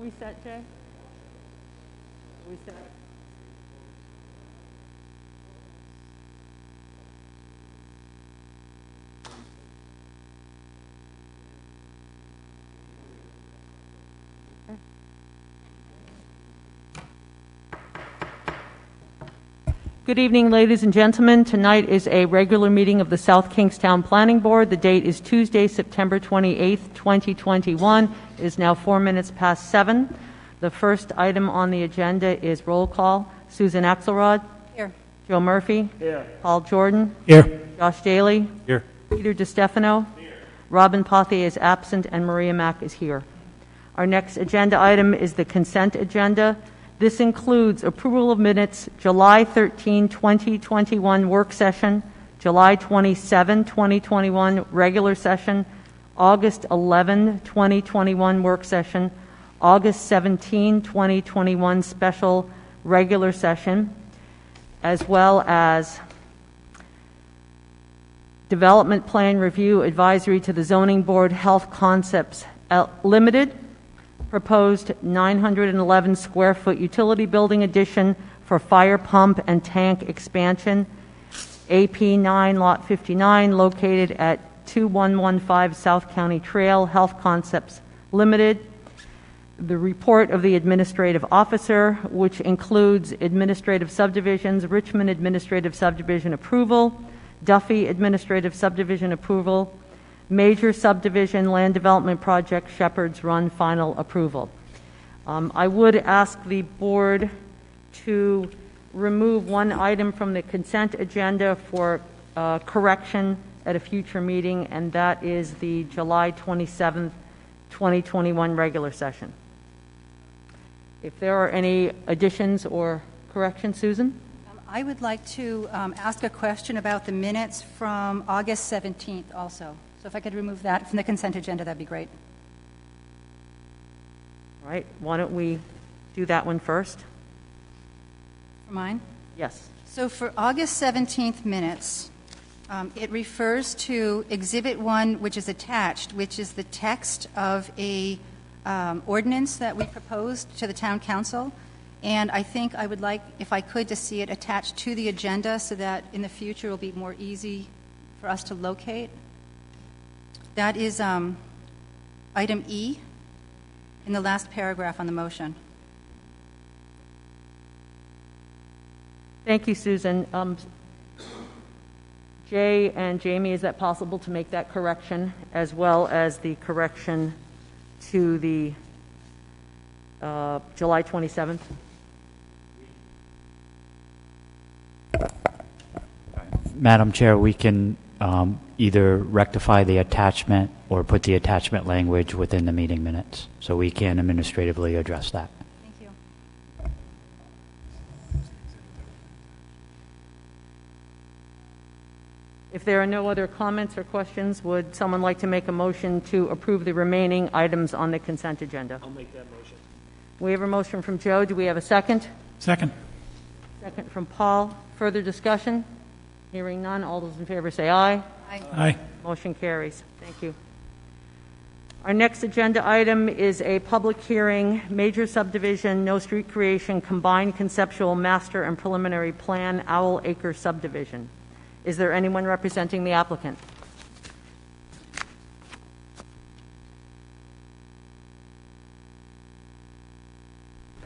We set, Jay? We set. Good evening, ladies and gentlemen. Tonight is a regular meeting of the South Kingstown Planning Board. The date is Tuesday, September 28th, 2021. It is now 4 minutes past 7. The first item on the agenda is roll call. Susan Axelrod. Here. Joe Murphy. Here. Paul Jordan. Here. Josh Daly. Here. Peter DiStefano. Here. Robin Pothier is absent and Maria Mack is here. Our next agenda item is the consent agenda. This includes approval of minutes, July 13, 2021 work session, July 27, 2021 regular session, August 11, 2021 work session, August 17, 2021 special regular session, as well as development plan review advisory to the Zoning Board Health Concepts Limited, proposed 911 square foot utility building addition for fire pump and tank expansion, AP9 Lot 59, located at 2115 South County Trail, Health Concepts Limited. The report of the administrative officer, which includes administrative subdivisions, Richmond administrative subdivision approval, Duffy administrative subdivision approval, major subdivision land development project Shepherd's Run final approval. I would ask the board to remove one item from the consent agenda for correction at a future meeting, and that is the July 27th, 2021 regular session. If there are any additions or corrections, Susan? I would like to ask a question about the minutes from August 17th also. So if I could remove that from the consent agenda, that'd be great. All right, why don't we do that one first? For mine? Yes. So for August 17th minutes, it refers to Exhibit 1, which is attached, which is the text of a ordinance that we proposed to the Town Council. And I think I would like, if I could, to see it attached to the agenda so that in the future it will be more easy for us to locate. That is item E in the last paragraph on the motion. Thank you, Susan. Jay and Jamie, is that possible to make that correction, as well as the correction to the July 27th? Madam Chair, we can either rectify the attachment or put the attachment language within the meeting minutes, so we can administratively address that. Thank you. If there are no other comments or questions, would someone like to make a motion to approve the remaining items on the consent agenda? I'll make that motion. We have a motion from Joe. Do we have a second? Second. Second from Paul. Further discussion? Hearing none. All those in favor say aye. Aye. Aye. Motion carries. Thank you. Our next agenda item is a public hearing, major subdivision, no street creation, combined conceptual master and preliminary plan, Owl Acre subdivision. Is there anyone representing the applicant?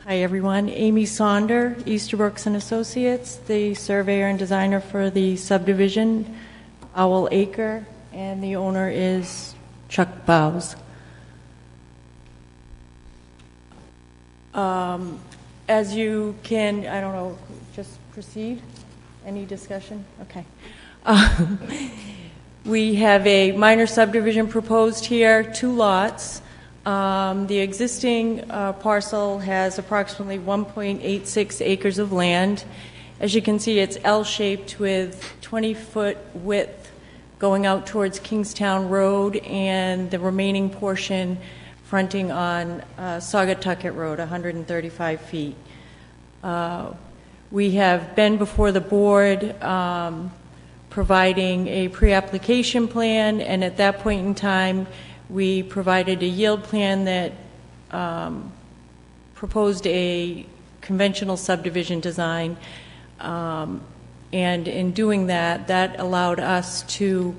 Hi, everyone. Amy Sonder, Easterbrooks and Associates, the surveyor and designer for the subdivision, Owl Acre, and the owner is Chuck Bowes. As you can, I don't know, just proceed? Any discussion? Okay. We have a minor subdivision proposed here, 2 lots. The existing parcel has approximately 1.86 acres of land. As you can see, it's L-shaped with 20-foot width going out towards Kingstown Road, and the remaining portion fronting on Saugatucket Road, 135 feet. We have been before the board providing a pre-application plan, and at that point in time, we provided a yield plan that proposed a conventional subdivision design, and in doing that, that allowed us to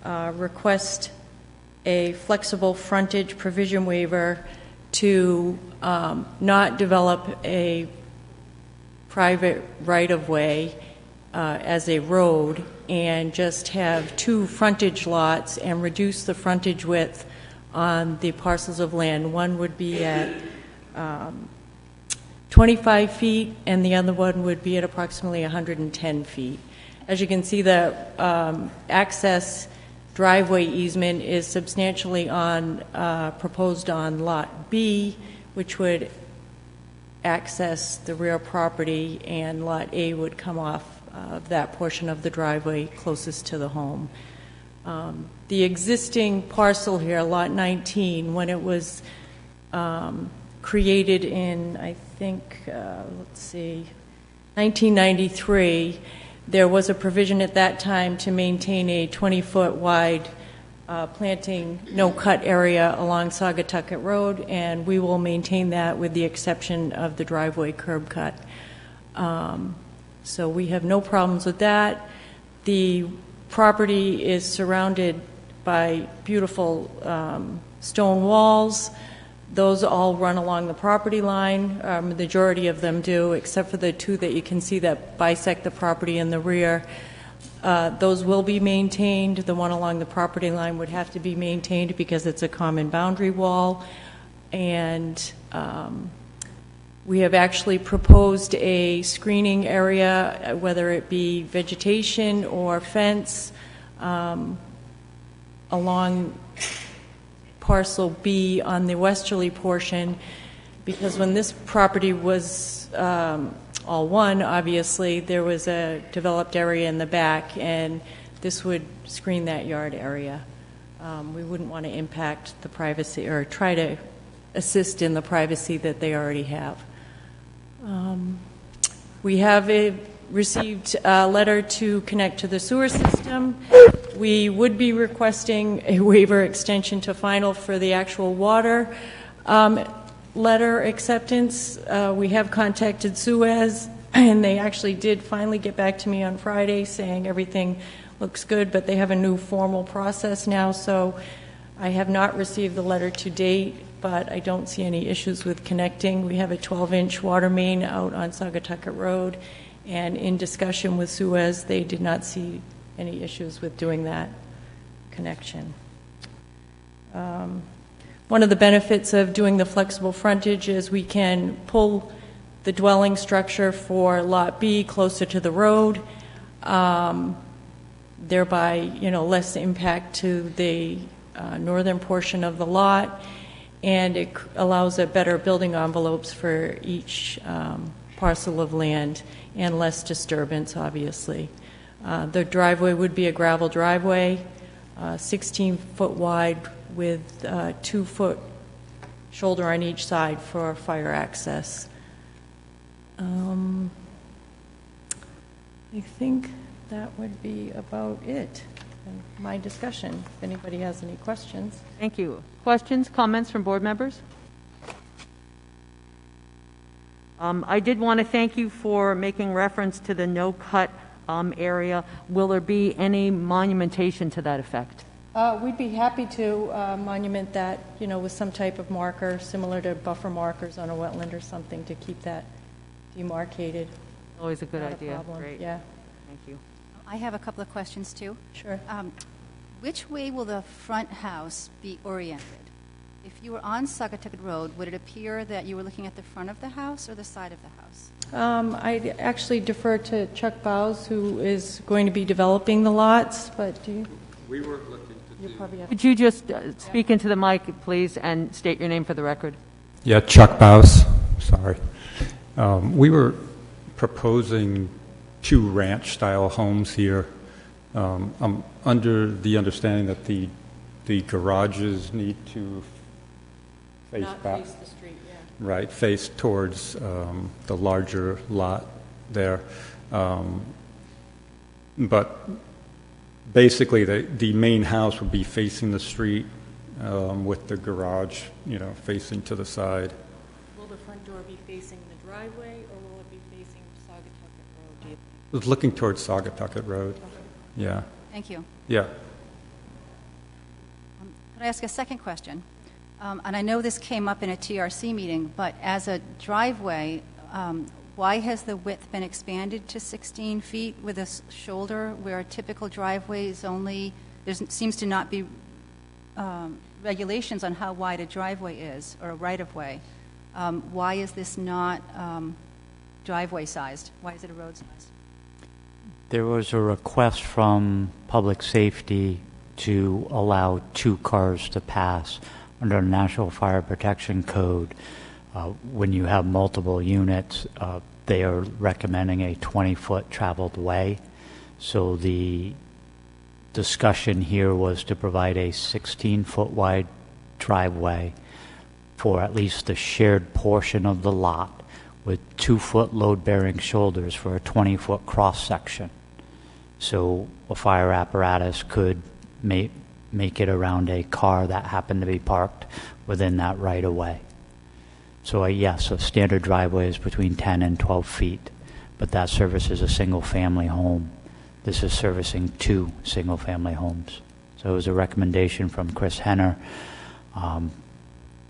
request a flexible frontage provision waiver to not develop a private right-of-way as a road and just have 2 frontage lots and reduce the frontage width on the parcels of land. One would be at 25 feet and the other one would be at approximately 110 feet. As you can see, the access driveway easement is substantially proposed on Lot B, which would access the rear property, and Lot A would come off of that portion of the driveway closest to the home. The existing parcel here, Lot 19, when it was created in, I think, 1993, there was a provision at that time to maintain a 20-foot wide planting no-cut area along Saugatucket Road, and we will maintain that with the exception of the driveway curb cut. So we have no problems with that. The property is surrounded by beautiful stone walls. Those all run along the property line. The majority of them do, except for the 2 that you can see that bisect the property in the rear. Those will be maintained. The one along the property line would have to be maintained because it's a common boundary wall. And we have actually proposed a screening area, whether it be vegetation or fence, along parcel B on the westerly portion, because when this property was all one, obviously, there was a developed area in the back, and this would screen that yard area. We wouldn't want to impact the privacy or try to assist in the privacy that they already have. We have received a letter to connect to the sewer system. We would be requesting a waiver extension to final for the actual water letter acceptance. We have contacted Suez, and they actually did finally get back to me on Friday saying everything looks good, but they have a new formal process now, so I have not received the letter to date, but I don't see any issues with connecting. We have a 12-inch water main out on Saugatucket Road, and in discussion with Suez, they did not see any issues with doing that connection. One of the benefits of doing the flexible frontage is we can pull the dwelling structure for Lot B closer to the road, thereby, less impact to the northern portion of the lot, and it allows a better building envelopes for each parcel of land and less disturbance, obviously. The driveway would be a gravel driveway, 16-foot wide with 2-foot shoulder on each side for fire access. I think that would be about it in my discussion, if anybody has any questions. Thank you. Questions, comments from board members? I did want to thank you for making reference to the no-cut area. Will there be any monumentation to that effect? We'd be happy to monument that, with some type of marker similar to buffer markers on a wetland or something to keep that demarcated. Always a good Not idea. a problem. Great. Yeah. Thank you. I have a couple of questions, too. Sure. Which way will the front house be oriented? If you were on Saugatucket Road, would it appear that you were looking at the front of the house or the side of the house? I'd actually defer to Chuck Bowes, who is going to be developing the lots, but do you? We were looking to do... Probably have Could you just speak into the mic, please, and state your name for the record? Yeah, Chuck Bowes. Sorry. We were proposing 2 ranch-style homes here. I'm under the understanding that the garages need to face Not back. face the street, yeah. Right, face towards the larger lot there. But basically, the main house would be facing the street with the garage, facing to the side. We'll the front door be facing the driveway, or will it be facing Saugatucket Road, do you think? It was looking towards Saugatucket Road. Yeah, Thank you. yeah. Could I ask a second question? And I know this came up in a TRC meeting, but as a driveway, why has the width been expanded to 16 feet with a shoulder where a typical driveway is only, there seems to not be regulations on how wide a driveway is, or a right-of-way. Why is this not driveway-sized? Why is it a road size? There was a request from Public Safety to allow 2 cars to pass under the National Fire Protection Code. When you have multiple units, they are recommending a 20-foot traveled way. So the discussion here was to provide a 16-foot wide driveway for at least the shared portion of the lot with 2-foot load-bearing shoulders for a 20-foot cross-section. So a fire apparatus could make it around a car that happened to be parked within that right-of-way. So yes, a standard driveway is between 10 and 12 feet, but that services a single-family home. This is servicing 2 single-family homes. So it was a recommendation from Chris Henner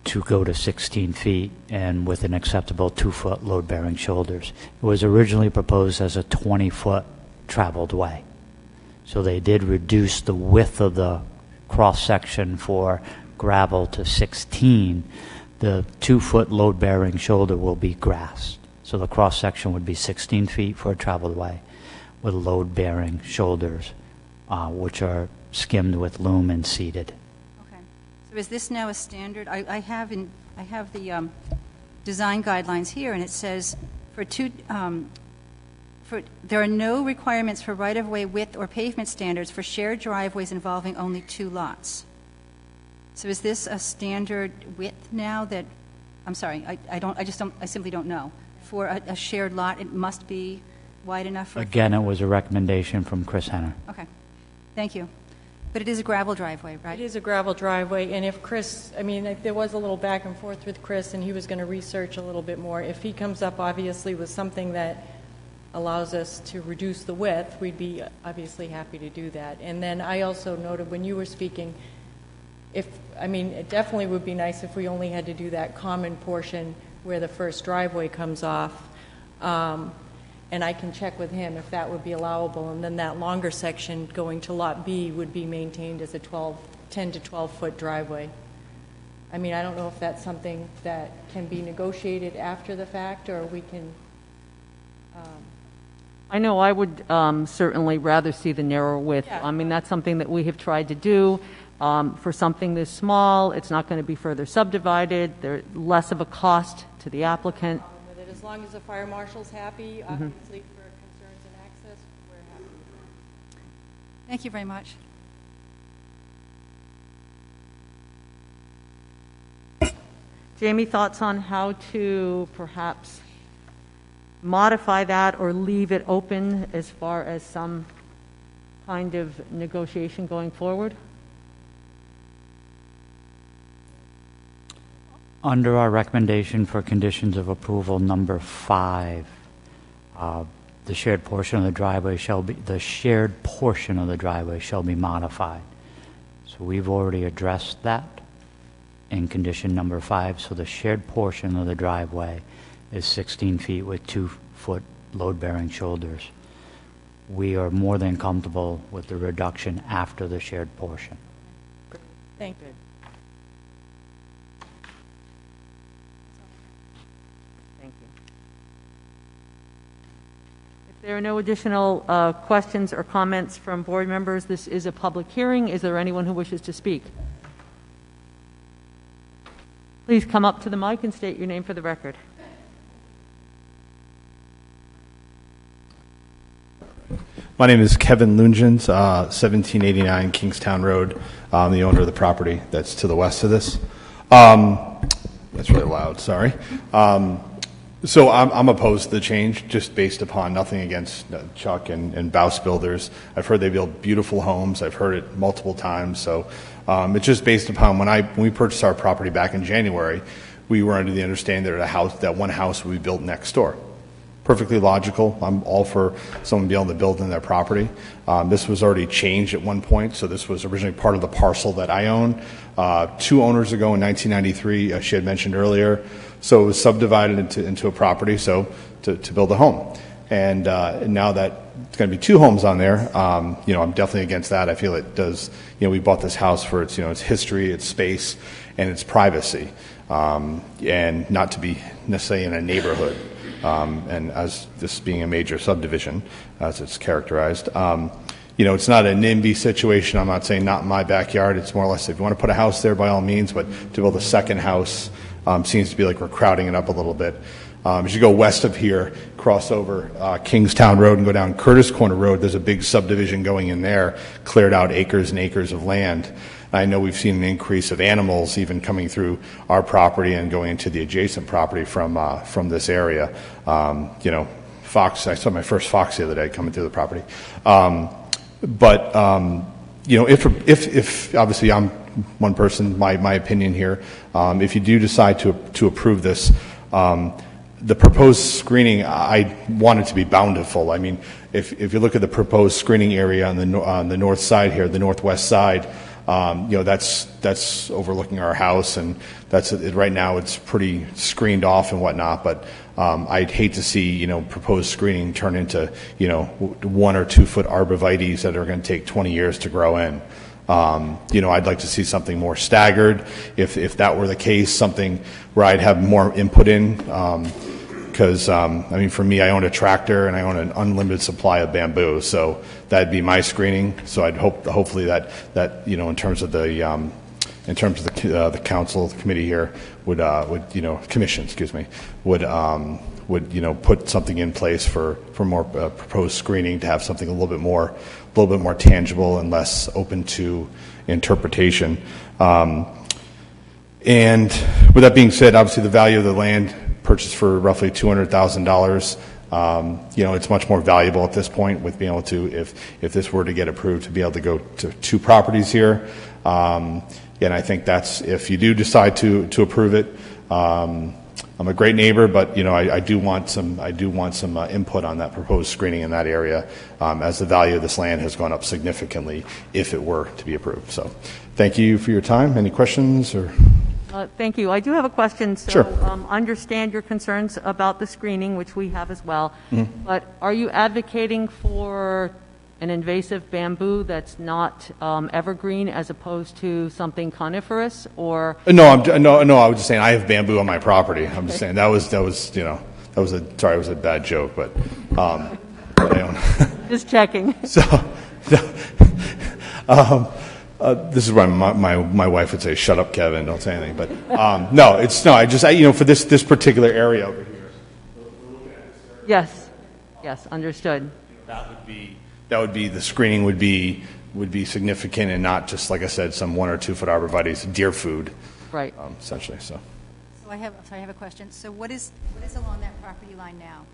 to go to 16 feet and with an acceptable 2-foot load-bearing shoulders. It was originally proposed as a 20-foot traveled way. So they did reduce the width of the cross-section for gravel to 16. The 2-foot load-bearing shoulder will be grass. So the cross-section would be 16 feet for a traveled way with load-bearing shoulders, which are skimmed with loam and seeded. Okay. So is this now a standard? I have the design guidelines here, and it says there are no requirements for right-of-way width or pavement standards for shared driveways involving only 2 lots. So is this a standard width now that, I'm sorry, I simply don't know. For a shared lot, it must be wide enough for... Again, it was a recommendation from Chris Henner. Okay. Thank you. But it is a gravel driveway, right? It is a gravel driveway, and if Chris, there was a little back and forth with Chris, and he was going to research a little bit more. If he comes up, obviously, with something that allows us to reduce the width, we'd be obviously happy to do that. And then I also noted when you were speaking, it definitely would be nice if we only had to do that common portion where the first driveway comes off. And I can check with him if that would be allowable. And then that longer section going to Lot B would be maintained as a 10 to 12-foot driveway. I don't know if that's something that can be negotiated after the fact, or we can... I know I would certainly rather see the narrower width. Yeah. That's something that we have tried to do. For something this small, it's not going to be further subdivided. There's less of a cost to the applicant. With it, as long as the fire marshal's happy, obviously for concerns and access, we're happy. Thank you very much. Jamie, thoughts on how to perhaps modify that or leave it open as far as some kind of negotiation going forward? Under our recommendation for conditions of approval number 5, the shared portion of the driveway shall be modified. So we've already addressed that in condition number 5. So the shared portion of the driveway is 16 feet with 2-foot load-bearing shoulders. We are more than comfortable with the reduction after the shared portion. Thank you. Thank you. If there are no additional questions or comments from board members, this is a public hearing. Is there anyone who wishes to speak? Please come up to the mic and state your name for the record. My name is Kevin Lungens, 1789 Kingstown Road. I'm the owner of the property that's to the west of this. That's really loud, sorry. So I'm opposed to the change, just based upon nothing against Chuck and Baus Builders. I've heard they build beautiful homes. I've heard it multiple times. So it's just based upon when we purchased our property back in January, we were under the understanding that one house would be built next door. Perfectly logical. I'm all for someone being able to build in their property. This was already changed at one point, so this was originally part of the parcel that I own. 2 owners ago in 1993, she had mentioned earlier, so it was subdivided into a property to build a home. And now that it's going to be 2 homes on there, I'm definitely against that. I feel it does, we bought this house for its, its history, its space, and its privacy, and not to be necessarily in a neighborhood. And as this being a major subdivision, as it's characterized, it's not a NIMBY situation. I'm not saying not in my backyard. It's more or less if you want to put a house there, by all means, but to build a second house seems to be like we're crowding it up a little bit. As you go west of here, cross over Kingstown Road and go down Curtis Corner Road, there's a big subdivision going in there, cleared out acres and acres of land. I know we've seen an increase of animals even coming through our property and going into the adjacent property from this area. Fox, I saw my first fox the other day coming through the property. If obviously I'm one person, my opinion here, if you do decide to approve this, the proposed screening, I want it to be bountiful. I mean, if you look at the proposed screening area on the north side here, the northwest side, that's overlooking our house, and right now it's pretty screened off and whatnot. But I'd hate to see proposed screening turn into 1 or 2 foot arborvitaes that are going to take 20 years to grow in. I'd like to see something more staggered. If that were the case, something where I'd have more input in. Because, for me, I own a tractor and I own an unlimited supply of bamboo. So that'd be my screening. So I'd hopefully that in terms of the council, the committee here would commission, would put something in place for more proposed screening to have something a little bit more tangible and less open to interpretation. And with that being said, obviously the value of the land purchased for roughly $200,000. It's much more valuable at this point with being able to, if this were to get approved, to be able to go to 2 properties here. And I think that's, if you do decide to approve it, I'm a great neighbor, but I do want some input on that proposed screening in that area, as the value of this land has gone up significantly if it were to be approved. So, thank you for your time. Any questions or? Thank you. I do have a question. So, Sure. Understand your concerns about the screening, which we have as well. Mm-hmm. But are you advocating for an invasive bamboo that's not evergreen as opposed to something coniferous, or? No. I was just saying I have bamboo on my property. I'm just saying that was it was a bad joke, but I own. Just checking. So. This is why my wife would say, "Shut up, Kevin! Don't say anything." But I just for this particular area over here. Yes, understood. That would be the screening would be significant and not just, like I said, some 1 or 2 foot arborvitaes, deer food, right? Essentially. So I have a question. So what is along that property line now?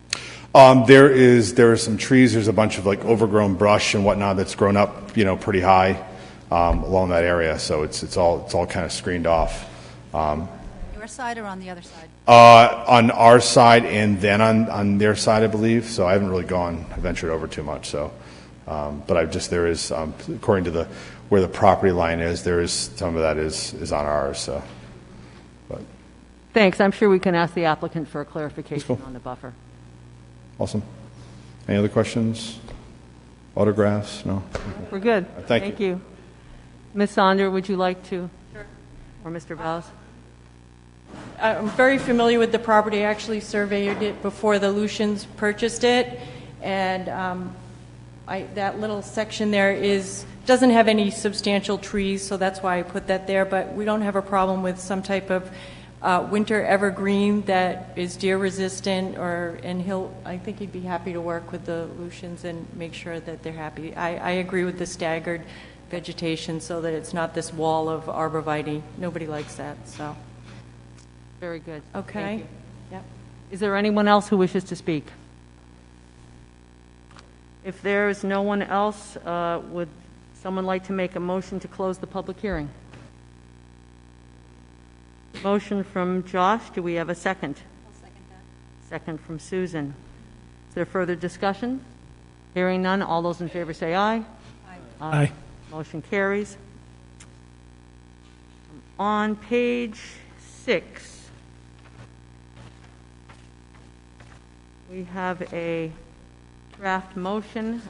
There are some trees. There's a bunch of overgrown brush and whatnot that's grown up, pretty high. Along that area, so it's all kind of screened off. Your side or on the other side? On our side and then on their side, I believe. So I haven't really ventured over too much. So, but there is according to where the property line is, there is some of that is on ours. So, but thanks. I'm sure we can ask the applicant for a clarification on the buffer. Awesome. Any other questions? Autographs? No. We're good. Thank you. Ms. Sonder, would you like to? Sure. Or Mr. Vaz? I'm very familiar with the property. I actually surveyed it before the Lucians purchased it, and that little section there doesn't have any substantial trees, so that's why I put that there. But we don't have a problem with some type of winter evergreen that is deer resistant, and I think he'd be happy to work with the Lucians and make sure that they're happy. I agree with the staggered vegetation so that it's not this wall of arborvitae. Nobody likes that. So very good. Okay. Thank you. Yep. Is there anyone else who wishes to speak? If there is no one else, would someone like to make a motion to close the public hearing? Motion from Josh. Do we have a second? Second from Susan. Is there further discussion? Hearing none, all those in favor say aye. Aye. Motion carries. On page 6, we have a draft motion.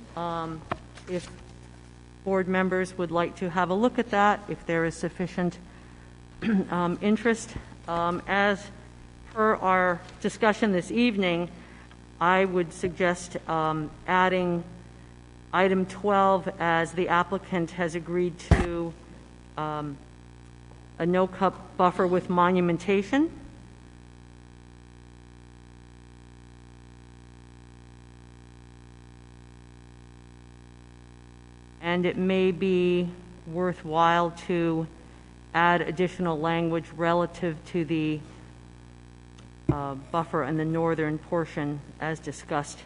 If board members would like to have a look at that, if there is sufficient interest. As per our discussion this evening, I would suggest adding item 12 as the applicant has agreed to a no-cut buffer with monumentation. And it may be worthwhile to add additional language relative to the buffer in the northern portion as discussed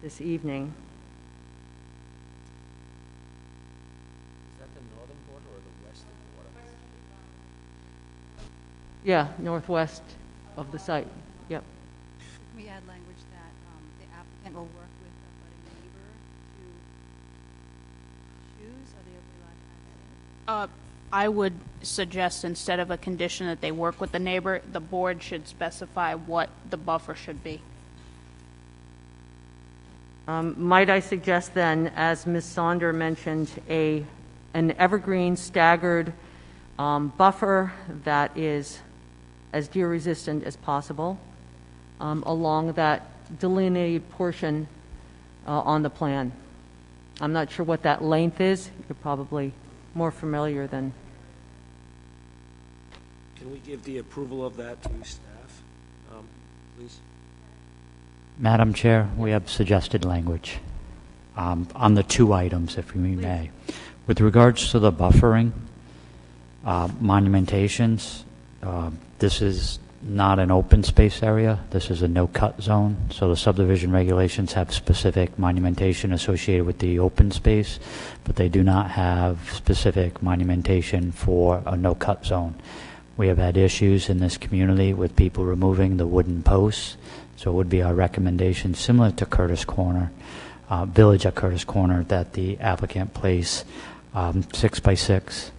this evening. Is that the northern border or the western border? Yeah, northwest of the site. Yep. Can we add language that the applicant will work with a budding neighbor to choose? Are they allowed to add that? I would suggest instead of a condition that they work with the neighbor, the board should specify what the buffer should be. Might I suggest then, as Ms. Sonder mentioned, an evergreen staggered buffer that is as deer resistant as possible along that delineated portion on the plan. I'm not sure what that length is. You're probably more familiar than. Can we give the approval of that to staff, please? Madam Chair, we have suggested language on the two items, if we may. With regards to the buffering, monumentations, this is not an open space area. This is a no-cut zone. So the subdivision regulations have specific monumentation associated with the open space, but they do not have specific monumentation for a no-cut zone. We have had issues in this community with people removing the wooden posts. So it would be our recommendation, similar to Curtis Corner, Village at Curtis Corner, that the applicant place 6 by 6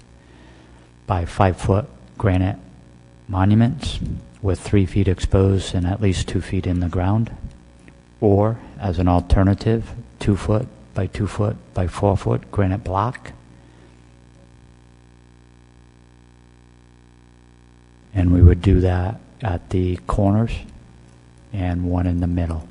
by 5 foot granite monuments with 3 feet exposed and at least 2 feet in the ground, or as an alternative, 2 foot by 2 foot by 4 foot granite block. And we would do that at the corners and one in the middle.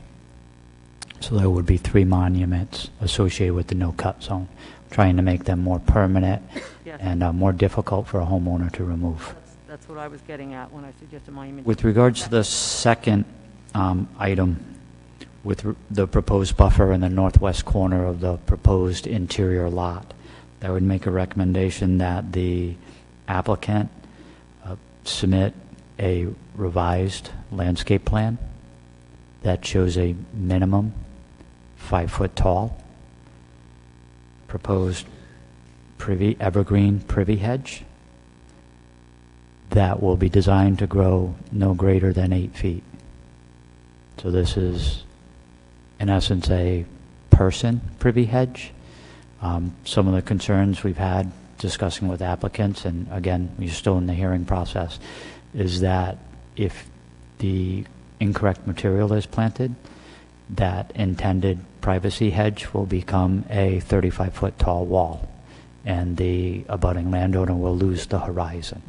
So there would be 3 monuments associated with the no-cut zone, trying to make them more permanent Yes. and more difficult for a homeowner to remove. That's what I was getting at when I suggested monument. With regards to the second item, with the proposed buffer in the northwest corner of the proposed interior lot, I would make a recommendation that the applicant submit a revised landscape plan that shows a minimum 5 foot tall proposed evergreen privy hedge that will be designed to grow no greater than 8 feet. So this is, in essence, a person privy hedge. Some of the concerns we've had discussing with applicants, and again, we're still in the hearing process, is that if the incorrect material is planted, that intended privacy hedge will become a 35-foot tall wall, and the abutting landowner will lose the horizon.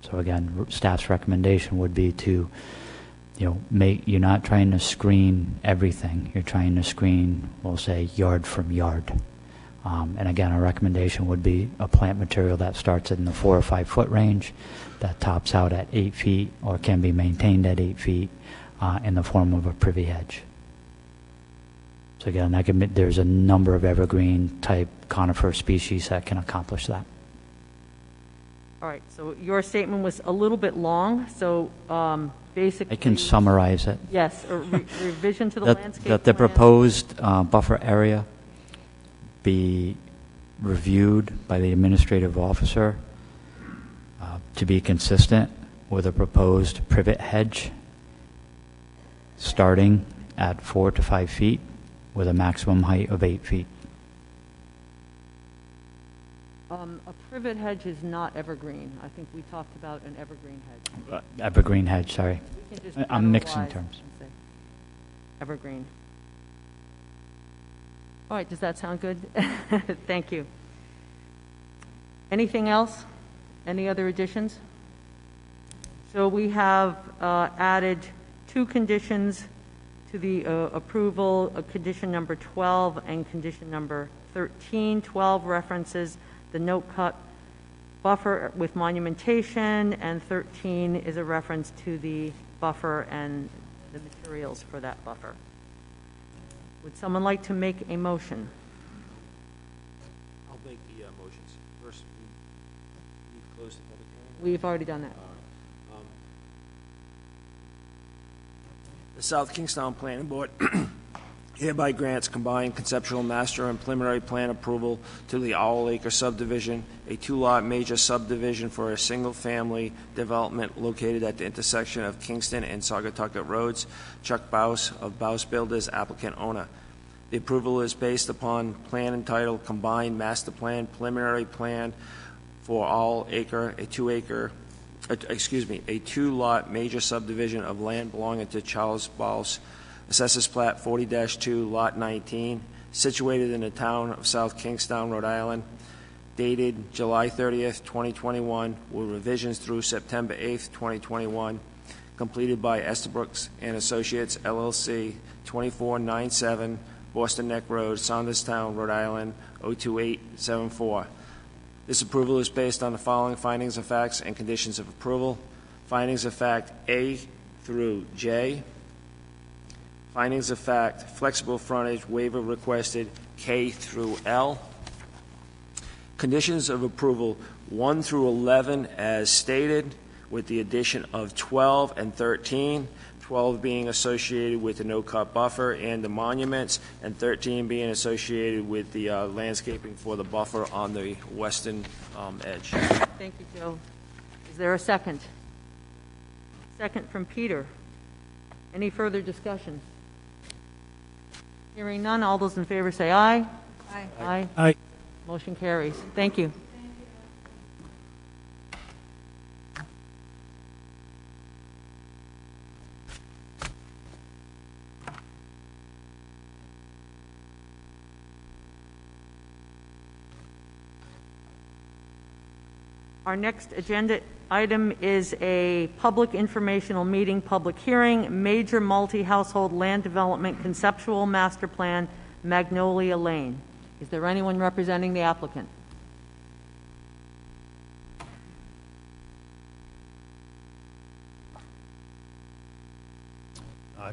So again, staff's recommendation would be to, you're not trying to screen everything. You're trying to screen, we'll say, yard from yard. And again, our recommendation would be a plant material that starts in the 4 or 5 foot range, that tops out at 8 feet or can be maintained at 8 feet in the form of a privy hedge. So again, there's a number of evergreen type conifer species that can accomplish that. All right, so your statement was a little bit long, so basically. I can summarize it. Yes, a revision to the landscape That the plan. proposed buffer area be reviewed by the administrative officer, to be consistent with a proposed privet hedge starting at 4 to 5 feet with a maximum height of 8 feet. A privet hedge is not evergreen. I think we talked about an evergreen hedge. Evergreen hedge, sorry. We can just I'm mixing generalize terms. and say evergreen. All right, does that sound good? Thank you. Anything else? Any other additions? So we have added 2 conditions to the approval, condition number 12 and condition number 13. 12 references the no-cut buffer with monumentation, and 13 is a reference to the buffer and the materials for that buffer. Would someone like to make a motion? I'll make the motions. First, we need to close the public hearing. We've already done that. The South Kingstown Planning Board hereby grants combined conceptual master and preliminary plan approval to the Owl Acre subdivision, a 2-lot major subdivision for a single-family development located at the intersection of Kingston and Saugatucket Roads. Chuck Baus of Baus Builders, applicant owner. The approval is based upon plan entitled Combined Master Plan Preliminary Plan for Owl Acre, a 2-lot major subdivision of land belonging to Charles Baus, Assessors Plat 40-2, Lot 19, situated in the town of South Kingstown, Rhode Island, dated July 30th, 2021, with revisions through September 8th, 2021, completed by Estabrooks and Associates, LLC, 2497 Boston Neck Road, Saunderstown, Rhode Island, 02874. This approval is based on the following findings of facts and conditions of approval. Findings of fact A through J. Findings of fact, flexible frontage waiver requested K through L. Conditions of approval 1 through 11 as stated, with the addition of 12 and 13. 12 being associated with the no-cut buffer and the monuments, and 13 being associated with the landscaping for the buffer on the western edge. Thank you, Joe. Is there a second? Second from Peter. Any further discussion? Hearing none, all those in favor say aye. Aye. Aye. Aye. Motion carries. Thank you. Our next agenda item is a public informational meeting, public hearing, major multi-household land development conceptual master plan, Magnolia Lane. Is there anyone representing the applicant?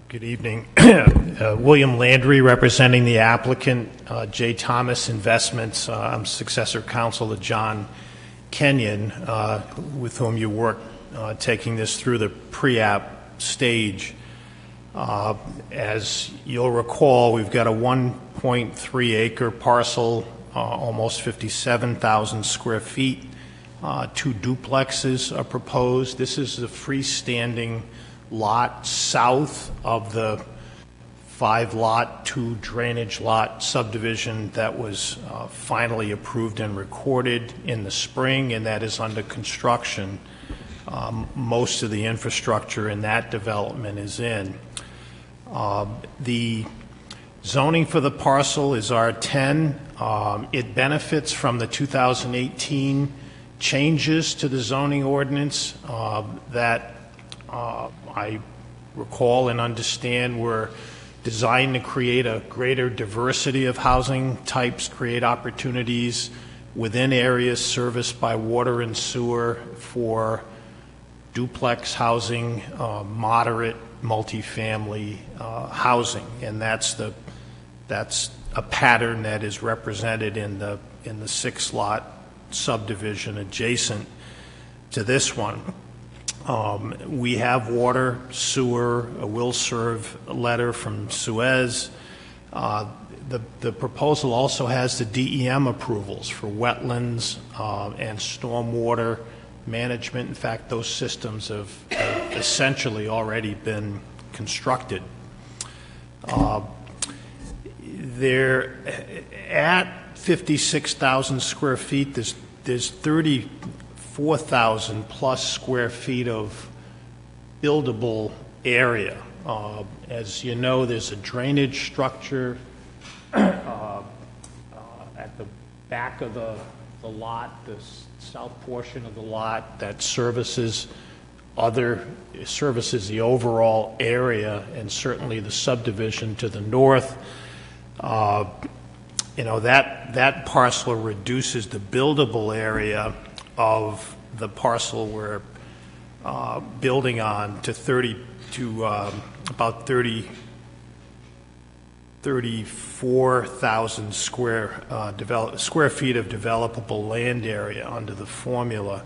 Good evening. William Landry representing the applicant, J. Thomas Investments. I'm successor counsel to John Kenyon, with whom you worked taking this through the pre-app stage. As you'll recall, we've got a 1.3 acre parcel, almost 57,000 square feet. 2 duplexes are proposed. This is the freestanding lot south of the 5-lot, 2 drainage lot subdivision that was finally approved and recorded in the spring, and that is under construction. Most of the infrastructure in that development is in. The zoning for the parcel is R10. It benefits from the 2018 changes to the zoning ordinance that I recall and understand were designed to create a greater diversity of housing types, create opportunities within areas serviced by water and sewer for duplex housing, moderate multifamily housing, and that's a pattern that is represented in the 6-lot subdivision adjacent to this one. We have water, sewer, a will serve letter from Suez. The proposal also has the DEM approvals for wetlands and stormwater management. In fact, those systems have essentially already been constructed. They're at 56,000 square feet. There's 34,000 plus square feet of buildable area. As you know, there's a drainage structure at the back of the lot, the south portion of the lot, that services the overall area, and certainly the subdivision to the north. That parcel reduces the buildable area of the parcel we're building on to about 34,000 square feet of developable land area under the formula.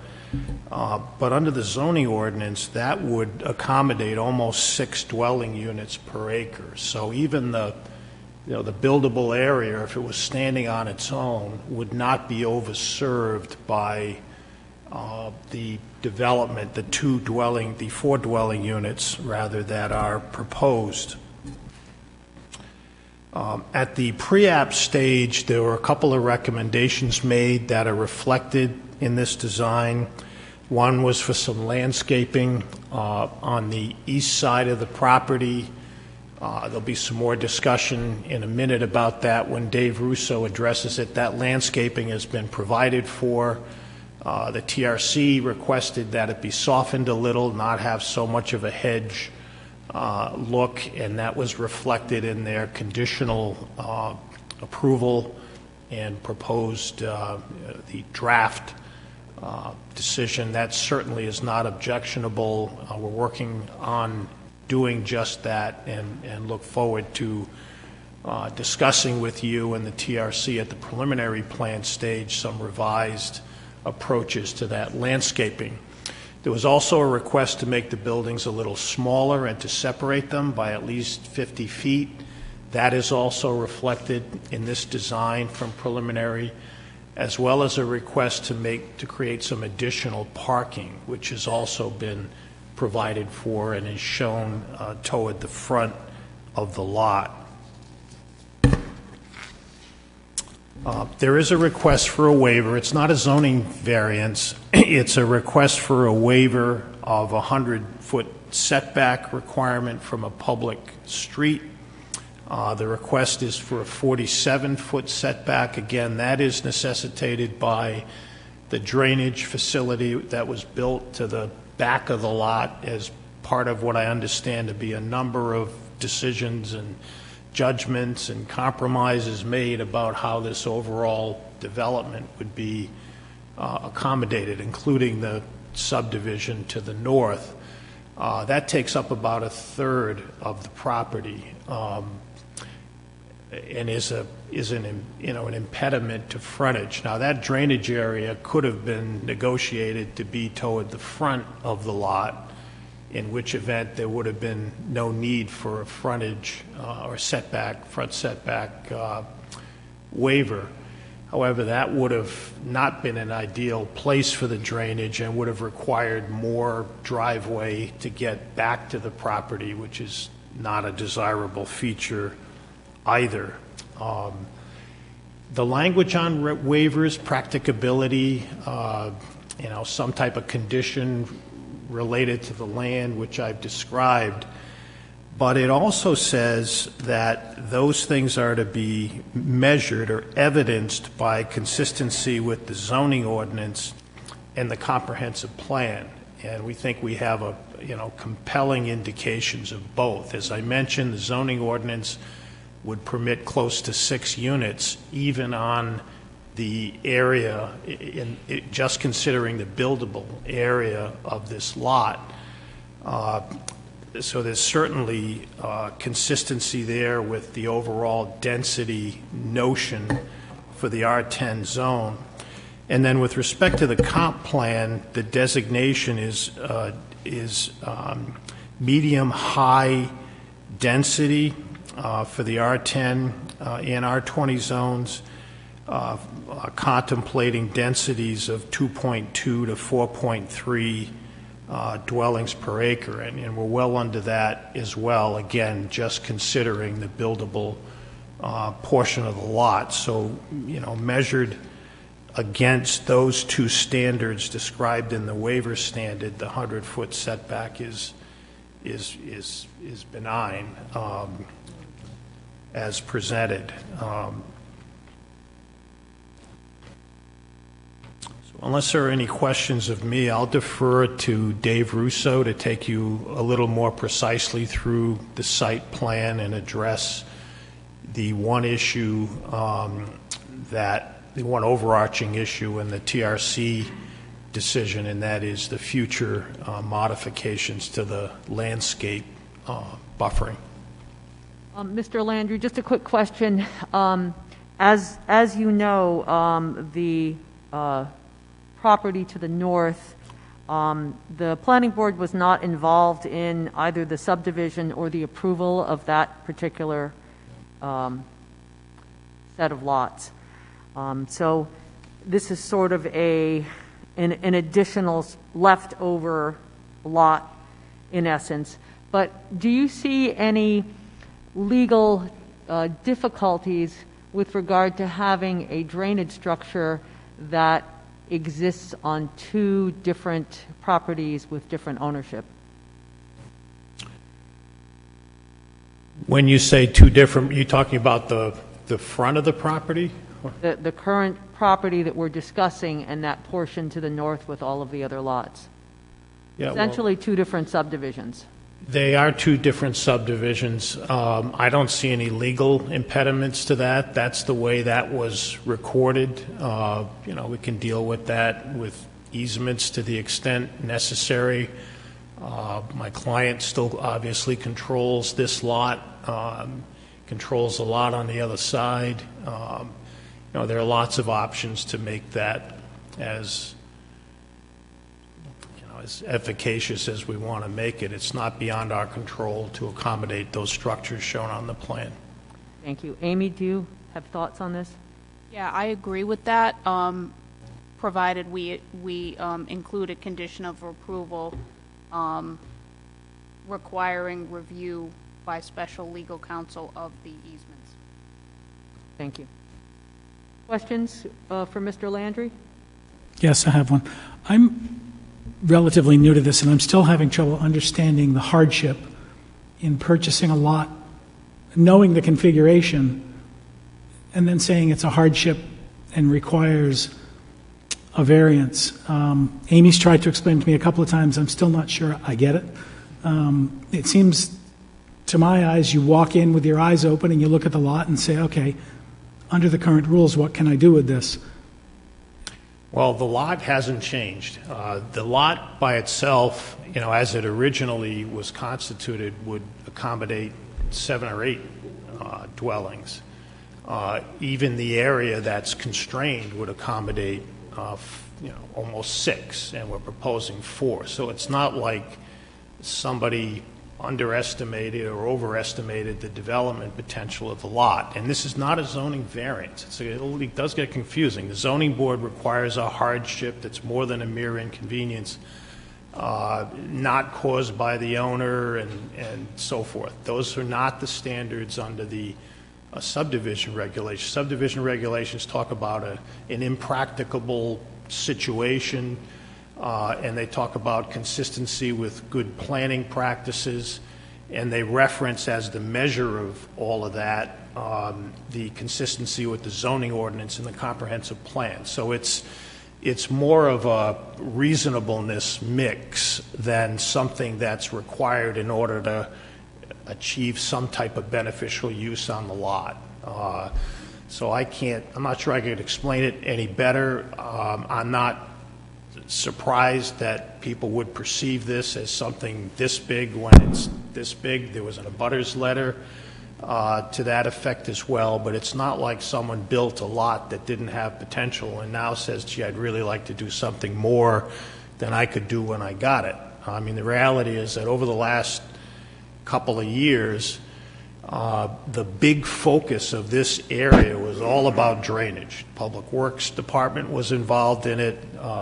But under the zoning ordinance, that would accommodate almost 6 dwelling units per acre. So even the buildable area, if it was standing on its own, would not be overserved by the development, the 4 dwelling units, rather, that are proposed. At the pre-app stage, there were a couple of recommendations made that are reflected in this design. One was for some landscaping on the east side of the property. There'll be some more discussion in a minute about that when Dave Russo addresses it. That landscaping has been provided for. The TRC requested that it be softened a little, not have so much of a hedge look, and that was reflected in their conditional approval and proposed the draft decision. That certainly is not objectionable. We're working on doing just that and look forward to discussing with you and the TRC at the preliminary plan stage some revised approaches to that landscaping. There was also a request to make the buildings a little smaller and to separate them by at least 50 feet. That is also reflected in this design from preliminary, as well as a request to create some additional parking, which has also been provided for and is shown toward the front of the lot. There is a request for a waiver. It's not a zoning variance. It's a request for a waiver of a 100-foot setback requirement from a public street. The request is for a 47-foot setback. Again, that is necessitated by the drainage facility that was built to the back of the lot as part of what I understand to be a number of decisions and judgments and compromises made about how this overall development would be accommodated, including the subdivision to the north. That takes up about a third of the property and is an impediment to frontage. Now, that drainage area could have been negotiated to be toward the front of the lot, in which event there would have been no need for a frontage or front setback waiver. However, that would have not been an ideal place for the drainage and would have required more driveway to get back to the property, which is not a desirable feature either. The language on waivers, practicability, some type of condition related to the land, which I've described, but it also says that those things are to be measured or evidenced by consistency with the zoning ordinance and the comprehensive plan. And we think we have compelling indications of both. As I mentioned, the zoning ordinance would permit close to 6 units, even on the area, just considering the buildable area of this lot. So there's certainly consistency there with the overall density notion for the R10 zone. And then with respect to the comp plan, the designation is medium-high density for the R10 and R20 zones. contemplating densities of 2.2 to 4.3 dwellings per acre, and we're well under that as well, again, just considering the buildable portion of the lot. So, measured against those two standards described in the waiver standard, the 100-foot setback is benign as presented. Unless there are any questions of me, I'll defer to Dave Russo to take you a little more precisely through the site plan and address the one issue the one overarching issue in the TRC decision, and that is the future modifications to the landscape buffering. Mr. Landry, just a quick question. As you know, the property to the north, the planning board was not involved in either the subdivision or the approval of that particular set of lots. So this is sort of an additional leftover lot in essence. But do you see any legal difficulties with regard to having a drainage structure that exists on two different properties with different ownership? When you say two different, are you talking about the front of the property? The current property that we're discussing and that portion to the north with all of the other lots. Yeah, Essentially two different subdivisions. They are two different subdivisions. I don't see any legal impediments to that. That's the way that was recorded. We can deal with that with easements to the extent necessary. My client still obviously controls this lot, controls the lot on the other side. There are lots of options to make that as efficacious as we want to make it. It's not beyond our control to accommodate those structures shown on the plan. Thank you. Amy, do you have thoughts on this? Yeah, I agree with that, provided we include a condition of approval requiring review by special legal counsel of the easements. Thank you. Questions for Mr. Landry? Yes, I have one. I'm relatively new to this, and I'm still having trouble understanding the hardship in purchasing a lot, knowing the configuration, and then saying it's a hardship and requires a variance. Amy's tried to explain to me a couple of times. I'm still not sure I get it. It seems, to my eyes, you walk in with your eyes open and you look at the lot and say, okay, under the current rules, what can I do with this? Well, the lot hasn't changed. The lot by itself, as it originally was constituted, would accommodate 7 or 8 dwellings. Even the area that's constrained would accommodate, almost 6, and we're proposing 4. So it's not like somebody underestimated or overestimated the development potential of the lot. And this is not a zoning variance. It does get confusing. The zoning board requires a hardship that's more than a mere inconvenience, not caused by the owner and so forth. Those are not the standards under the subdivision regulations. Subdivision regulations talk about an impracticable situation, and they talk about consistency with good planning practices, and they reference as the measure of all of that the consistency with the zoning ordinance and the comprehensive plan. So it's more of a reasonableness mix than something that's required in order to achieve some type of beneficial use on the lot. So I'm not sure I could explain it any better. I'm not surprised that people would perceive this as something this big when it's this big. There was an abutters letter to that effect as well, but it's not like someone built a lot that didn't have potential and now says, gee, I'd really like to do something more than I could do when I got it. I mean, the reality is that over the last couple of years, the big focus of this area was all about drainage. Public Works Department was involved in it.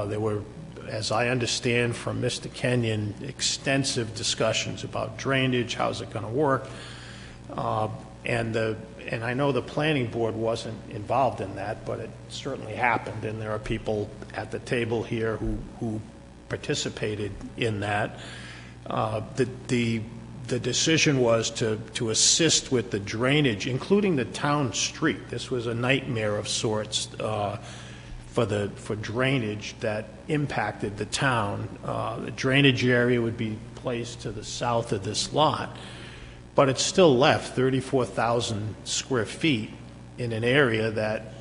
There were, as I understand from Mr. Kenyon, extensive discussions about drainage, how's it going to work. And I know the planning board wasn't involved in that, but it certainly happened, and there are people at the table here who participated in that. The decision was to assist with the drainage, including the town street. This was a nightmare of sorts for drainage that impacted the town. The drainage area would be placed to the south of this lot, but it still left 34,000 square feet in an area that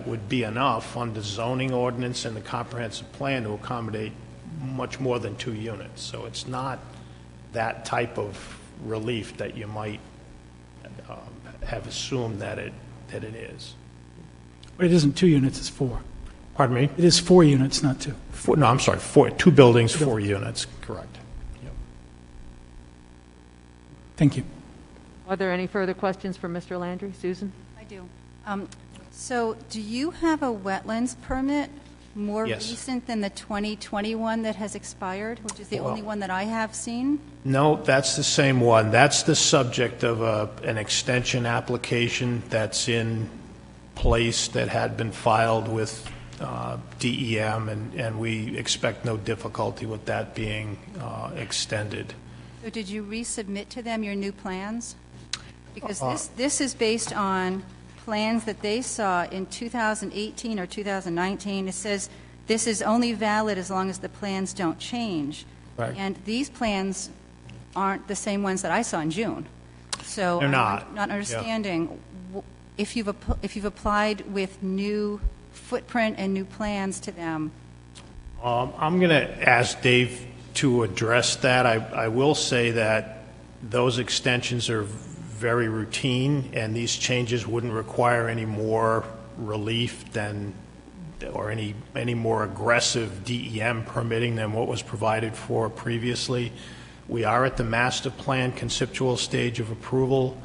would be enough under zoning ordinance and the comprehensive plan to accommodate much more than 2 units. So it's not that type of relief that you might have assumed that it is. But it isn't 2 units, it's 4. Pardon me? It is 4 units, not 2. No, I'm sorry, 2 buildings, 4 units, correct. Yep. Thank you. Are there any further questions for Mr. Landry? Susan? I do. So do you have a wetlands permit more Yes. recent than the 2021 that has expired, which is the only one that I have seen? No, that's the same one. That's the subject of an extension application that's in place that had been filed with DEM, and we expect no difficulty with that being extended. So did you resubmit to them your new plans? Because this is based on plans that they saw in 2018 or 2019. It says this is only valid as long as the plans don't change. Right. And these plans aren't the same ones that I saw in June. So They're I'm not. not understanding if you've applied with new footprint and new plans to them. I'm going to ask Dave to address that. I will say that those extensions are very routine, and these changes wouldn't require any more relief than, or any more aggressive DEM permitting than what was provided for previously. We are at the master plan conceptual stage of approval.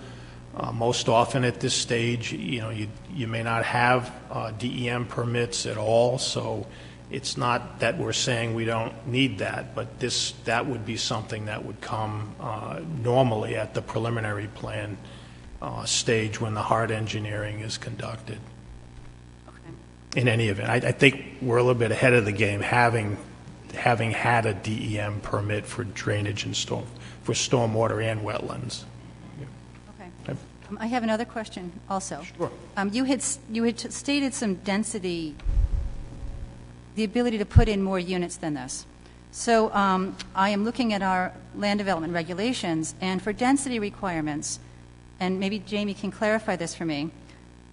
Most often at this stage, you may not have DEM permits at all, so it's not that we're saying we don't need that, but that would be something that would come normally at the preliminary plan stage when the hard engineering is conducted. Okay. In any event, I think we're a little bit ahead of the game, having had a DEM permit for drainage and for stormwater and wetlands. Okay. I have another question also. Sure. You had stated some density, the ability to put in more units than this. So I am looking at our land development regulations, and for density requirements, and maybe Jamie can clarify this for me,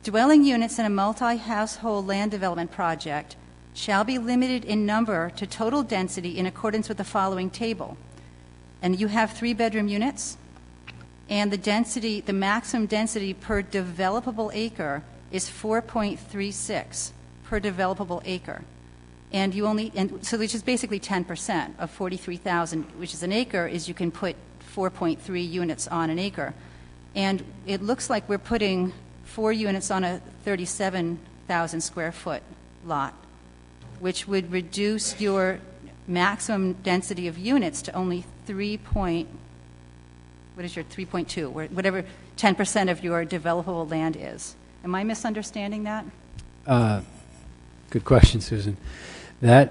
dwelling units in a multi-household land development project shall be limited in number to total density in accordance with the following table. And you have 3-bedroom units, and the maximum density per developable acre is 4.36 per developable acre. And so which is basically 10% of 43,000, which is an acre, is you can put 4.3 units on an acre. And it looks like we're putting 4 units on a 37,000 square foot lot, which would reduce your maximum density of units to only 3.2, or whatever 10% of your developable land is. Am I misunderstanding that? Good question, Susan. There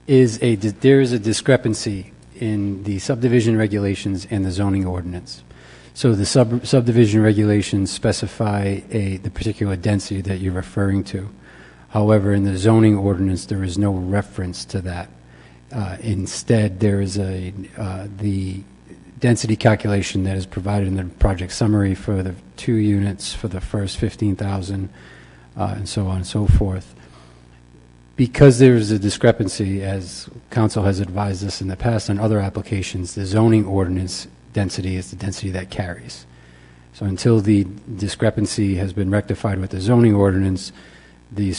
is a discrepancy in the subdivision regulations and the zoning ordinance. So the subdivision regulations specify the particular density that you're referring to. However, in the zoning ordinance, there is no reference to that. Instead, there is the density calculation that is provided in the project summary for the 2 units for the first 15,000, and so on and so forth. Because there is a discrepancy, as council has advised us in the past on other applications, the zoning ordinance density is the density that carries. So until the discrepancy has been rectified with the zoning ordinance, the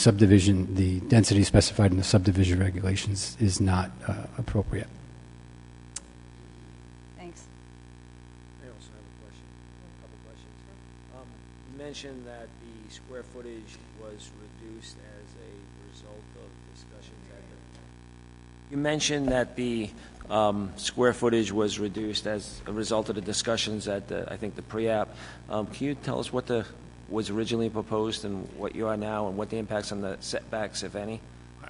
density specified in the subdivision regulations is not appropriate. Thanks. I also have a question, a couple questions. You mentioned that the square footage was reduced as a result of discussions at the... You mentioned that the square footage was reduced as a result of the discussions at the, I think, the pre-app. Can you tell us what was originally proposed and what you are now, and what the impacts on the setbacks, if any?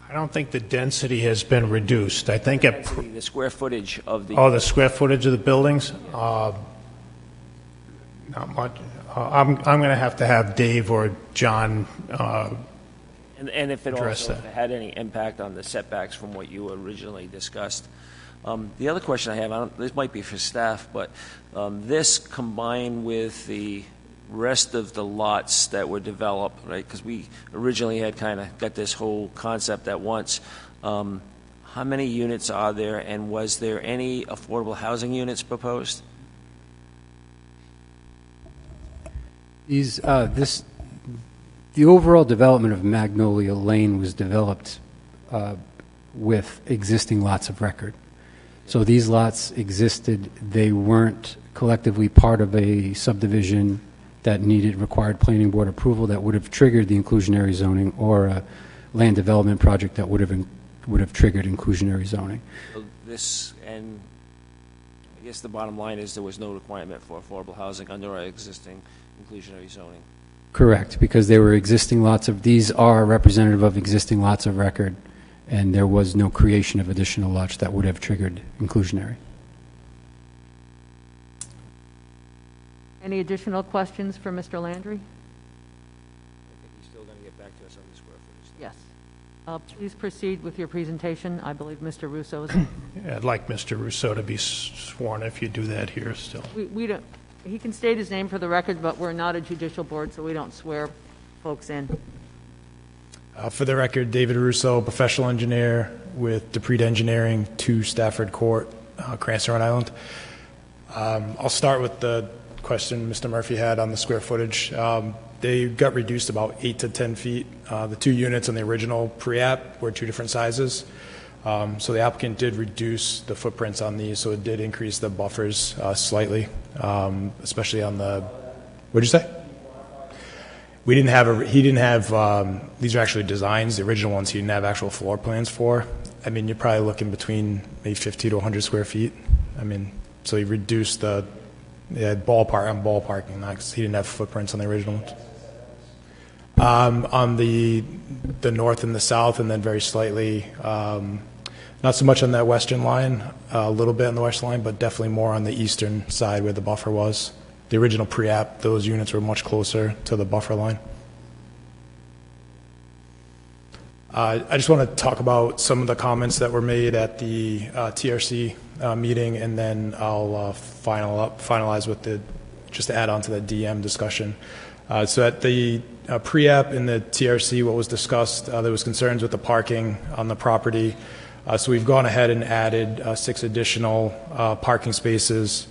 I don't think the density has been reduced. I think The square footage of the... the square footage of the buildings? Not much. I'm going to have Dave or John And if it address also that. if it had any impact on the setbacks from what you originally discussed. The other question I have, this might be for staff, but this combined with the rest of the lots that were developed, right? Because we originally had kind of got this whole concept at once. How many units are there, and was there any affordable housing units proposed? The overall development of Magnolia Lane was developed with existing lots of record. So these lots existed. They weren't collectively part of a subdivision that required planning board approval that would have triggered the inclusionary zoning, or a land development project that would have triggered inclusionary zoning. So this, and I guess the bottom line is there was no requirement for affordable housing under our existing inclusionary zoning. Correct, because they were existing lots of, these are representative of existing lots of record, and there was no creation of additional lots that would have triggered inclusionary. Any additional questions for Mr. Landry? I think he's still going to get back to us on the square footage. Yes. Please proceed with your presentation. I believe Mr. Russo is... I'd like Mr. Rousseau to be sworn if you do that here still. we don't... He can state his name for the record, but we're not a judicial board, so we don't swear folks in. For the record, David Russo, professional engineer with DePrete Engineering, 2 Stafford Court, Cranston, Rhode Island. I'll start with the question Mr. Murphy had on the square footage. They got reduced about 8 to 10 feet. The 2 units on the original pre-app were 2 different sizes. So the applicant did reduce the footprints on these, so it did increase the buffers slightly, especially on the, what'd you say? He didn't have, these are actually designs. The original ones he didn't have actual floor plans for. I mean, you're probably looking between maybe 50 to 100 square feet. I mean, so he reduced the ballparking, because he didn't have footprints on the original ones. On the north and the south, and then very slightly, not so much on that western line, a little bit on the west line, but definitely more on the eastern side where the buffer was. The original pre-app, those units were much closer to the buffer line. I just want to talk about some of the comments that were made at the TRC meeting, and then I'll finalize with just to add on to the DM discussion. So at the pre-app in the TRC, what was discussed, there was concerns with the parking on the property. So we've gone ahead and added 6 additional parking spaces.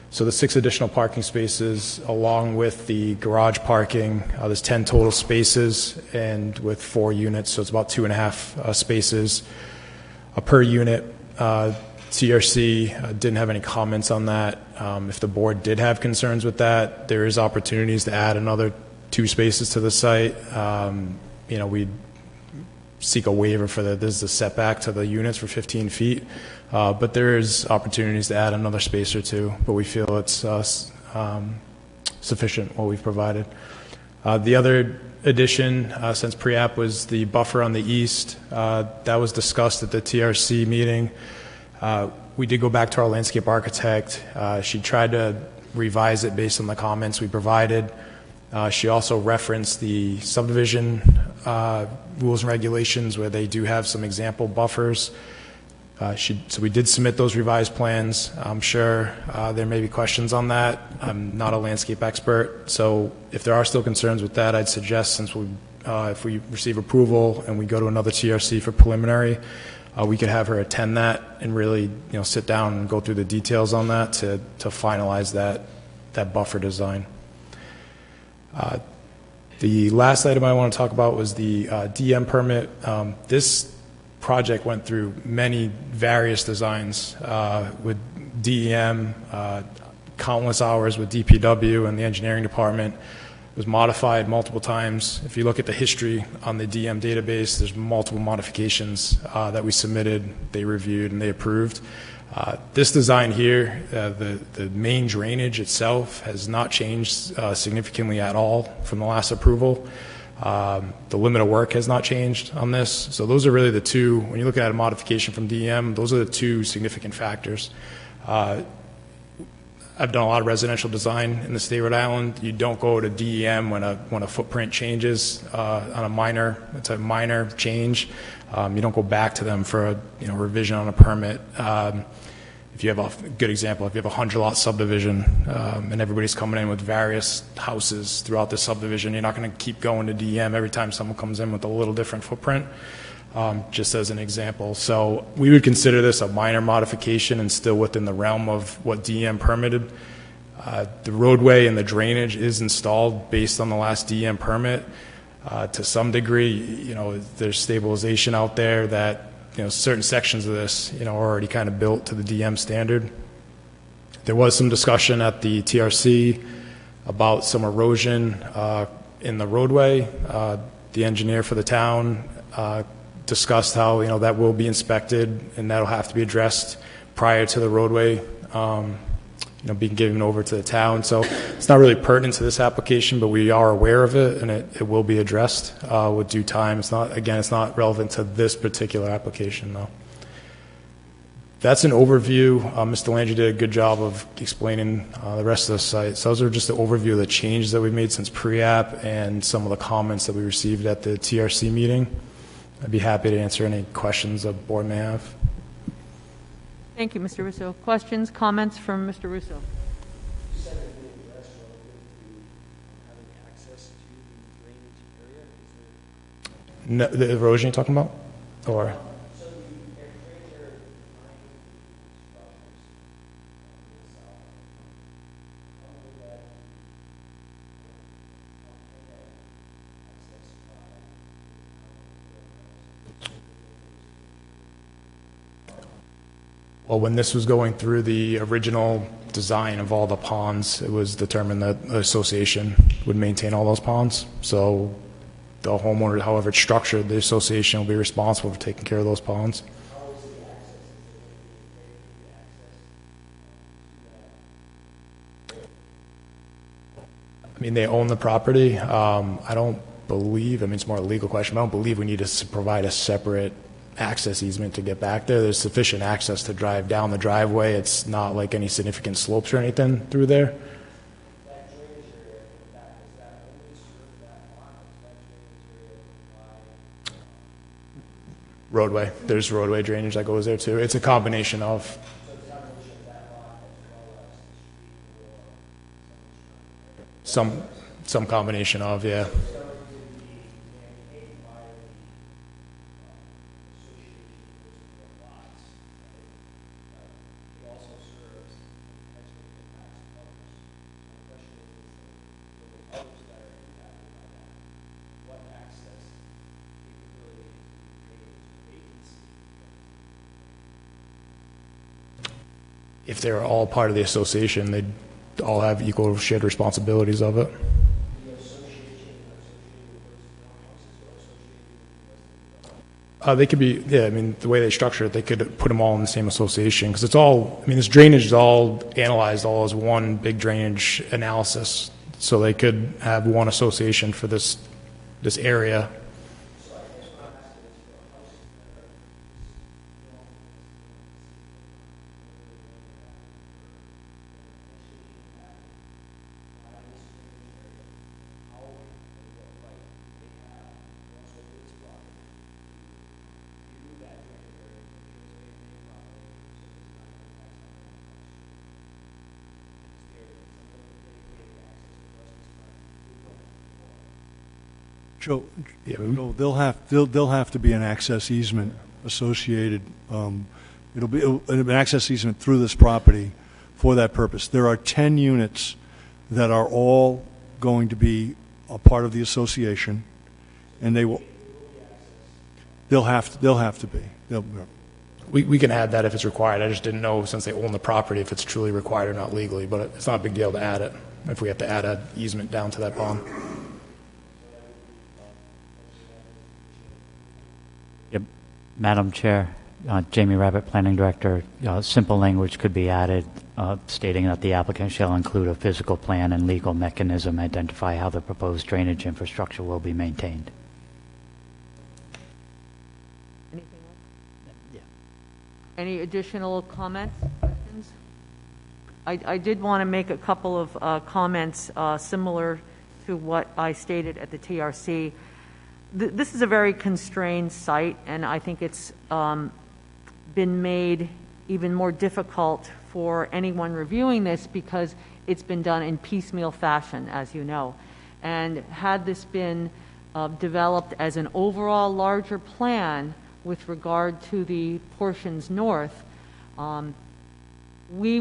So the 6 additional parking spaces, along with the garage parking, there's 10 total spaces, and with 4 units, so it's about 2.5 spaces per unit. TRC didn't have any comments on that. If the board did have concerns with that, there is opportunities to add another 2 spaces to the site. We'd seek a waiver for this is the setback to the units for 15 feet. But there is opportunities to add another space or 2, but we feel it's sufficient what we've provided. The other addition since pre-app was the buffer on the east. That was discussed at the TRC meeting. We did go back to our landscape architect. She tried to revise it based on the comments we provided. She also referenced the subdivision rules and regulations where they do have some example buffers. So we did submit those revised plans. I'm sure there may be questions on that. I'm not a landscape expert, so if there are still concerns with that, I'd suggest since if we receive approval and we go to another TRC for preliminary, we could have her attend that and really sit down and go through the details on that to finalize that buffer design. The last item I want to talk about was the DM permit. This project went through many various designs with DEM, countless hours with DPW and the engineering department. It was modified multiple times. If you look at the history on the DM database, there's multiple modifications that we submitted, they reviewed, and they approved. This design here, the main drainage itself has not changed significantly at all from the last approval. The limit of work has not changed on this. So those are really the two, when you look at a modification from DEM, those are the two significant factors. I've done a lot of residential design in the state of Rhode Island. You don't go to DEM when a footprint changes on a minor, it's a minor change. You don't go back to them for a revision on a permit. If you have a good example, if you have a 100-lot subdivision and everybody's coming in with various houses throughout the subdivision, you're not going to keep going to DEM every time someone comes in with a little different footprint, just as an example. So we would consider this a minor modification and still within the realm of what DEM permitted. The roadway and the drainage is installed based on the last DEM permit. To some degree, there's stabilization out there that certain sections of this, are already kind of built to the DM standard. There was some discussion at the TRC about some erosion in the roadway. The engineer for the town discussed how, that will be inspected and that'll have to be addressed prior to the roadway, being given over to the town. So it's not really pertinent to this application, but we are aware of it, and it will be addressed with due time. It's not relevant to this particular application, though. That's an overview. Mr. Landry did a good job of explaining the rest of the site. So those are just an overview of the changes that we've made since pre-app and some of the comments that we received at the TRC meeting. I'd be happy to answer any questions the board may have. Thank you, Mr. Russo. Questions, comments from Mr. Russo? No, the erosion you're talking about? Or? Well, when this was going through the original design of all the ponds, it was determined that the association would maintain all those ponds. So the homeowner, however it's structured, the association will be responsible for taking care of those ponds. I mean, they own the property. I don't believe, it's more a legal question, I don't believe we need to provide a separate access easement to get back there. There's sufficient access to drive down the driveway. It's not like any significant slopes or anything through there. Roadway. There's roadway drainage that goes there too. It's a combination of. Some combination of, yeah. If they're all part of the association, they'd all have equal shared responsibilities of it. They could be, yeah, the way they structure it, they could put them all in the same association, because it's all, this drainage is all analyzed all as one big drainage analysis, so they could have one association for this area. Joe, they'll have to be an access easement associated. It'll be an access easement through this property for that purpose. There are 10 units that are all going to be a part of the association, and they'll have to be. We can add that if it's required. I just didn't know, since they own the property, if it's truly required or not legally, but it's not a big deal to add it, if we have to add an easement down to that pond. Yep. Madam Chair, Jamie Rabbit, Planning Director, simple language could be added stating that the applicant shall include a physical plan and legal mechanism identify how the proposed drainage infrastructure will be maintained. Anything else? Yeah. Any additional comments, questions? I did want to make a couple of comments similar to what I stated at the TRC. This is a very constrained site, and I think it's been made even more difficult for anyone reviewing this because it's been done in piecemeal fashion, as you know. And had this been developed as an overall larger plan with regard to the portions north, we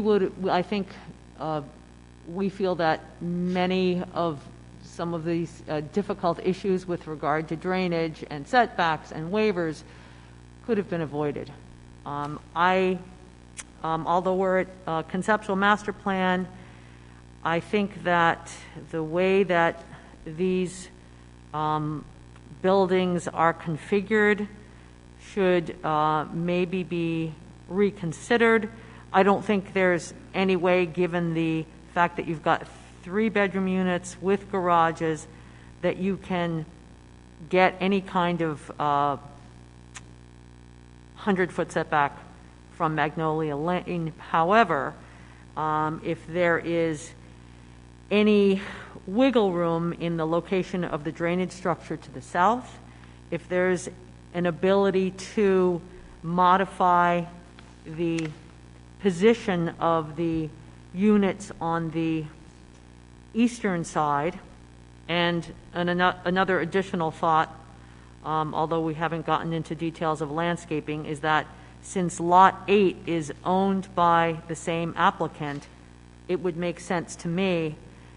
feel that many of some of these difficult issues with regard to drainage and setbacks and waivers could have been avoided. Although we're at conceptual master plan, I think that the way that these buildings are configured should maybe be reconsidered. I don't think there's any way, given the fact that you've got 3-bedroom units with garages, that you can get any kind of 100-foot setback from Magnolia Lane. However, if there is any wiggle room in the location of the drainage structure to the south, if there's an ability to modify the position of the units on the eastern side, and another additional thought, although we haven't gotten into details of landscaping, is that since Lot 8 is owned by the same applicant, it would make sense to me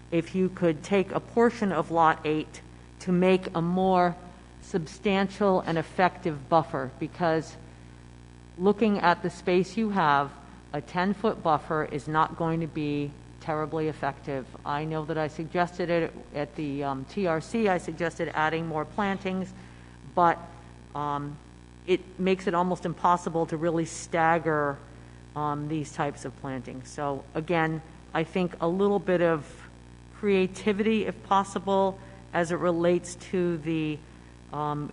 if you could take a portion of Lot 8 to make a more substantial and effective buffer, because looking at the space you have, a 10-foot buffer is not going to be terribly effective. I know that I suggested it at the TRC. I suggested adding more plantings, but it makes it almost impossible to really stagger these types of plantings. So again, I think a little bit of creativity, if possible, as it relates to the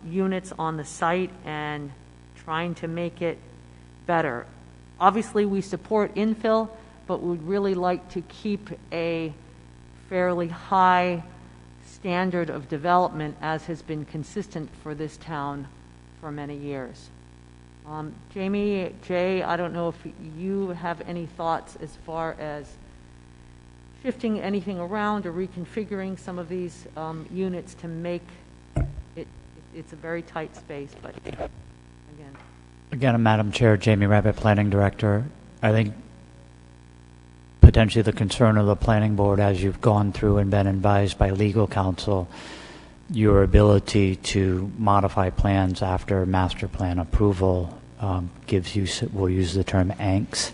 units on the site and trying to make it better. Obviously, we support infill, but we'd really like to keep a fairly high standard of development, as has been consistent for this town for many years. Jamie, Jay, I don't know if you have any thoughts as far as shifting anything around or reconfiguring some of these units to make it's a very tight space, but Again, Madam Chair, Jamie Rabbit, Planning Director. I think potentially the concern of the Planning Board, as you've gone through and been advised by legal counsel, your ability to modify plans after master plan approval gives you, we'll use the term ANCS,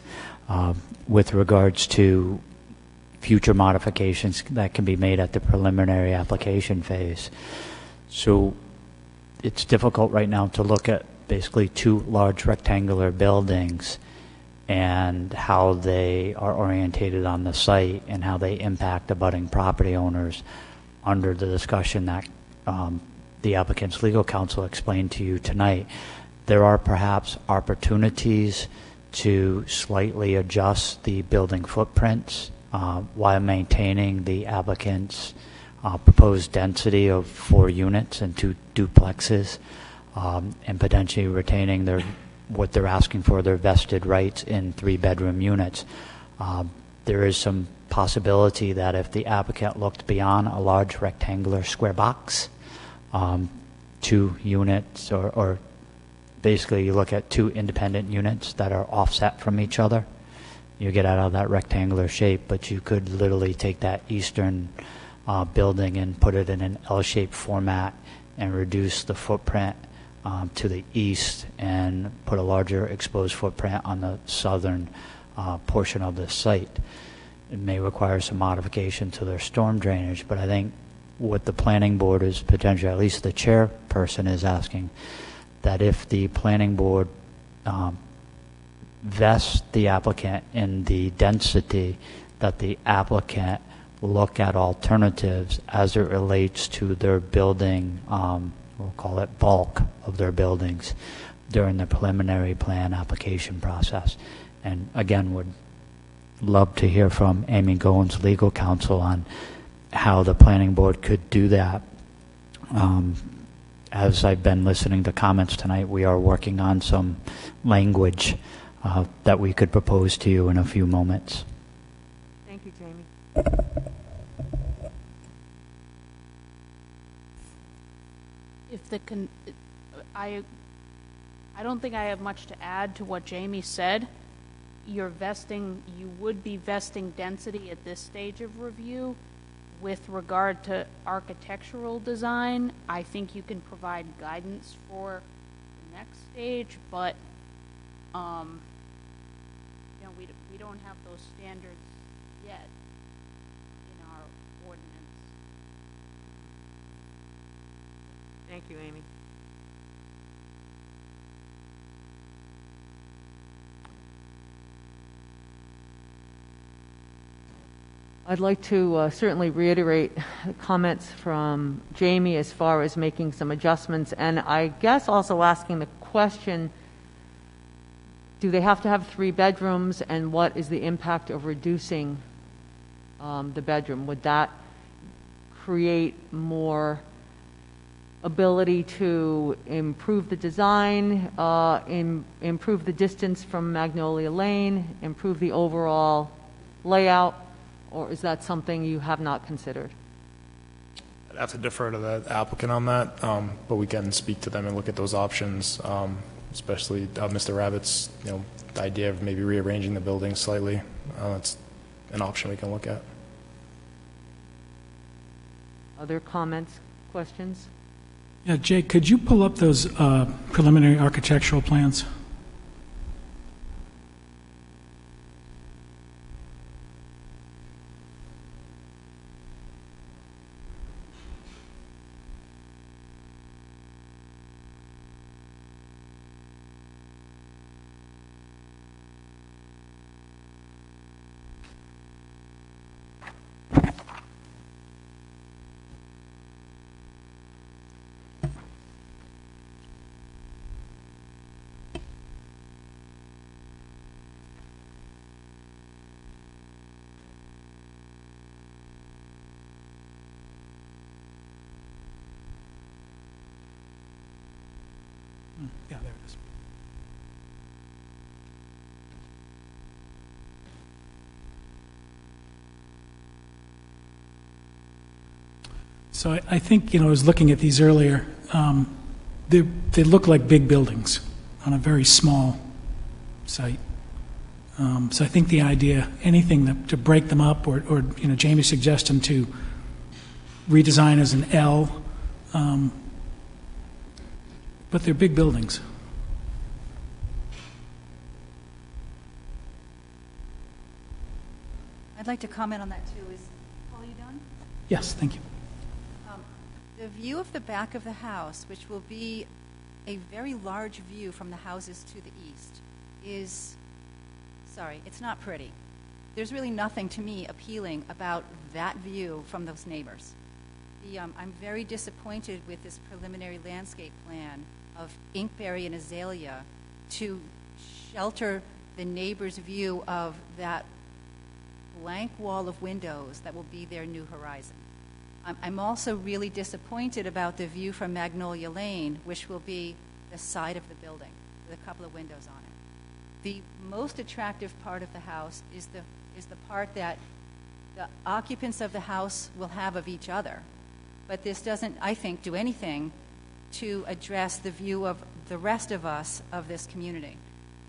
with regards to future modifications that can be made at the preliminary application phase. So it's difficult right now to look at basically 2 large rectangular buildings and how they are orientated on the site and how they impact abutting property owners under the discussion that the applicant's legal counsel explained to you tonight. There are perhaps opportunities to slightly adjust the building footprints while maintaining the applicant's proposed density of 4 units and 2 duplexes, and potentially retaining what they're asking for, their vested rights in 3-bedroom units. There is some possibility that if the applicant looked beyond a large rectangular square box, 2 units, or basically you look at 2 independent units that are offset from each other, you get out of that rectangular shape, but you could literally take that eastern building and put it in an L-shaped format and reduce the footprint to the east and put a larger exposed footprint on the southern portion of the site. It may require some modification to their storm drainage, but I think what the planning board is potentially, at least the chairperson is asking, that if the planning board vests the applicant in the density, that the applicant look at alternatives as it relates to their building, we'll call it bulk of their buildings, during the preliminary plan application process. And again, would love to hear from Amy Goins, legal counsel, on how the planning board could do that. As I've been listening to comments tonight, we are working on some language that we could propose to you in a few moments. Thank you, Jamie. If the I don't think I have much to add to what Jamie said. You would be vesting density at this stage of review. With regard to architectural design, I think you can provide guidance for the next stage, but we don't have those standards yet in our ordinance. Thank you, Amy. I'd like to certainly reiterate comments from Jamie as far as making some adjustments, and I guess also asking the question, do they have to have 3 bedrooms, and what is the impact of reducing the bedroom? Would that create more ability to improve the design, improve the distance from Magnolia Lane, improve the overall layout? Or is that something you have not considered? I'd have to defer to the applicant on that, but we can speak to them and look at those options, especially Mr. Rabbit's, the idea of maybe rearranging the building slightly. That's an option we can look at. Other comments, questions? Yeah, Jake, could you pull up those preliminary architectural plans? Yeah, there it is. So I think, I was looking at these earlier. They look like big buildings on a very small site. So I think the idea, anything to break them up, or Jamie's suggestion to redesign as an L, but they're big buildings. I'd like to comment on that too. Is Paul, you done? Yes, thank you. The view of the back of the house, which will be a very large view from the houses to the east, it's not pretty. There's really nothing to me appealing about that view from those neighbors. I'm very disappointed with this preliminary landscape plan of inkberry and azalea to shelter the neighbor's view of that blank wall of windows that will be their new horizon. I'm also really disappointed about the view from Magnolia Lane, which will be the side of the building with a couple of windows on it. The most attractive part of the house is the part that the occupants of the house will have of each other. But this doesn't, I think, do anything to address the view of the rest of us of this community.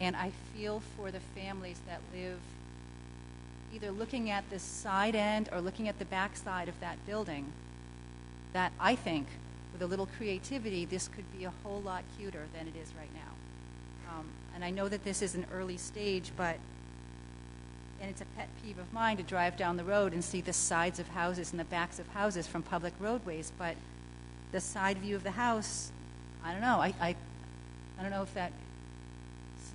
And I feel for the families that live either looking at the side end or looking at the back side of that building, that I think with a little creativity, this could be a whole lot cuter than it is right now. And I know that this is an early stage, and it's a pet peeve of mine to drive down the road and see the sides of houses and the backs of houses from public roadways, but the side view of the house, I don't know. I don't know if that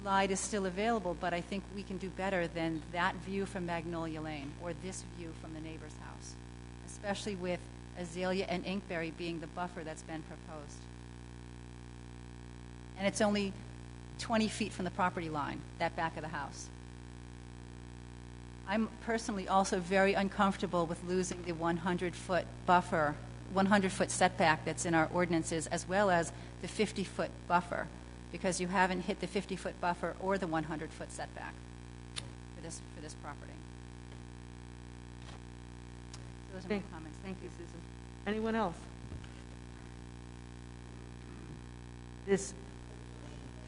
slide is still available, but I think we can do better than that view from Magnolia Lane or this view from the neighbor's house, especially with Azalea and Inkberry being the buffer that's been proposed. And it's only 20 feet from the property line, that back of the house. I'm personally also very uncomfortable with losing the 100-foot buffer, 100-foot setback that's in our ordinances, as well as the 50-foot buffer, because you haven't hit the 50-foot buffer or the 100-foot setback for this property. So those are my comments. Thank you, Susan. Anyone else?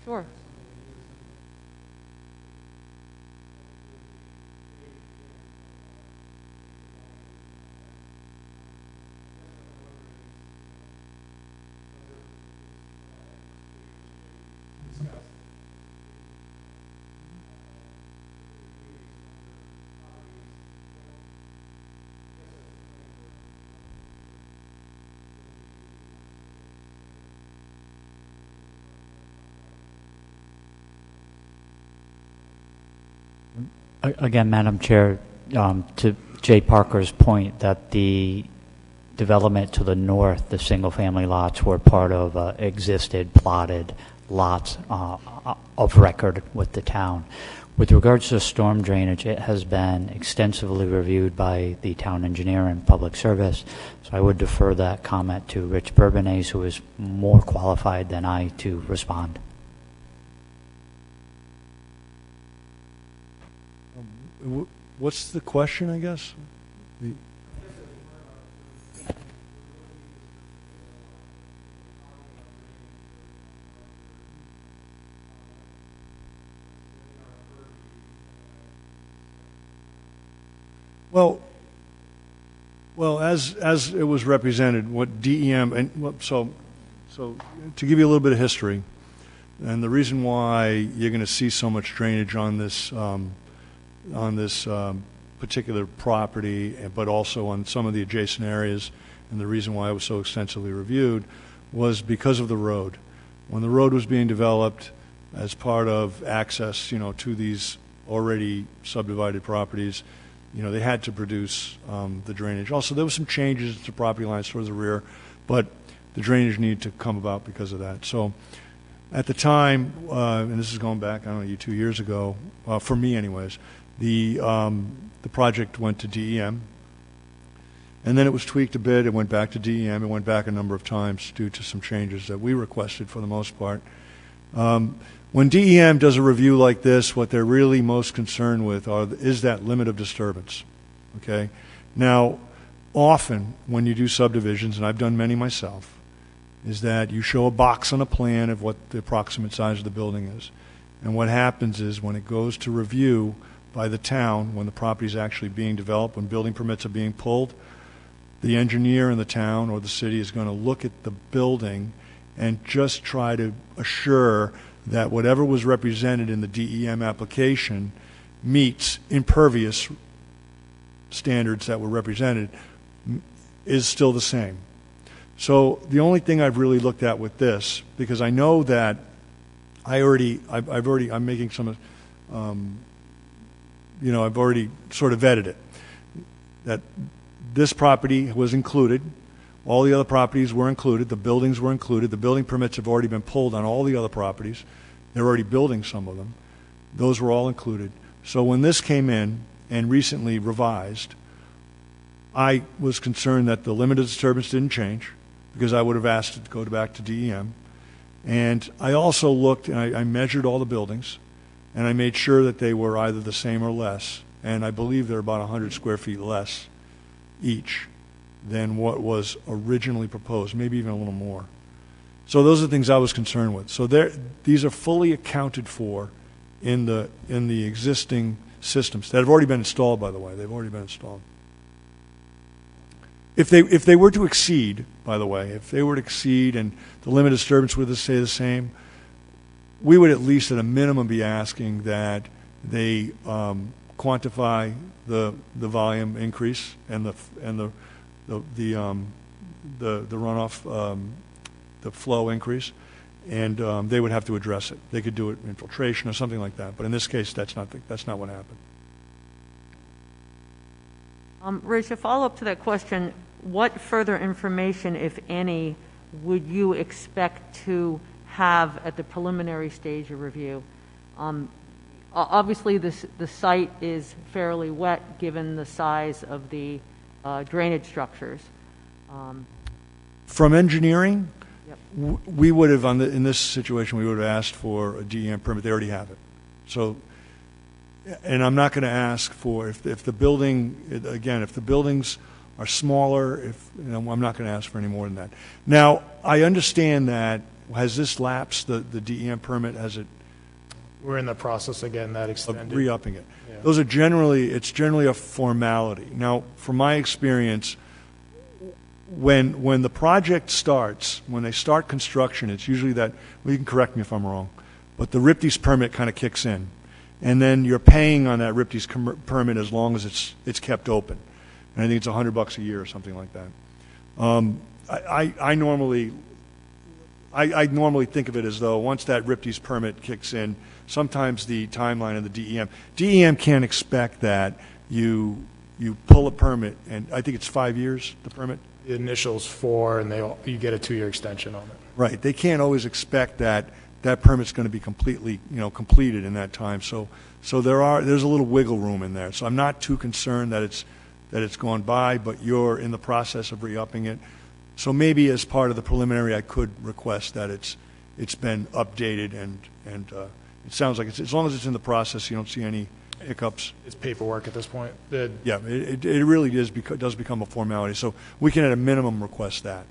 Sure. Again, Madam Chair, to Jay Parker's point that the development to the north, the single-family lots, were part of existed plotted lots of record with the town. With regards to storm drainage, it has been extensively reviewed by the town engineer and public service, so I would defer that comment to Rich Bourbonnais, who is more qualified than I to respond. What's the question, I guess? Well, as it was represented, what DEM and so to give you a little bit of history, and the reason why you're going to see so much drainage on this particular property, but also on some of the adjacent areas, and the reason why it was so extensively reviewed was because of the road. When the road was being developed as part of access, to these already subdivided properties, they had to produce the drainage. Also, there were some changes to property lines towards the rear, but the drainage needed to come about because of that. So at the time, and this is going back, 2 years ago, for me anyways, the project went to DEM, and then it was tweaked a bit. It went back to DEM. It went back a number of times due to some changes that we requested for the most part. When DEM does a review like this, what they're really most concerned with is that limit of disturbance. Okay? Now, often when you do subdivisions, and I've done many myself, is that you show a box on a plan of what the approximate size of the building is. And what happens is when it goes to review by the town, when the property is actually being developed, when building permits are being pulled, the engineer in the town or the city is going to look at the building and just try to assure that whatever was represented in the DEM application meets impervious standards that were represented is still the same. So the only thing I've really looked at with this, because I know that I'm making some, I've already sort of vetted it, that this property was included. All the other properties were included. The buildings were included. The building permits have already been pulled on all the other properties. They're already building some of them. Those were all included. So when this came in and recently revised, I was concerned that the limit of disturbance didn't change because I would have asked it to go back to DEM. And I also looked and I measured all the buildings and I made sure that they were either the same or less. And I believe they're about 100 square feet less each than what was originally proposed, maybe even a little more. So those are the things I was concerned with. So these are fully accounted for in the existing systems that have already been installed, by the way. They've already been installed. if they were to exceed, by the way, if they were to exceed and the limit of disturbance would stay the same, we would at least at a minimum be asking that they quantify the volume increase and the runoff, the flow increase, and they would have to address it. They could do it in filtration or something like that, but in this case, that's not what happened. Rich, a follow-up to that question, what further information, if any, would you expect to have at the preliminary stage of review? Obviously, the site is fairly wet given the size of the drainage structures. From engineering, Yep. we would have, in this situation, we would have asked for a DEM permit. They already have it. So, and I'm not going to ask for, if the building, again, if the buildings are smaller, I'm not going to ask for any more than that. Now, I understand that, has this lapsed, the DEM permit, has it? We're in the process of getting that extended. Of re-upping it. Yeah. Those are it's generally a formality. Now, from my experience, when the project starts, when they start construction, it's usually that, well, you can correct me if I'm wrong, but the RIPDES permit kind of kicks in. And then you're paying on that RIPDES permit as long as it's kept open. And I think it's $100 a year or something like that. I normally think of it as though once that RIPDES permit kicks in, sometimes the timeline of the DEM can't expect that you pull a permit, and I think it's 5 years, the permit? The initial's 4, and you get a 2-year extension on it. Right. They can't always expect that permit's going to be completely, completed in that time. So there's a little wiggle room in there. So I'm not too concerned that it's gone by, but you're in the process of re-upping it. So maybe as part of the preliminary, I could request that it's been updated, and it sounds like as long as it's in the process, you don't see any hiccups. It's paperwork at this point. Yeah, it really does become a formality. So we can at a minimum request that.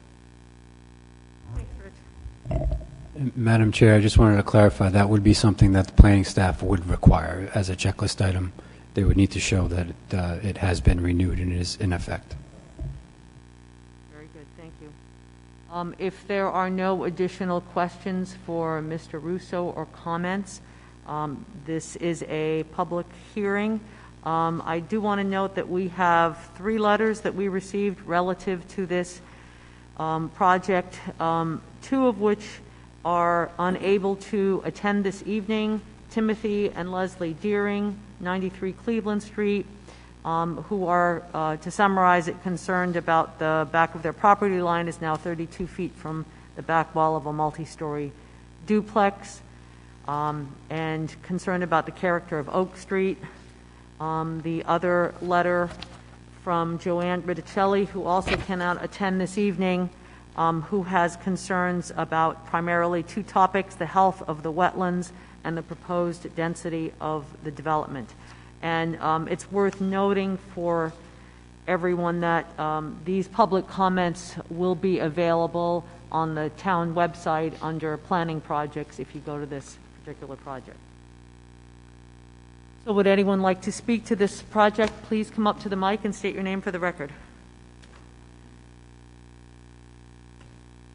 Madam Chair, I just wanted to clarify, that would be something that the planning staff would require as a checklist item. They would need to show that it has been renewed and is in effect. Very good, thank you. If there are no additional questions for Mr. Russo or comments, this is a public hearing. I do want to note that we have 3 letters that we received relative to this project, 2 of which are unable to attend this evening, Timothy and Leslie Deering, 93 Cleveland Street, who are, to summarize it, concerned about the back of their property line is now 32 feet from the back wall of a multi-story duplex, and concerned about the character of Oak Street. The other letter from Joanne Riticelli, who also cannot attend this evening, who has concerns about primarily 2 topics, the health of the wetlands and the proposed density of the development. And it's worth noting for everyone that these public comments will be available on the town website under planning projects if you go to this particular project. So would anyone like to speak to this project? Please come up to the mic and state your name for the record.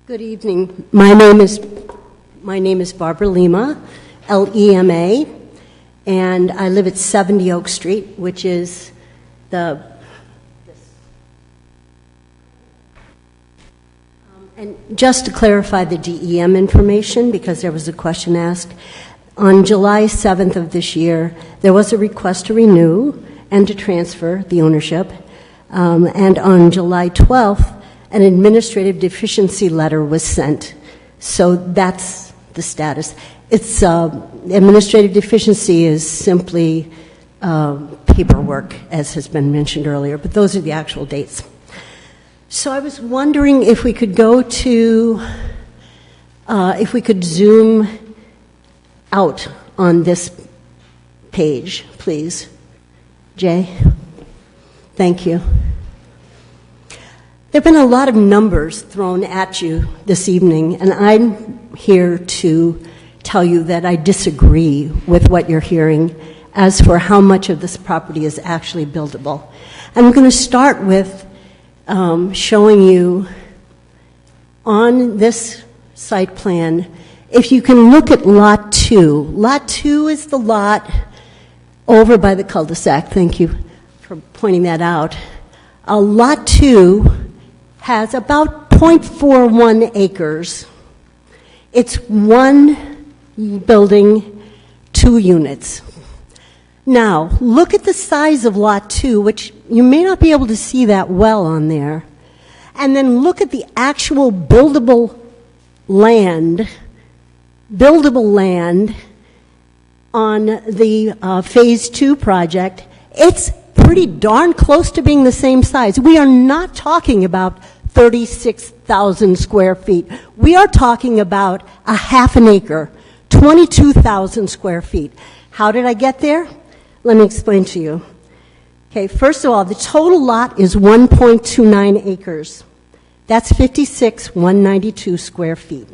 Good evening. My name is Barbara Lima, Lema, and I live at 70 Oak Street, which is and just to clarify the DEM information, because there was a question asked, on July 7th of this year, there was a request to renew and to transfer the ownership, and on July 12th, an administrative deficiency letter was sent. So that's the status. It's administrative deficiency is simply paperwork, as has been mentioned earlier, but those are the actual dates. So I was wondering if we could go to, if we could zoom out on this page, please. Jay? Thank you. There have been a lot of numbers thrown at you this evening, and I'm here to tell you that I disagree with what you're hearing as for how much of this property is actually buildable. I'm going to start with showing you on this site plan, if you can look at Lot 2. Lot 2 is the lot over by the cul-de-sac. Thank you for pointing that out. Lot 2 has about 0.41 acres. It's one building, 2 units. Now, look at the size of Lot 2, which you may not be able to see that well on there. And then look at the actual buildable land on the Phase 2 project. It's pretty darn close to being the same size. We are not talking about 36,000 square feet. We are talking about a half an acre, 22,000 square feet. How did I get there? Let me explain to you. Okay, first of all, the total lot is 1.29 acres. That's 56,192 square feet.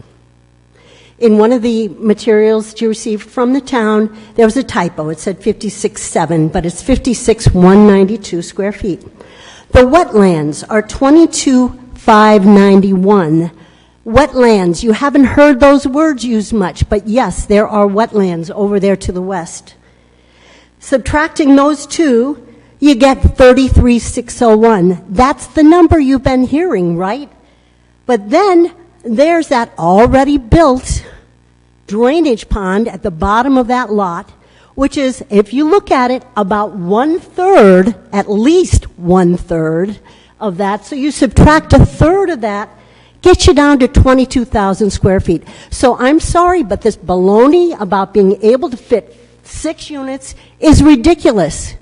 In one of the materials you received from the town, there was a typo. It said 56,7, but it's 56,192 square feet. The wetlands are 22,591. Wetlands, you haven't heard those words used much, but yes, there are wetlands over there to the west. Subtracting those two, you get 33,601. That's the number you've been hearing, right? But then there's that already built drainage pond at the bottom of that lot, which is, if you look at it, about 1/3, at least 1/3 of that. So you subtract 1/3 of that, gets you down to 22,000 square feet. So I'm sorry, but this baloney about being able to fit 6 units is ridiculous.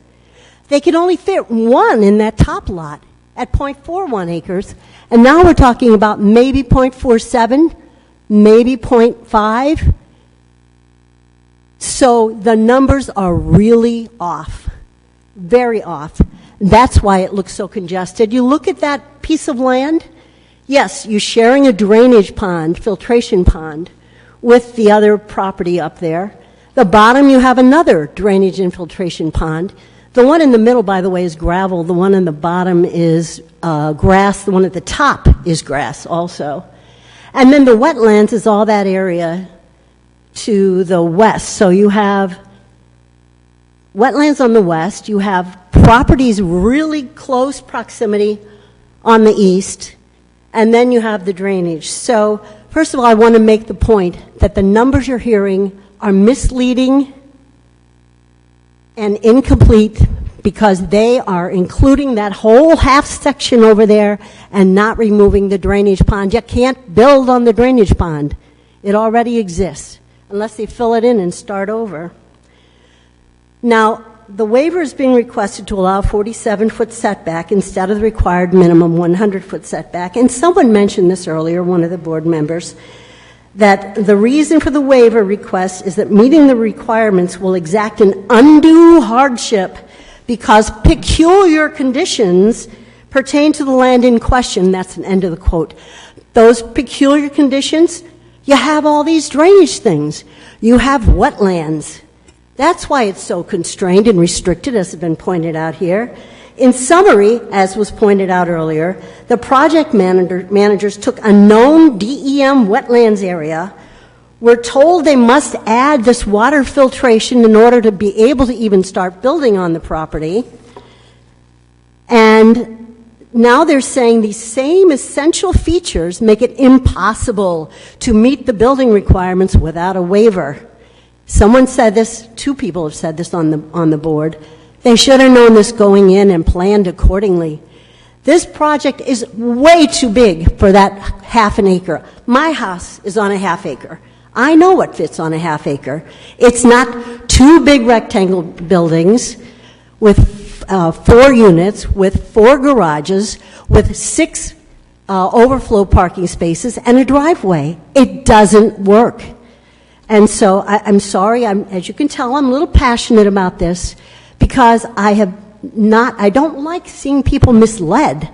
They could only fit 1 in that top lot at 0.41 acres, and now we're talking about maybe 0.47, maybe 0.5. So the numbers are really off, very off. That's why it looks so congested. You look at that piece of land, yes, you're sharing a drainage pond, filtration pond, with the other property up there. The bottom, you have another drainage and filtration pond. The one in the middle, by the way, is gravel. The one in the bottom is grass. The one at the top is grass also. And then the wetlands is all that area to the west. So you have wetlands on the west. You have properties really close proximity on the east. And then you have the drainage. So first of all, I want to make the point that the numbers you're hearing are misleading and incomplete because they are including that whole half section over there and not removing the drainage pond. You can't build on the drainage pond. It already exists unless they fill it in and start over. Now, the waiver is being requested to allow 47-foot setback instead of the required minimum 100-foot setback. And someone mentioned this earlier, one of the board members, that the reason for the waiver request is that meeting the requirements will exact an undue hardship because peculiar conditions pertain to the land in question. That's an end of the quote. Those peculiar conditions, you have all these drainage things. You have wetlands. That's why it's so constrained and restricted, as has been pointed out here. In summary, as was pointed out earlier, the project managers took a known DEM wetlands area, were told they must add this water filtration in order to be able to even start building on the property, and now they're saying these same essential features make it impossible to meet the building requirements without a waiver. Someone said this, 2 people have said this on the board. They should have known this going in and planned accordingly. This project is way too big for that half an acre. My house is on a half acre. I know what fits on a half acre. It's not 2 big rectangle buildings with 4 units, with 4 garages, with 6 overflow parking spaces and a driveway. It doesn't work. And so I'm sorry, as you can tell, I'm a little passionate about this because I don't like seeing people misled.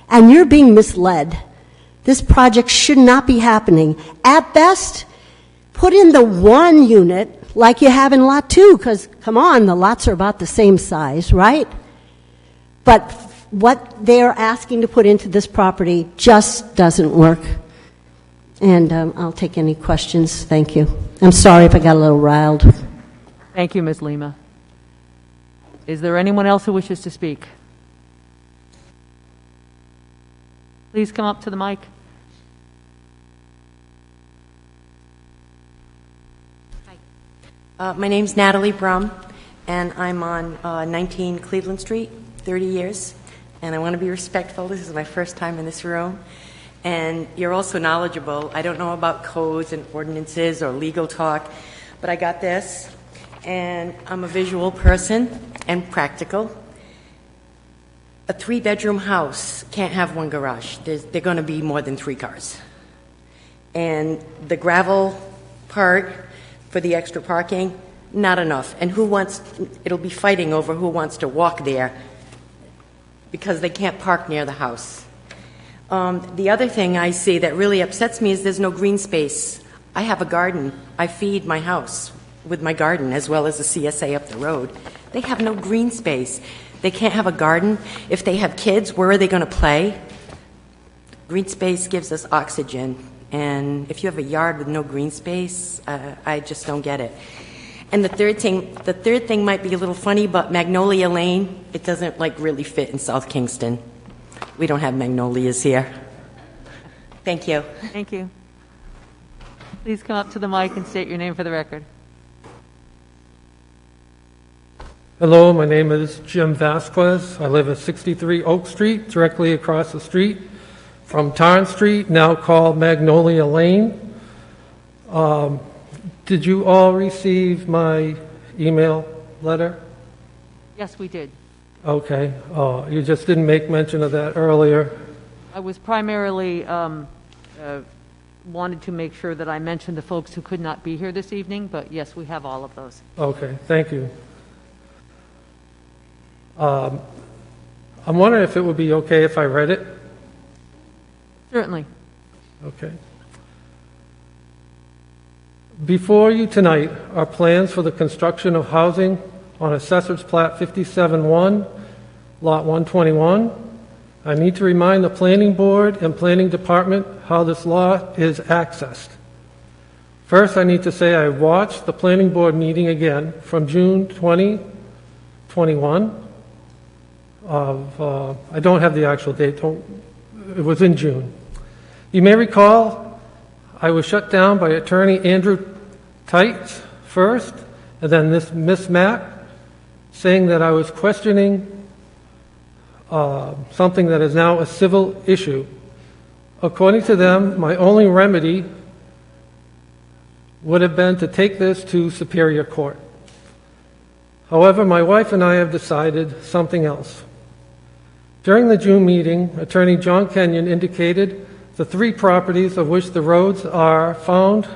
And you're being misled. This project should not be happening. At best, put in the 1 unit like you have in Lot 2, because, come on, the lots are about the same size, right? But what they're asking to put into this property just doesn't work. And I'll take any questions. Thank you. I'm sorry if I got a little riled. Thank you, Ms. Lima. Is there anyone else who wishes to speak? Please come up to the mic. My name's Natalie Brum, and I'm on 19 Cleveland Street, 30 years. And I want to be respectful. This is my first time in this room. And you're also knowledgeable. I don't know about codes and ordinances or legal talk, but I got this. And I'm a visual person and practical. A 3-bedroom house can't have one garage. They're going to be more than 3 cars. And the gravel part for the extra parking, not enough. And it'll be fighting over who wants to walk there because they can't park near the house. The other thing I see that really upsets me is there's no green space. I have a garden. I feed my house with my garden as well as the CSA up the road. They have no green space. They can't have a garden. If they have kids, where are they going to play? Green space gives us oxygen. And if you have a yard with no green space, I just don't get it. And the third thing might be a little funny, but Magnolia Lane, it doesn't really fit in South Kingston. We don't have magnolias here. Thank you. Thank you. Please come up to the mic and state your name for the record. Hello, my name is Jim Vasquez. I live at 63 Oak Street, directly across the street from Tarn Street, now called Magnolia Lane. Did you all receive my email letter? Yes, we did. Okay. You just didn't make mention of that earlier. I was primarily wanted to make sure that I mentioned the folks who could not be here this evening, but yes, we have all of those. Okay, thank you. I'm wondering if it would be okay if I read it? Certainly. Okay. Before you tonight are plans for the construction of housing on Assessor's Plat 57-1, Lot 121. I need to remind the Planning Board and Planning Department how this lot is accessed. First, I need to say I watched the Planning Board meeting again from June 2021. I don't have the actual date. It was in June. You may recall I was shut down by Attorney Andrew Tights first, and then this Miss Mack, saying that I was questioning something that is now a civil issue. According to them, my only remedy would have been to take this to Superior Court. However, my wife and I have decided something else. During the June meeting, Attorney John Kenyon indicated the 3 properties of which the roads are found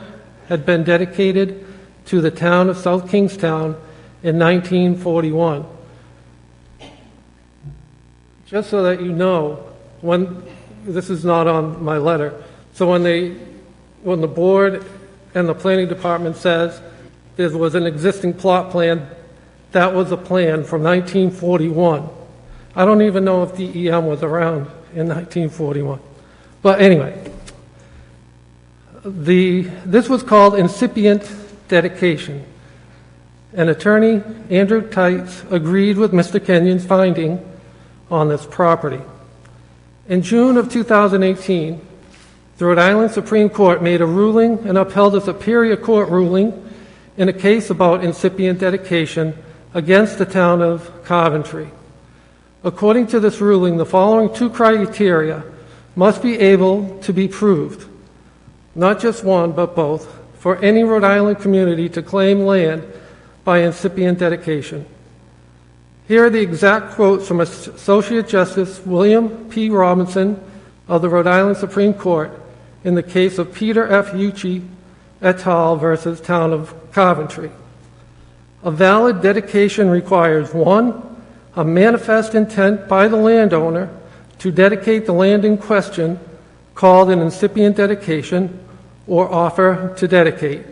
had been dedicated to the town of South Kingstown in 1941. Just so that you know, this is not on my letter, so when the board and the planning department says there was an existing plot plan, that was a plan from 1941. I don't even know if DEM was around in 1941. But anyway, this was called incipient dedication. And Attorney Andrew Tights agreed with Mr. Kenyon's finding on this property. In June of 2018, the Rhode Island Supreme Court made a ruling and upheld a Superior Court ruling in a case about incipient dedication against the town of Coventry. According to this ruling, the following 2 criteria must be able to be proved, not just one, but both, for any Rhode Island community to claim land by incipient dedication. Here are the exact quotes from Associate Justice William P. Robinson of the Rhode Island Supreme Court in the case of Peter F. Ucci et al. Versus Town of Coventry. A valid dedication requires 1, a manifest intent by the landowner to dedicate the land in question, called an incipient dedication, or offer to dedicate.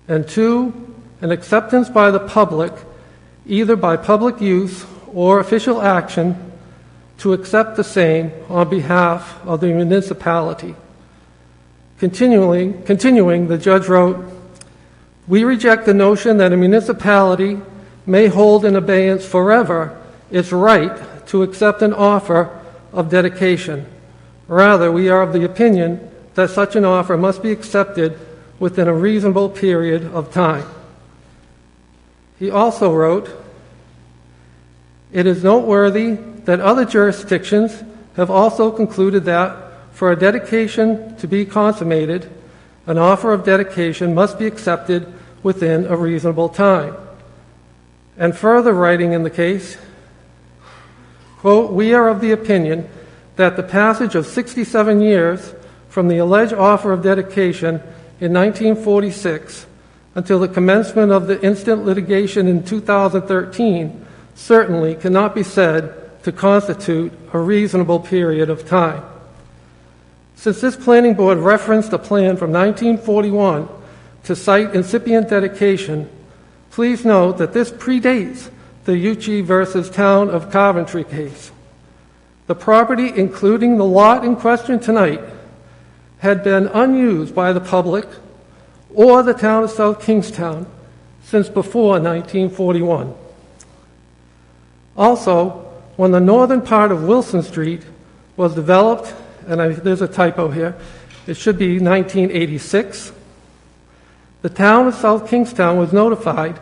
And 2, an acceptance by the public, either by public use or official action to accept the same on behalf of the municipality. Continuing, the judge wrote, "We reject the notion that a municipality may hold in abeyance forever its right to accept an offer of dedication. Rather, we are of the opinion that such an offer must be accepted within a reasonable period of time." He also wrote, "It is noteworthy that other jurisdictions have also concluded that for a dedication to be consummated, an offer of dedication must be accepted within a reasonable time." And further writing in the case, quote, "We are of the opinion that the passage of 67 years from the alleged offer of dedication in 1946 until the commencement of the instant litigation in 2013 certainly cannot be said to constitute a reasonable period of time. Since this planning board referenced a plan from 1941 to cite incipient dedication, please note that this predates the Ucci versus Town of Coventry case. The property, including the lot in question tonight, had been unused by the public or the town of South Kingstown since before 1941. Also, when the northern part of Wilson Street was developed, and there's a typo here, it should be 1986, the town of South Kingstown was notified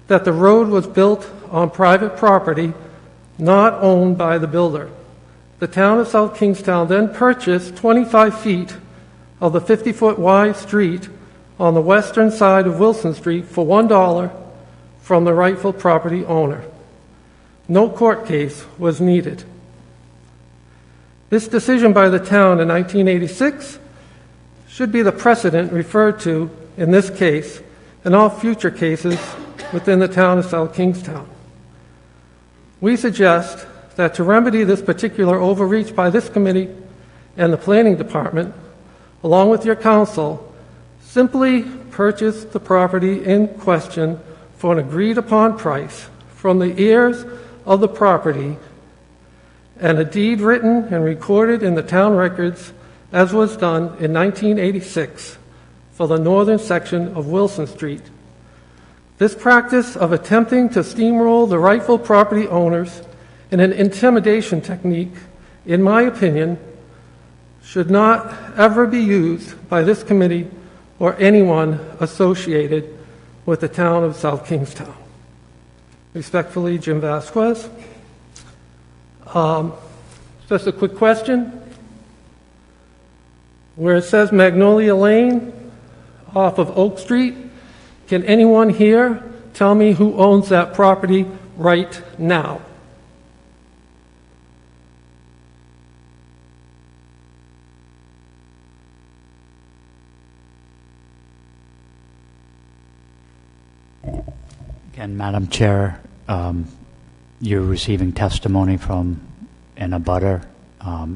that the road was built on private property not owned by the builder. The town of South Kingstown then purchased 25 feet of the 50-foot wide street on the western side of Wilson Street for $1 from the rightful property owner. No court case was needed. This decision by the town in 1986 should be the precedent referred to in this case and all future cases within the town of South Kingstown. We suggest that to remedy this particular overreach by this committee and the planning department, along with your council, simply purchase the property in question for an agreed upon price from the heirs of the property and a deed written and recorded in the town records as was done in 1986 for the northern section of Wilson Street. This practice of attempting to steamroll the rightful property owners in an intimidation technique, in my opinion, should not ever be used by this committee or anyone associated with the town of South Kingstown. Respectfully, Jim Vasquez. Just a quick question. Where it says Magnolia Lane off of Oak Street, can anyone here tell me who owns that property right now? Again, Madam Chair, you're receiving testimony from an abutter.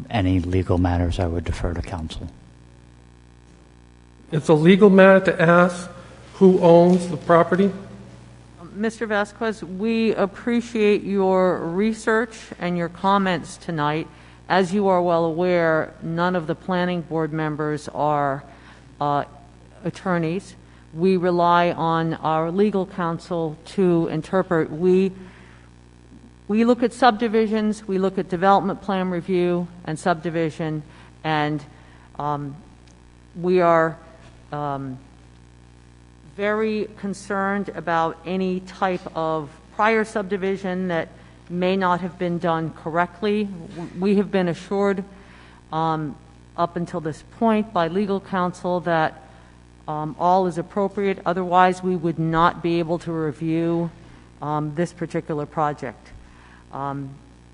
Any legal matters, I would defer to counsel. It's a legal matter to ask who owns the property? Mr. Vasquez, we appreciate your research and your comments tonight. As you are well aware, none of the planning board members are attorneys. We rely on our legal counsel to interpret. We look at subdivisions, we look at development plan review and subdivision, and we are very concerned about any type of prior subdivision that may not have been done correctly. We have been assured up until this point by legal counsel that all is appropriate. Otherwise, we would not be able to review this particular project.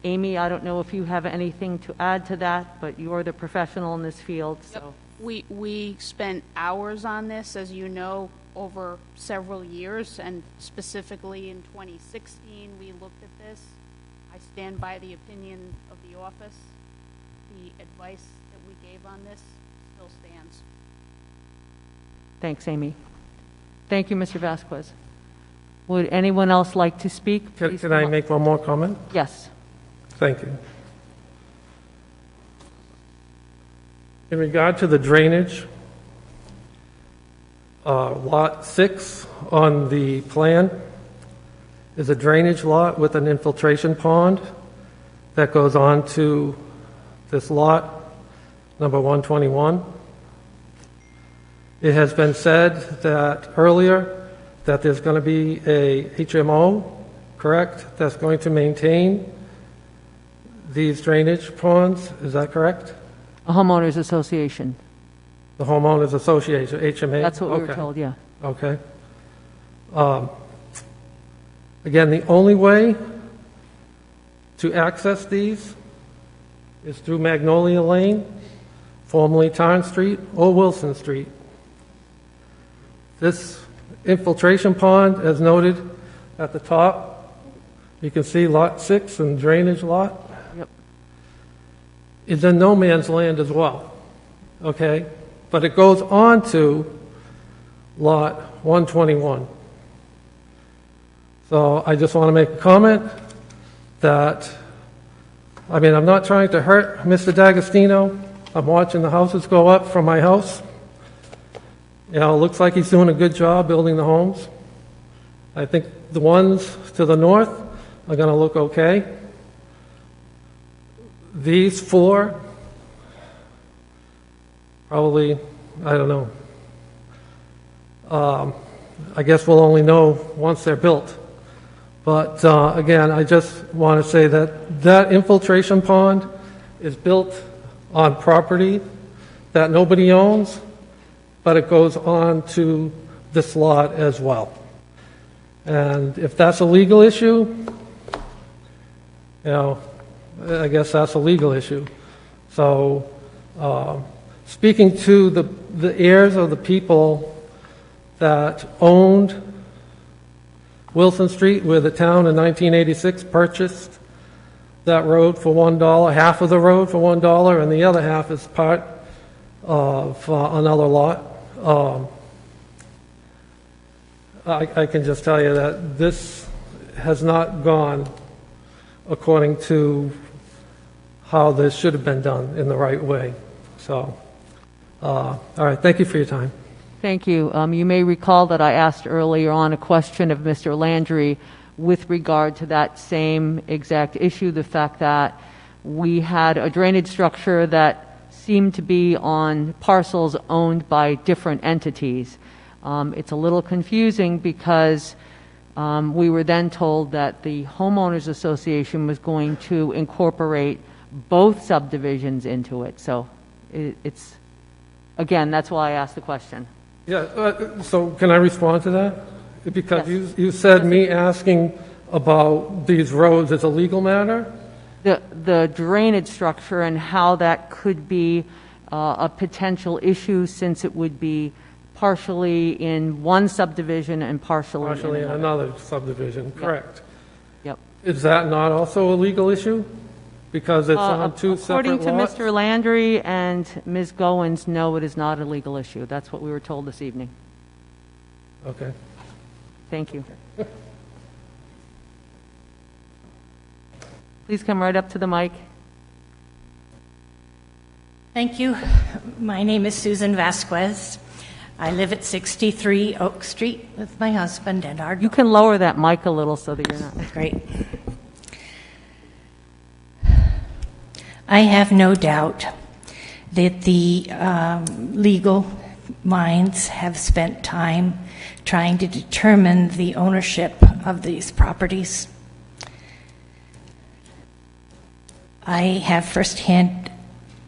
Amy, I don't know if you have anything to add to that, but you're the professional in this field. So. Yep. We spent hours on this, as you know, over several years, and specifically in 2016, we looked at this. I stand by the opinion of the office. The advice that we gave on this still stands. Thanks, Amy. Thank you, Mr. Vasquez. Would anyone else like to speak? Please Can come I up. make one more comment? Yes. Thank you. In regard to the drainage, Lot 6 on the plan is a drainage lot with an infiltration pond that goes on to this lot, number 121. It has been said that earlier that there's going to be a HMO, correct, that's going to maintain these drainage ponds. Is that correct? A homeowners association. The homeowners association, HMA? That's what we were told, yeah. Okay. Again, the only way to access these is through Magnolia Lane, formerly Tarn Street, or Wilson Street. This infiltration pond, as noted at the top, you can see Lot 6 and drainage lot, Yep. is in no man's land as well, okay? But it goes on to Lot 121. So I just want to make a comment that, I'm not trying to hurt Mr. D'Agostino. I'm watching the houses go up from my house. It looks like he's doing a good job building the homes. I think the ones to the north are going to look okay. These four, probably, I don't know. I guess we'll only know once they're built. But again, I just want to say that that infiltration pond is built on property that nobody owns, but it goes on to this lot as well. And if that's a legal issue, I guess that's a legal issue. So speaking to the heirs of the people that owned Wilson Street, where the town in 1986 purchased that road for $1, half of the road for $1, and the other half is part of another lot. I can just tell you that this has not gone according to how this should have been done in the right way. So, all right, thank you for your time. Thank you. You may recall that I asked earlier on a question of Mr. Landry with regard to that same exact issue, the fact that we had a drainage structure that seemed to be on parcels owned by different entities. It's a little confusing because we were then told that the homeowners association was going to incorporate both subdivisions into it. So it's, again, that's why I asked the question. Yeah, so can I respond to that? Because Yes. you said me asking about these roads is a legal matter? The drainage structure and how that could be a potential issue, since it would be partially in one subdivision and partially In another subdivision, correct. Yep. Is that not also a legal issue? Because it's on two separate According to lots? Mr. Landry and Ms. Goins, no, it is not a legal issue. That's what we were told this evening. Okay. Thank you. Please come right up to the mic. Thank you. My name is Susan Vasquez. I live at 63 Oak Street with my husband and our dog. You can lower that mic a little so that you're not... Great. I have no doubt that the legal minds have spent time trying to determine the ownership of these properties. I have firsthand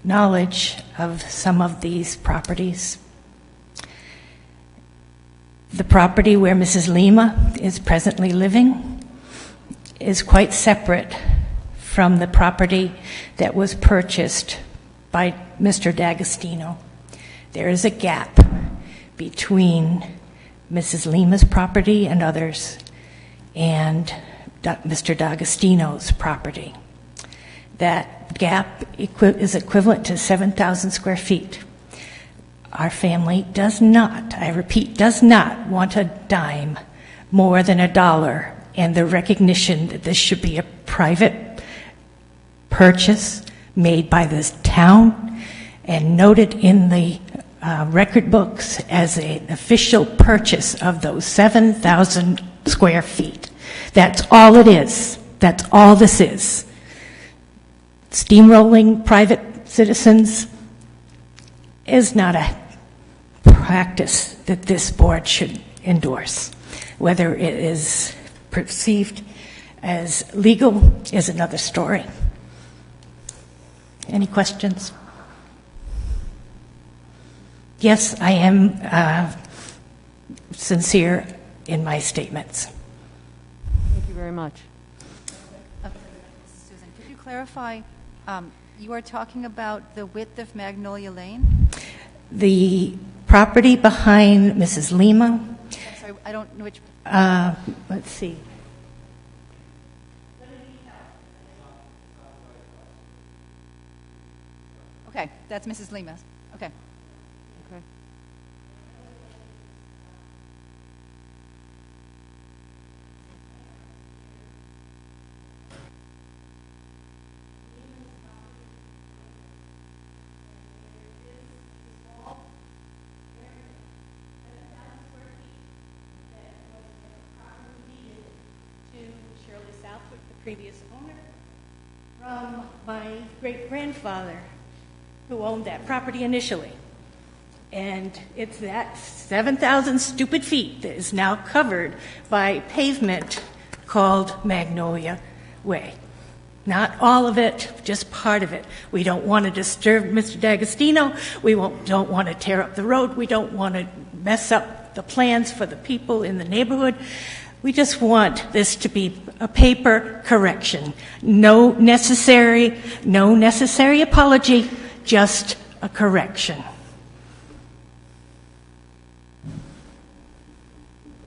knowledge of some of these properties. The property where Mrs. Lima is presently living is quite separate from the property that was purchased by Mr. D'Agostino. There is a gap between Mrs. Lima's property and others and Mr. D'Agostino's property. That gap is equivalent to 7,000 square feet. Our family does not, I repeat, does not want a dime more than $1, and the recognition that this should be a private purchase made by this town and noted in the record books as an official purchase of those 7,000 square feet. That's all it is. That's all this is. Steamrolling private citizens is not a practice that this board should endorse. Whether it is perceived as legal is another story. Any questions? Yes, I am sincere in my statements. Thank you very much. Susan, could you clarify, you are talking about the width of Magnolia Lane? The property behind Mrs. Lima. I'm sorry, I don't know which. Let's see. Okay, that's Mrs. Lima. Okay. Okay. Shirley Southwick, the previous owner, from my great-grandfather, who owned that property initially. And it's that 7,000 stupid feet that is now covered by pavement called Magnolia Way. Not all of it, just part of it. We don't want to disturb Mr. D'Agostino. We don't want to tear up the road. We don't want to mess up the plans for the people in the neighborhood. We just want this to be a paper correction. No necessary apology, just a correction.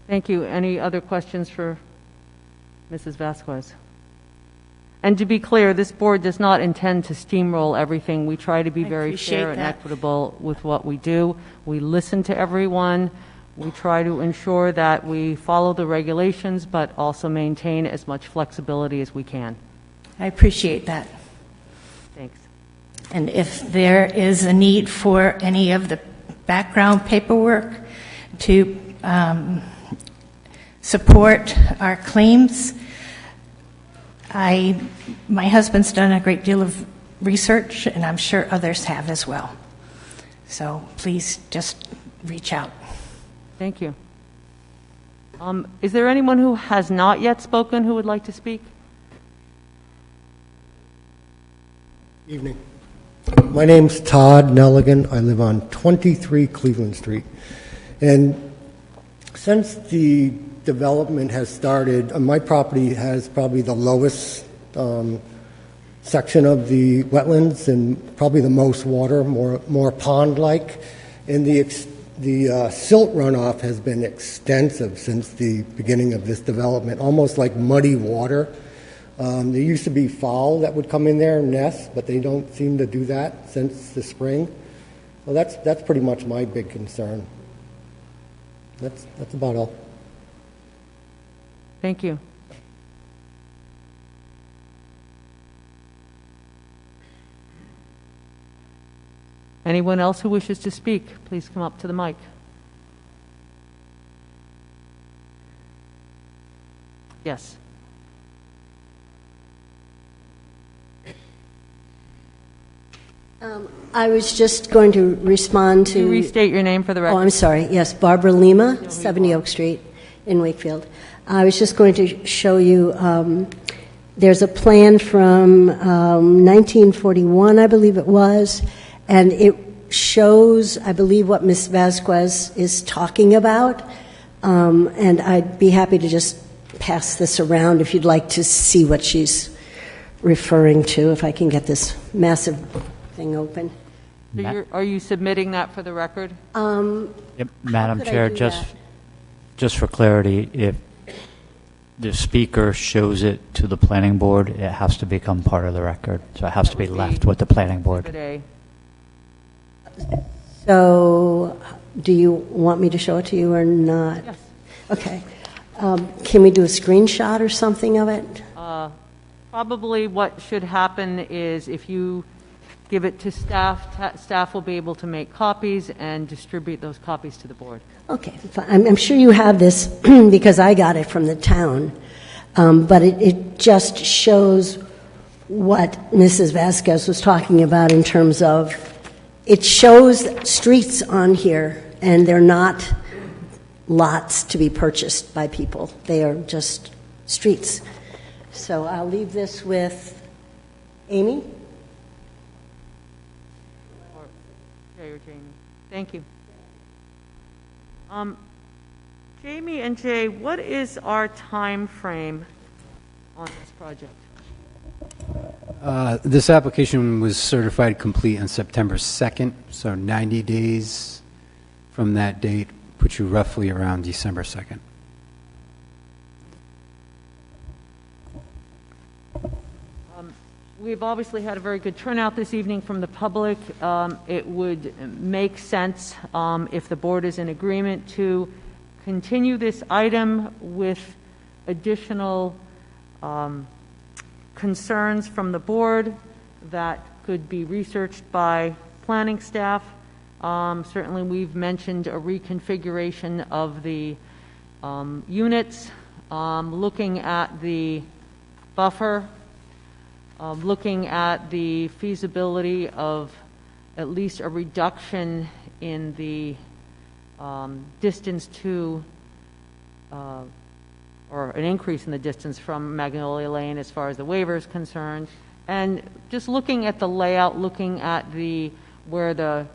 Thank you. Any other questions for Mrs. Vasquez? And to be clear, this board does not intend to steamroll everything. We try to be very fair and equitable with what we do. We listen to everyone. We try to ensure that we follow the regulations, but also maintain as much flexibility as we can. I appreciate that. Thanks. And if there is a need for any of the background paperwork to support our claims, my husband's done a great deal of research, and I'm sure others have as well. So please just reach out. Thank you. Is there anyone who has not yet spoken who would like to speak? Evening. My name's Todd Nelligan. I live on 23 Cleveland Street. And since the development has started, my property has probably the lowest section of the wetlands and probably the most water, more pond-like. And the silt runoff has been extensive since the beginning of this development, almost like muddy water. There used to be fowl that would come in there and nest, but they don't seem to do that since the spring. Well, that's pretty much my big concern. That's about all. Thank you. Anyone else who wishes to speak, please come up to the mic. Yes. I was just going to respond to... Can you restate your name for the record? Oh, I'm sorry. Yes, Barbara Lima, 70 Oak Street in Wakefield. I was just going to show you, there's a plan from 1941, I believe it was, and it shows, I believe, what Ms. Vasquez is talking about, and I'd be happy to just pass this around if you'd like to see what she's referring to, if I can get this massive thing open. So are you submitting that for the record? Yep, Madam Chair, just for clarity, if the speaker shows it to the planning board, it has to become part of the record. So it has to be left with the planning board. So do you want me to show it to you or not? Yes. Okay. Can we do a screenshot or something of it? Probably what should happen is if you give it to staff, staff will be able to make copies and distribute those copies to the board. Okay, fine. I'm sure you have this because I got it from the town, but it just shows what Mrs. Vasquez was talking about in terms of it shows streets on here, and they're not lots to be purchased by people. They are just streets. So I'll leave this with Amy. Or Jay or Jamie. Thank you. Jamie and Jay, what is our time frame on this project? This application was certified complete on September 2nd, so 90 days from that date puts you roughly around December 2nd. We've obviously had a very good turnout this evening from the public. It would make sense if the board is in agreement to continue this item with additional concerns from the board that could be researched by planning staff. Certainly we've mentioned a reconfiguration of the units, looking at the buffer, looking at the feasibility of at least a reduction in the distance to, or an increase in the distance from Magnolia Lane as far as the waiver is concerned, and just looking at the layout, looking at where the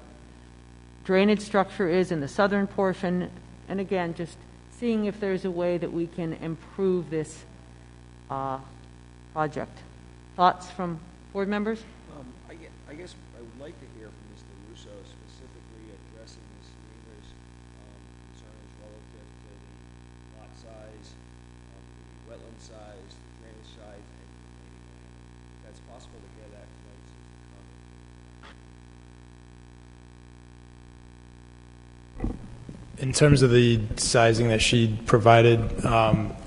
drainage structure is in the southern portion, and again, just seeing if there's a way that we can improve this project. Thoughts from board members? I guess I would like to hear from Mr. Russo specifically addressing his neighbor's concerns relative to the lot size, the wetland size, the drainage size, and the remaining land. If that's possible to hear that tonight, so we can comment. In terms of the sizing that she provided,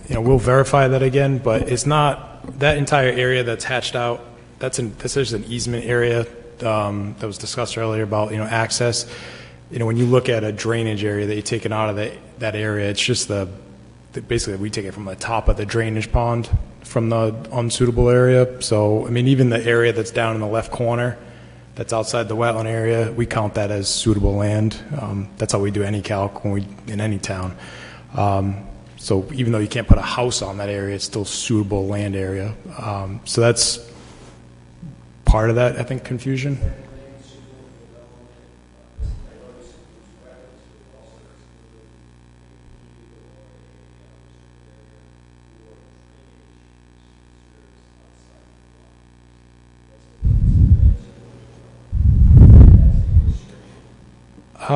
we'll verify that again, but it's not that entire area that's hatched out. That's just an easement area that was discussed earlier about access. When you look at a drainage area that you're taking out of that area, it's just basically we take it from the top of the drainage pond from the unsuitable area. So even the area that's down in the left corner, that's outside the wetland area, we count that as suitable land. That's how we do any calc in any town. So even though you can't put a house on that area, it's still suitable land area. So that's part of that, I think, confusion.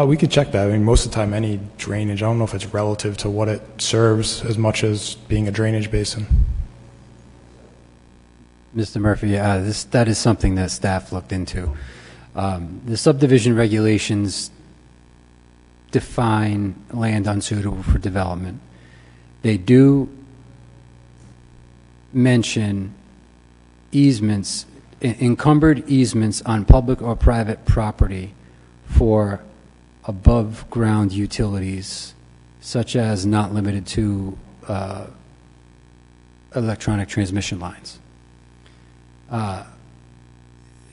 We could check that. Most of the time, any drainage, I don't know if it's relative to what it serves as much as being a drainage basin. Mr. Murphy, that is something that staff looked into. The subdivision regulations define land unsuitable for development. They do mention easements, encumbered easements on public or private property for above-ground utilities, such as not limited to electronic transmission lines.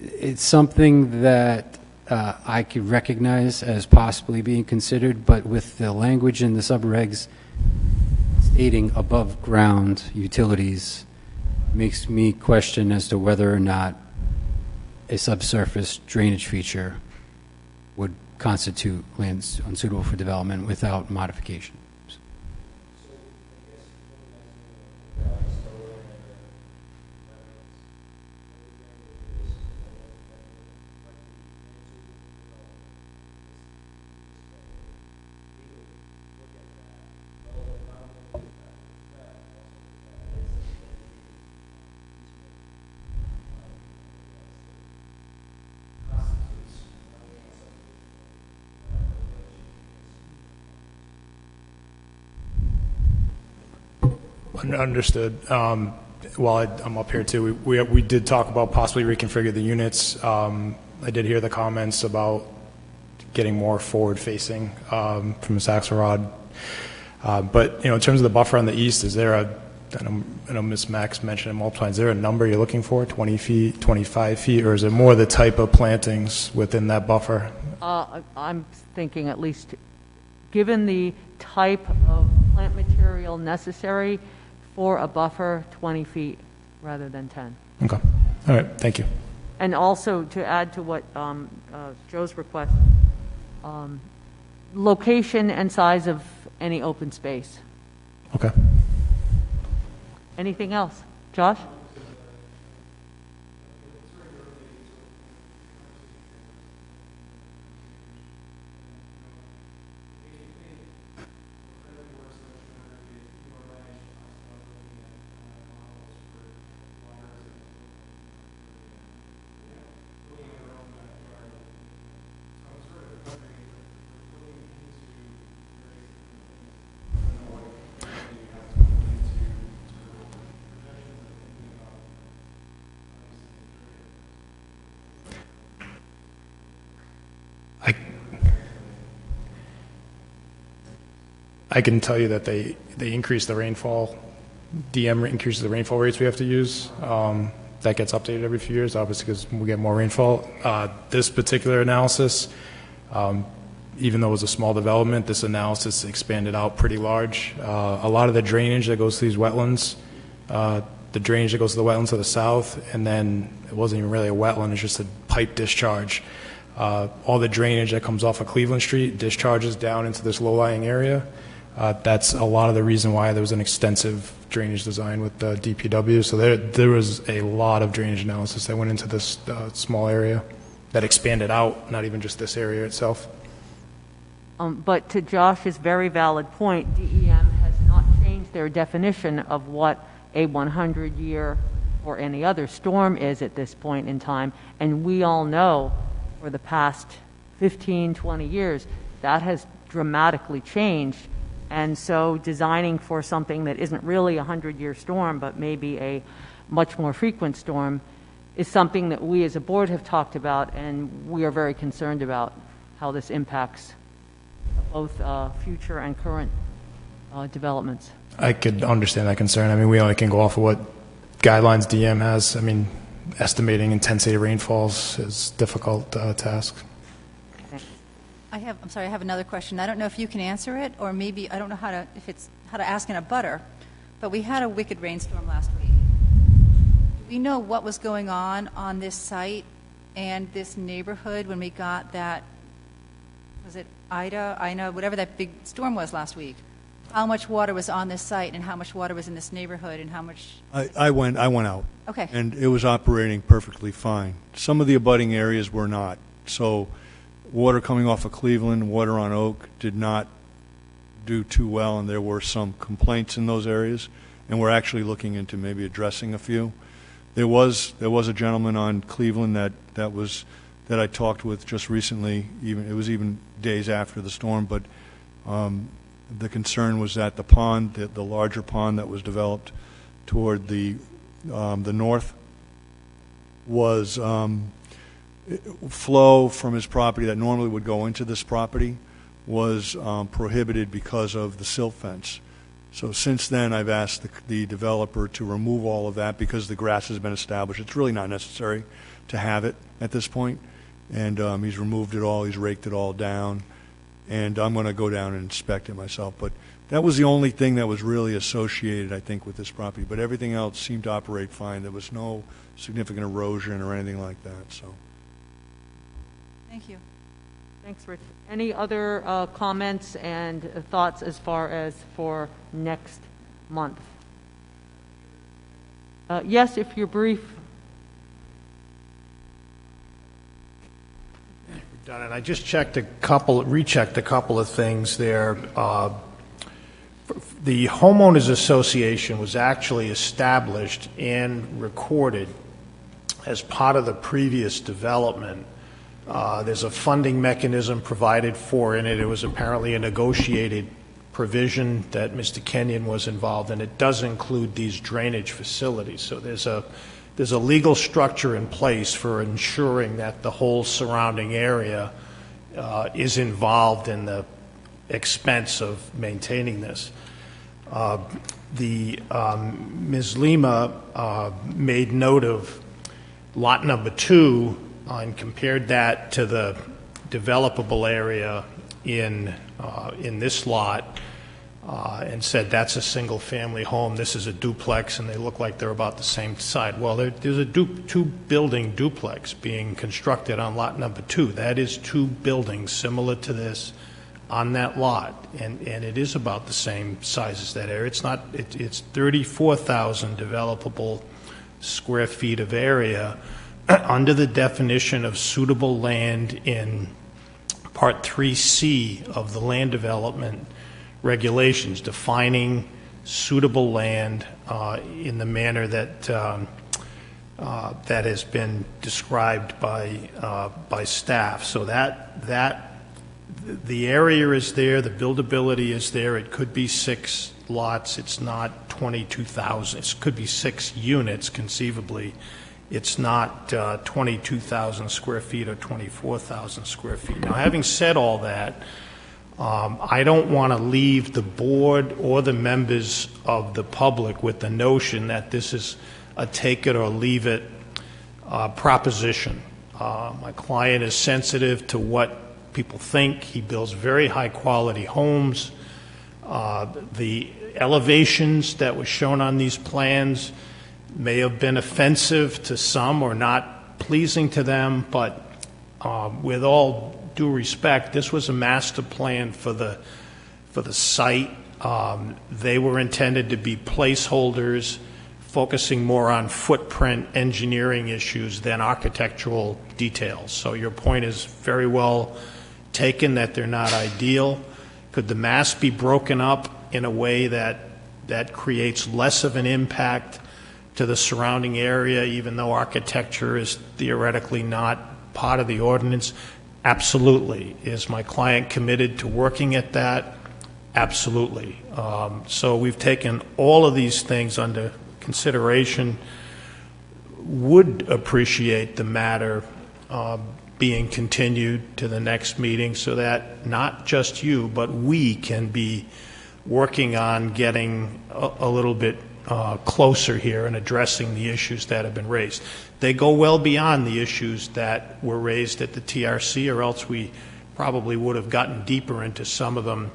It's something that I could recognize as possibly being considered, but with the language in the subregs stating above-ground utilities makes me question as to whether or not a subsurface drainage feature would constitute lands unsuitable for development without modification. Understood. While I'm up here too, we did talk about possibly reconfigure the units. I did hear the comments about getting more forward-facing from Ms. Axelrod. But in terms of the buffer on the east, is there I know Ms. Max mentioned it multiple times, is there a number you're looking for, 20 feet, 25 feet, or is it more the type of plantings within that buffer? I'm thinking at least, given the type of plant material necessary for a buffer, 20 feet rather than 10. Okay. All right. Thank you. And also to add to what Joe's request, location and size of any open space. Okay. Anything else? Josh? I can tell you that they increase the rainfall. DM increases the rainfall rates we have to use. That gets updated every few years, obviously, because we get more rainfall. This particular analysis, even though it was a small development, this analysis expanded out pretty large. A lot of the drainage that goes to these wetlands, the drainage that goes to the wetlands to the south, and then it wasn't even really a wetland, it's just a pipe discharge. All the drainage that comes off of Cleveland Street discharges down into this low-lying area. That's a lot of the reason why there was an extensive drainage design with the DPW. So there was a lot of drainage analysis that went into this small area that expanded out, not even just this area itself. But to Josh's very valid point, DEM has not changed their definition of what a 100-year or any other storm is at this point in time. And we all know for the past 15, 20 years, that has dramatically changed. And so designing for something that isn't really a 100-year storm, but maybe a much more frequent storm, is something that we as a board have talked about, and we are very concerned about how this impacts both future and current developments. I could understand that concern. I mean, we only can go off of what guidelines DM has. I mean, estimating intensity of rainfalls is a difficult task. I have another question. I don't know if you can answer it, or maybe, I don't know how to ask in a butter, but we had a wicked rainstorm last week. Do we know what was going on this site and this neighborhood when we got that, was it Ina, whatever that big storm was last week? How much water was on this site and how much water was in this neighborhood and how much? I went out. Okay. And it was operating perfectly fine. Some of the abutting areas were not. So water coming off of Cleveland, water on Oak did not do too well, and there were some complaints in those areas, and we're actually looking into maybe addressing a few. There was a gentleman on Cleveland that I talked with just recently. It was even days after the storm, but the concern was that the pond, the larger pond that was developed toward the north, was flow from his property that normally would go into this property was prohibited because of the silt fence. So since then, I've asked the developer to remove all of that because the grass has been established. It's really not necessary to have it at this point. And he's removed it all. He's raked it all down. And I'm going to go down and inspect it myself. But that was the only thing that was really associated, I think, with this property. But everything else seemed to operate fine. There was no significant erosion or anything like that. So, thank you. Thanks, Rich. Any other comments and thoughts as far as for next month? Yes, if you're brief. Done, and I just rechecked a couple of things there. The homeowners association was actually established and recorded as part of the previous development. There's a funding mechanism provided for in it. It was apparently a negotiated provision that Mr. Kenyon was involved in. It does include these drainage facilities. So there's a legal structure in place for ensuring that the whole surrounding area is involved in the expense of maintaining this. Ms. Lima made note of lot number 2 and compared that to the developable area in this lot and said that's a single-family home. This is a duplex, and they look like they're about the same size. Well, there's a two-building duplex being constructed on lot number 2. That is 2 buildings similar to this on that lot, and it is about the same size as that area. It's 34,000 developable square feet of area under the definition of suitable land in Part 3C of the land development regulations, defining suitable land in the manner that that has been described by staff. So that the area is there, the buildability is there. It could be 6 lots. It's not 22,000. It could be 6 units conceivably. It's not 22,000 square feet or 24,000 square feet. Now, having said all that, I don't want to leave the board or the members of the public with the notion that this is a take it or leave it proposition. My client is sensitive to what people think. He builds very high quality homes. The elevations that were shown on these plans may have been offensive to some or not pleasing to them, but with all due respect, this was a master plan for the site. They were intended to be placeholders, focusing more on footprint engineering issues than architectural details. So your point is very well taken that they're not ideal. Could the mass be broken up in a way that creates less of an impact to the surrounding area, even though architecture is theoretically not part of the ordinance? Absolutely. Is my client committed to working at that? Absolutely. So we've taken all of these things under consideration. Would appreciate the matter being continued to the next meeting so that not just you, but we can be working on getting a little bit closer here and addressing the issues that have been raised. They go well beyond the issues that were raised at the TRC, or else we probably would have gotten deeper into some of them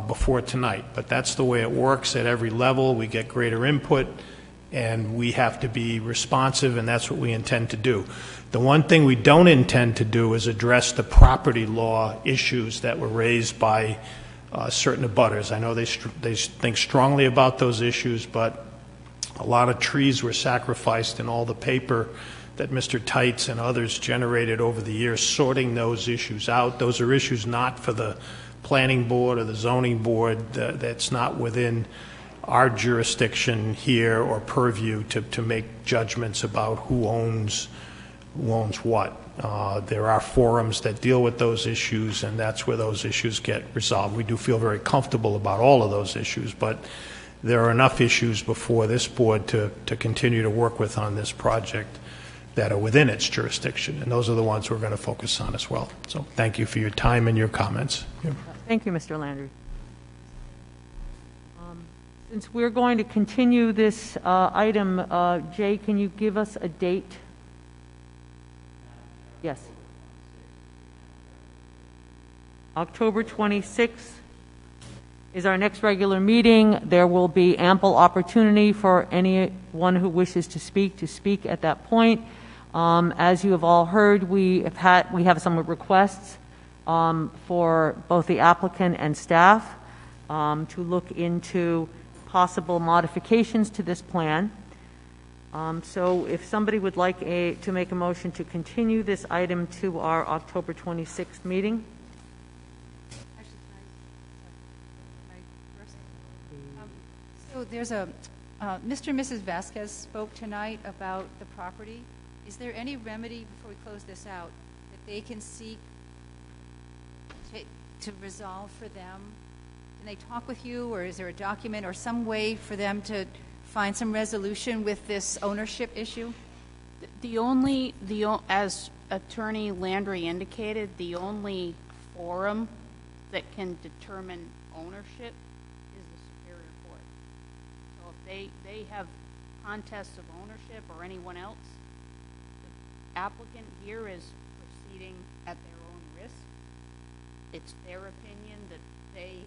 before tonight. But that's the way it works at every level. We get greater input, and we have to be responsive, and that's what we intend to do. The one thing we don't intend to do is address the property law issues that were raised by certain abutters. I know they think strongly about those issues, but a lot of trees were sacrificed in all the paper that Mr. Tights and others generated over the years, sorting those issues out. Those are issues not for the planning board or the zoning board. That's not within our jurisdiction here or purview to make judgments about who owns what. There are forums that deal with those issues, and that's where those issues get resolved. We do feel very comfortable about all of those issues, but there are enough issues before this board to continue to work with on this project that are within its jurisdiction, and those are the ones we're going to focus on as well. So thank you for your time and your comments. Thank you, Mr. Landry. Since we're going to continue this item, Jay, can you give us a date? Yes. October 26th is our next regular meeting. There will be ample opportunity for anyone who wishes to speak at that point. As you have all heard, we have some requests for both the applicant and staff to look into possible modifications to this plan. So if somebody would like to make a motion to continue this item to our October 26th meeting. So there's Mr. and Mrs. Vasquez spoke tonight about the property. Is there any remedy, before we close this out, that they can seek to resolve for them Can they talk with you, or is there a document or some way for them to find some resolution with this ownership issue? As Attorney Landry indicated, the only forum that can determine ownership is the Superior Court. So if they have contests of ownership or anyone else, the applicant here is proceeding at their own risk. It's their opinion that they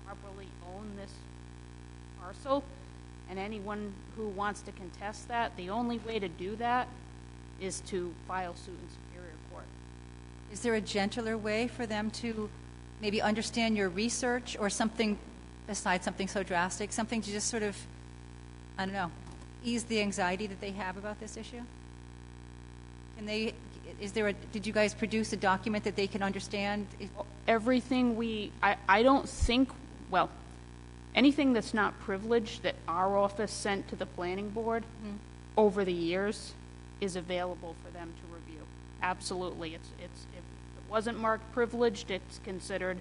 properly own this parcel, and anyone who wants to contest that, the only way to do that is to file suit in Superior Court. Is there a gentler way for them to maybe understand your research, or something besides something so drastic, something to just sort of, I don't know, ease the anxiety that they have about this issue? Did you guys produce a document that they can understand? Everything I don't think, well, anything that's not privileged that our office sent to the planning board over the years is available for them to review. Absolutely. If it wasn't marked privileged, it's considered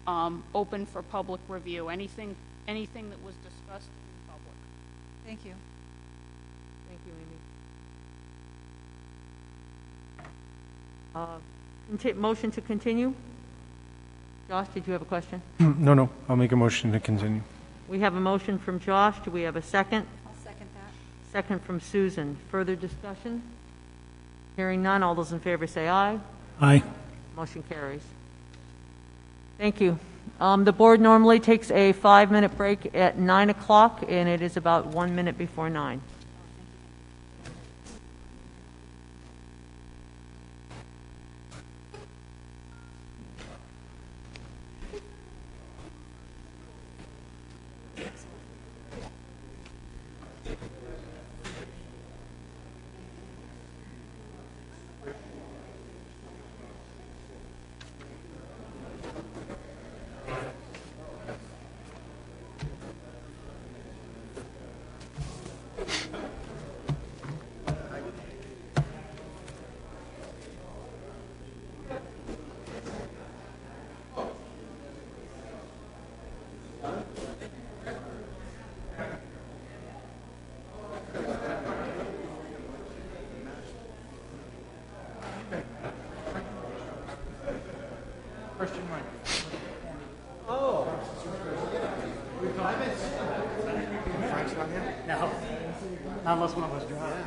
open for public review. Anything that was discussed in public. Thank you. Thank you, Amy. Motion to continue? Josh, did you have a question? No. I'll make a motion to continue. We have a motion from Josh. Do we have a second? I'll second that. Second from Susan. Further discussion? Hearing none. All those in favor say aye. Aye. Motion carries. Thank you. The board normally takes a 5-minute break at 9 o'clock, and it is about 1 minute before 9. Not unless one of us drive.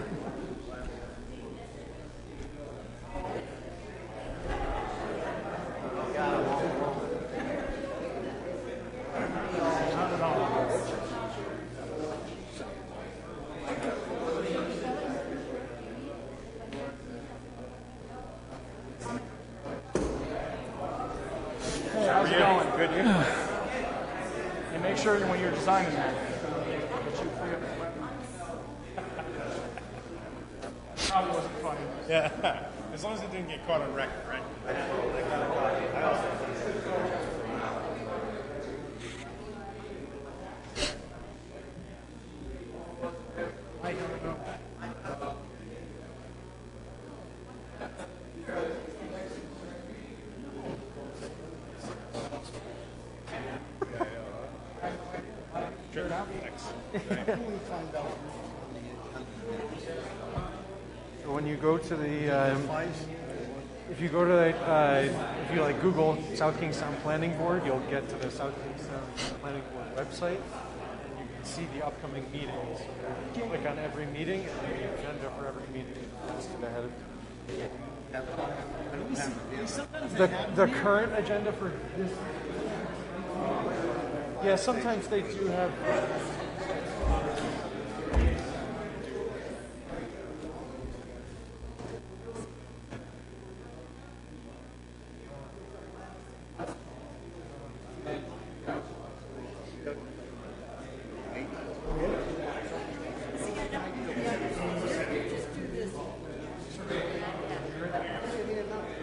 Hey, how's it going? Good, you? And make sure when you're designing that, that you free up the weapon. Probably wasn't funny. Yeah, as long as it didn't get caught on record, right? So when you go to the, if you go to if you like Google South Kingstown Planning Board, you'll get to the South Kingstown Planning Board website, and you can see the upcoming meetings. You click on every meeting, and then the agenda for every meeting is listed ahead of the current agenda for this. Yeah, sometimes they do have.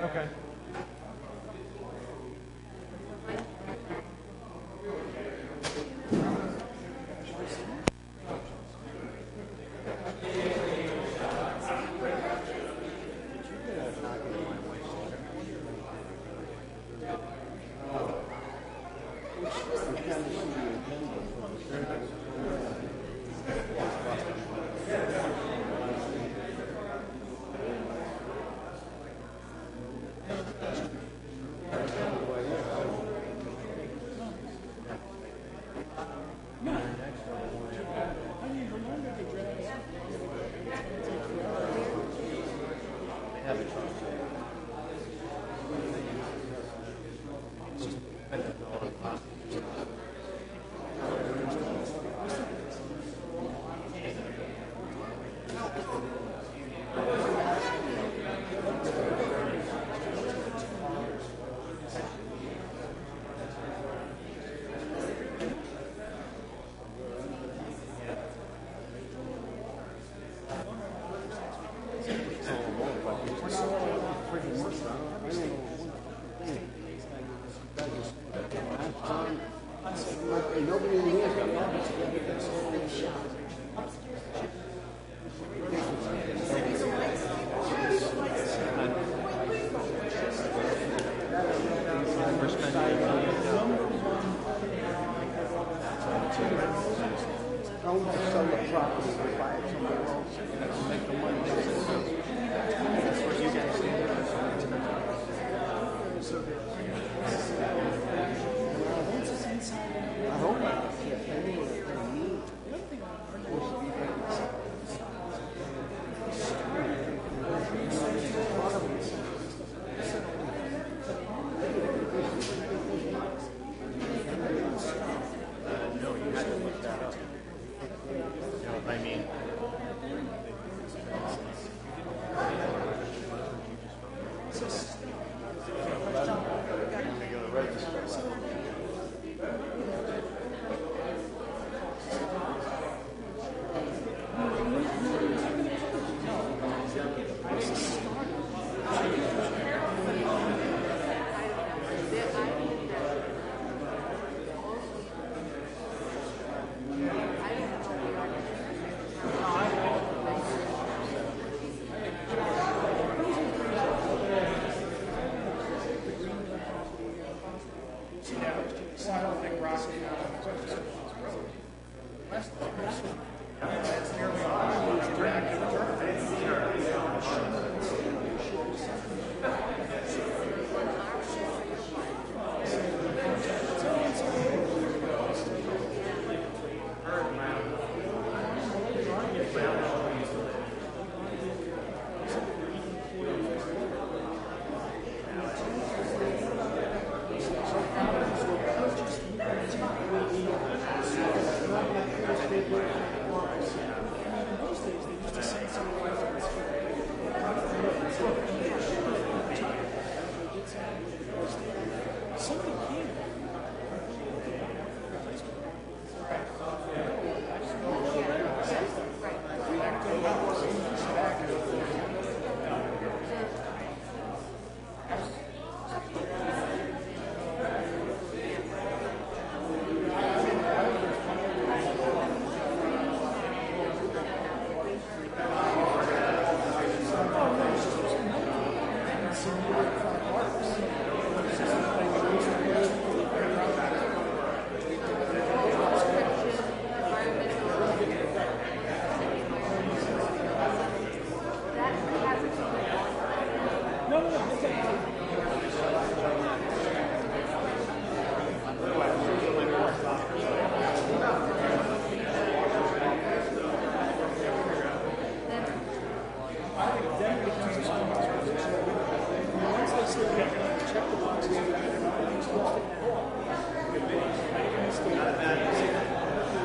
Okay. property, we buy it somewhere else, and make the money. That's what you guys do. I hope I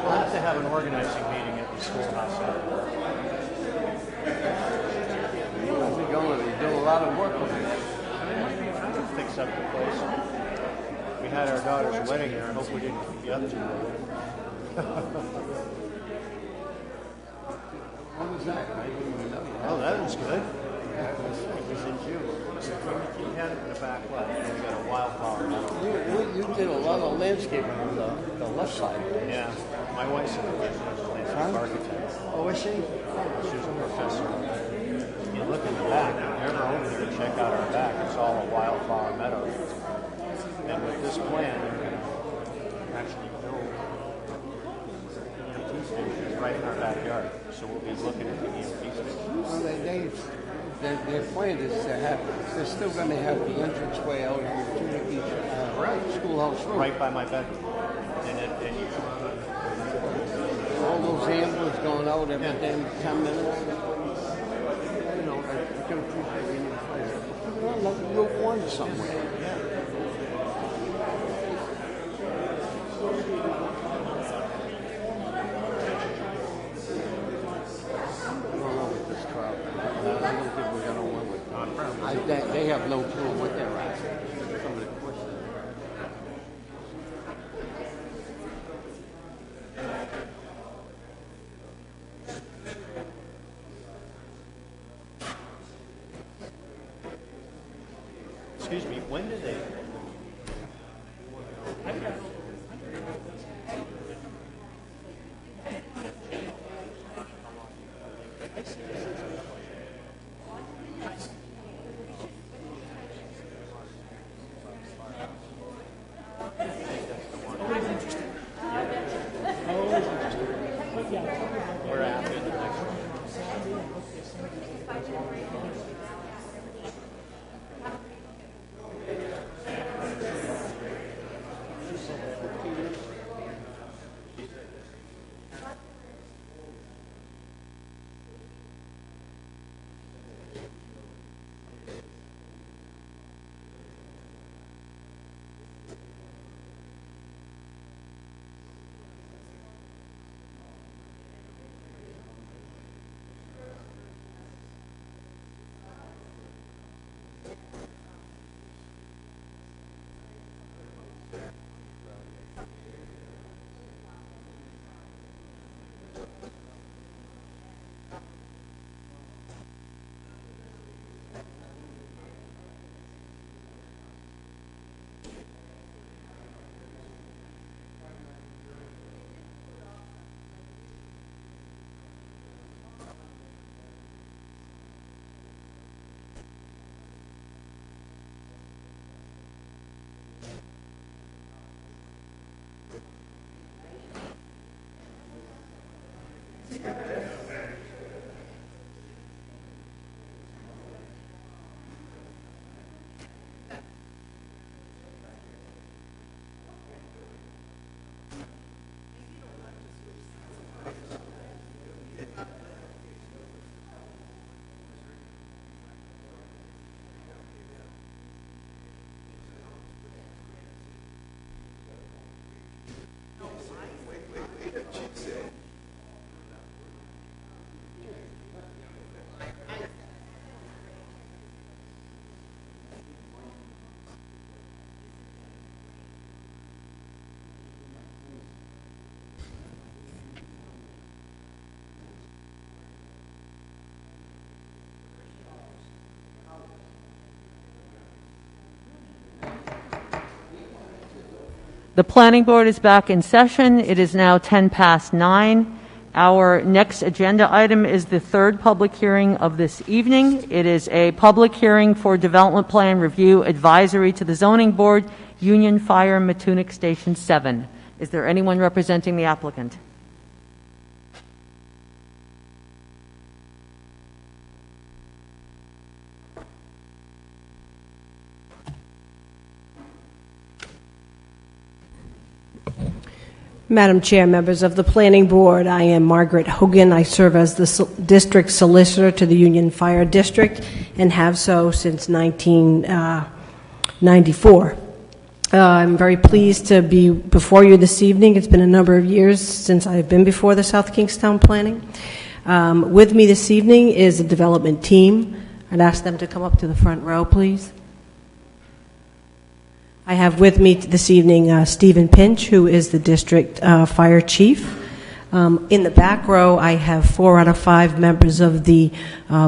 We'll have to have an organizing meeting at the schoolhouse. How's it going? You do a lot of work with it. It might be fun to fix up the place. We had our daughter's wedding there. I hope we didn't keep you up too late. What was that? I didn't even know you. Oh, that was good. It was in June. You had it in the back left, and we got a wildflower. You did a lot of landscaping on the left side. Yeah, my wife's a landscape architect. Oh, is she? She's a professor. You look in the back, if you're ever over there to check out our back, it's all a wildflower meadow. And with this plan, you can actually build EMT stations right in our backyard. So we'll be looking at the EMT stations. Well, their plan is to have, they're still going to have the entranceway out to each schoolhouse room. Right by my bedroom. And you all those ambulance going out every damn 10 minutes. You know, I can appreciate we need to find it. We're on like Route 1 somewhere. They have no clue what they're asking. Some of the questions. Excuse me, when did they? We're The planning board is back in session. It is now 9:10. Our next agenda item is the third public hearing of this evening. It is a public hearing for development plan review advisory to the zoning board, Union Fire Matunic Station 7. Is there anyone representing the applicant? Madam Chair, members of the Planning Board, I am Margaret Hogan. I serve as the District Solicitor to the Union Fire District and have so since 1994. I'm very pleased to be before you this evening. It's been a number of years since I've been before the South Kingstown Planning. With me this evening is the development team. I'd ask them to come up to the front row, please. I have with me this evening Stephen Pinch, who is the district fire chief. In the back row, I have 4 out of 5 members of the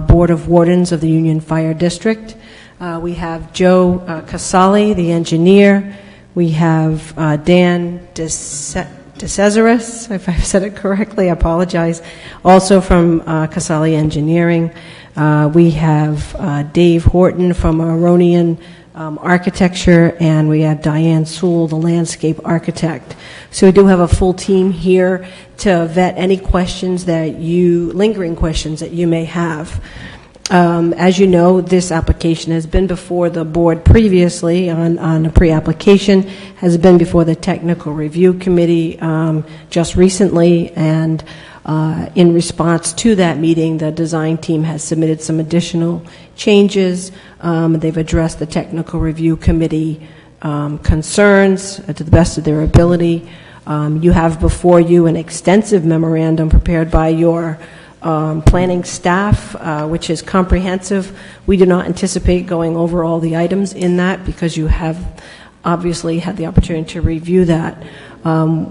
Board of Wardens of the Union Fire District. We have Joe Casali, the engineer. We have Dan DeCesaris, if I've said it correctly, I apologize, also from Casali Engineering. We have Dave Horton from Aronian Architecture, and we have Diane Sewell, the landscape architect. So we do have a full team here to vet any questions lingering questions that you may have. As you know, this application has been before the board previously on a pre-application, has been before the technical review committee just recently, and in response to that meeting, the design team has submitted some additional changes. They've addressed the technical review committee concerns to the best of their ability. You have before you an extensive memorandum prepared by your planning staff, which is comprehensive. We do not anticipate going over all the items in that because you have obviously had the opportunity to review that.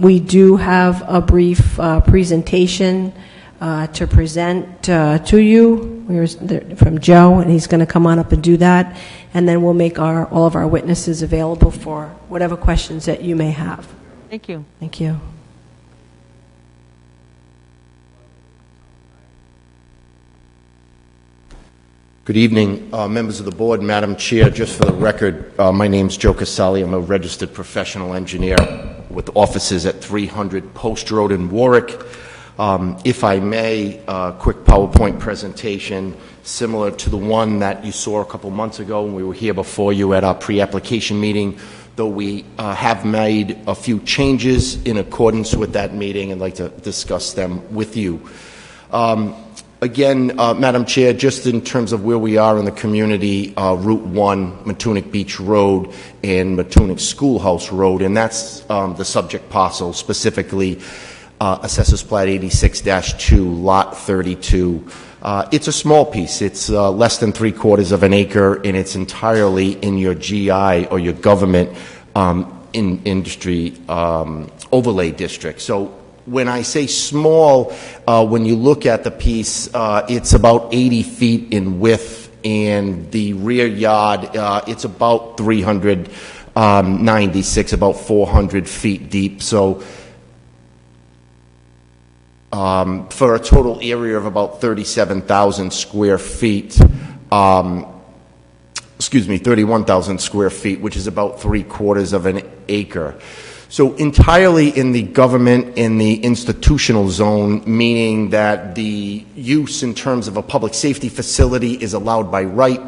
We do have a brief presentation to present to you from Joe, and he's going to come on up and do that, and then we'll make all of our witnesses available for whatever questions that you may have. Thank you. Thank you. Good evening, members of the board, Madam Chair. Just for the record, my name's Joe Casali. I'm a registered professional engineer with offices at 300 Post Road in Warwick. If I may, a quick PowerPoint presentation similar to the one that you saw a couple months ago when we were here before you at our pre-application meeting, though we have made a few changes in accordance with that meeting and like to discuss them with you. Again, Madam Chair, just in terms of where we are in the community, Route 1, Matunic Beach Road, and Matunic Schoolhouse Road, and that's the subject parcel, specifically Assessors Plat 86-2, Lot 32. It's a small piece. It's less than 3/4 of an acre, and it's entirely in your GI or your government industry overlay district. So when I say small, when you look at the piece, it's about 80 feet in width, and the rear yard, it's about 396, about 400 feet deep. So for a total area of about 37,000 square feet, 31,000 square feet, which is about 3/4 of an acre. So entirely in the government and the institutional zone, meaning that the use in terms of a public safety facility is allowed by right,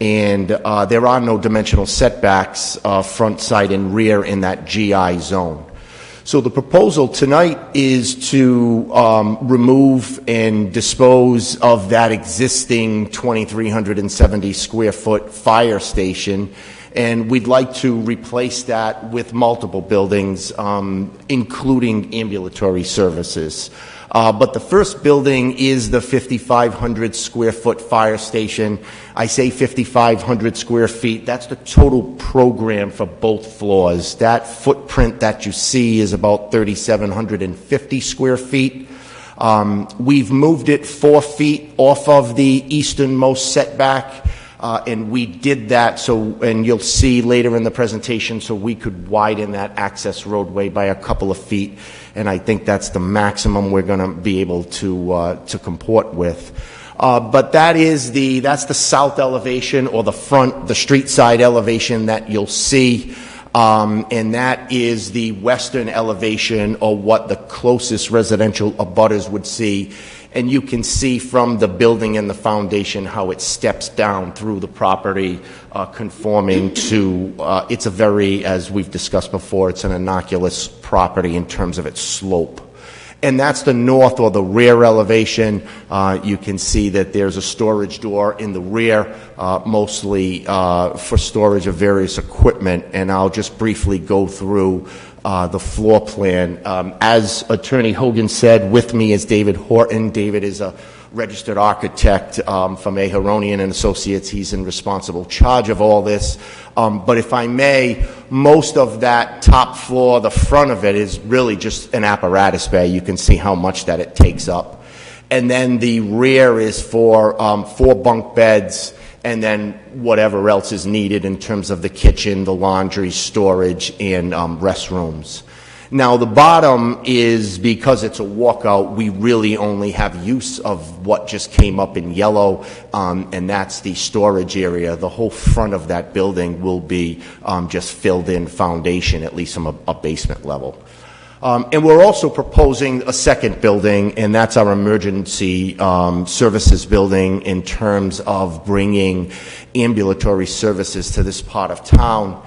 and there are no dimensional setbacks front, side, and rear in that GI zone. So the proposal tonight is to remove and dispose of that existing 2,370 square foot fire station, and we'd like to replace that with multiple buildings, including ambulatory services. But the first building is the 5,500 square foot fire station. I say 5,500 square feet. That's the total program for both floors. That footprint that you see is about 3,750 square feet. We've moved it 4 feet off of the easternmost setback. And we did that and you'll see later in the presentation, so we could widen that access roadway by a couple of feet. And I think that's the maximum we're going to be able to comport with. But that's the south elevation, or the street side elevation that you'll see. And that is the western elevation, or what the closest residential abutters would see. And you can see from the building and the foundation how it steps down through the property, conforming to, it's a very, as we've discussed before, it's an innocuous property in terms of its slope. And that's the north, or the rear elevation. You can see that there's a storage door in the rear, mostly for storage of various equipment. And I'll just briefly go through the floor plan. As Attorney Hogan said, with me is David Horton. David is a registered architect from Aharonian and Associates. He's in responsible charge of all this. But if I may, most of that top floor, the front of it, is really just an apparatus bay. You can see how much that it takes up. And then the rear is for 4 bunk beds, and then whatever else is needed in terms of the kitchen, the laundry, storage, and restrooms. Now, the bottom is, because it's a walkout, we really only have use of what just came up in yellow, and that's the storage area. The whole front of that building will be just filled in foundation, at least from a basement level. And we're also proposing a second building, and that's our emergency services building, in terms of bringing ambulatory services to this part of town.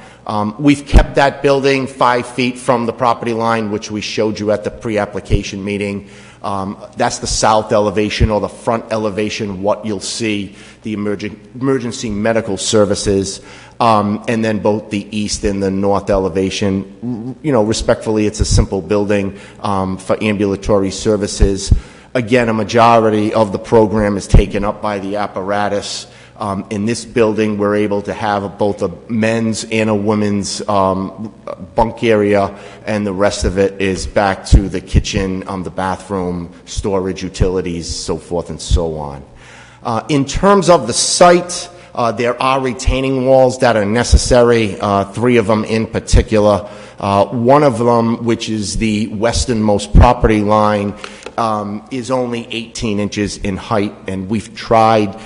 We've kept that building 5 feet from the property line, which we showed you at the pre-application meeting. That's the south elevation, or the front elevation, what you'll see, the emergency medical services, and then both the east and the north elevation. You know, respectfully, it's a simple building for ambulatory services. Again, a majority of the program is taken up by the apparatus. In this building, we're able to have both a men's and a women's bunk area, and the rest of it is back to the kitchen, the bathroom, storage, utilities, so forth and so on. In terms of the site, there are retaining walls that are necessary, 3 of them in particular. One of them, which is the westernmost property line, is only 18 inches in height, and we've tried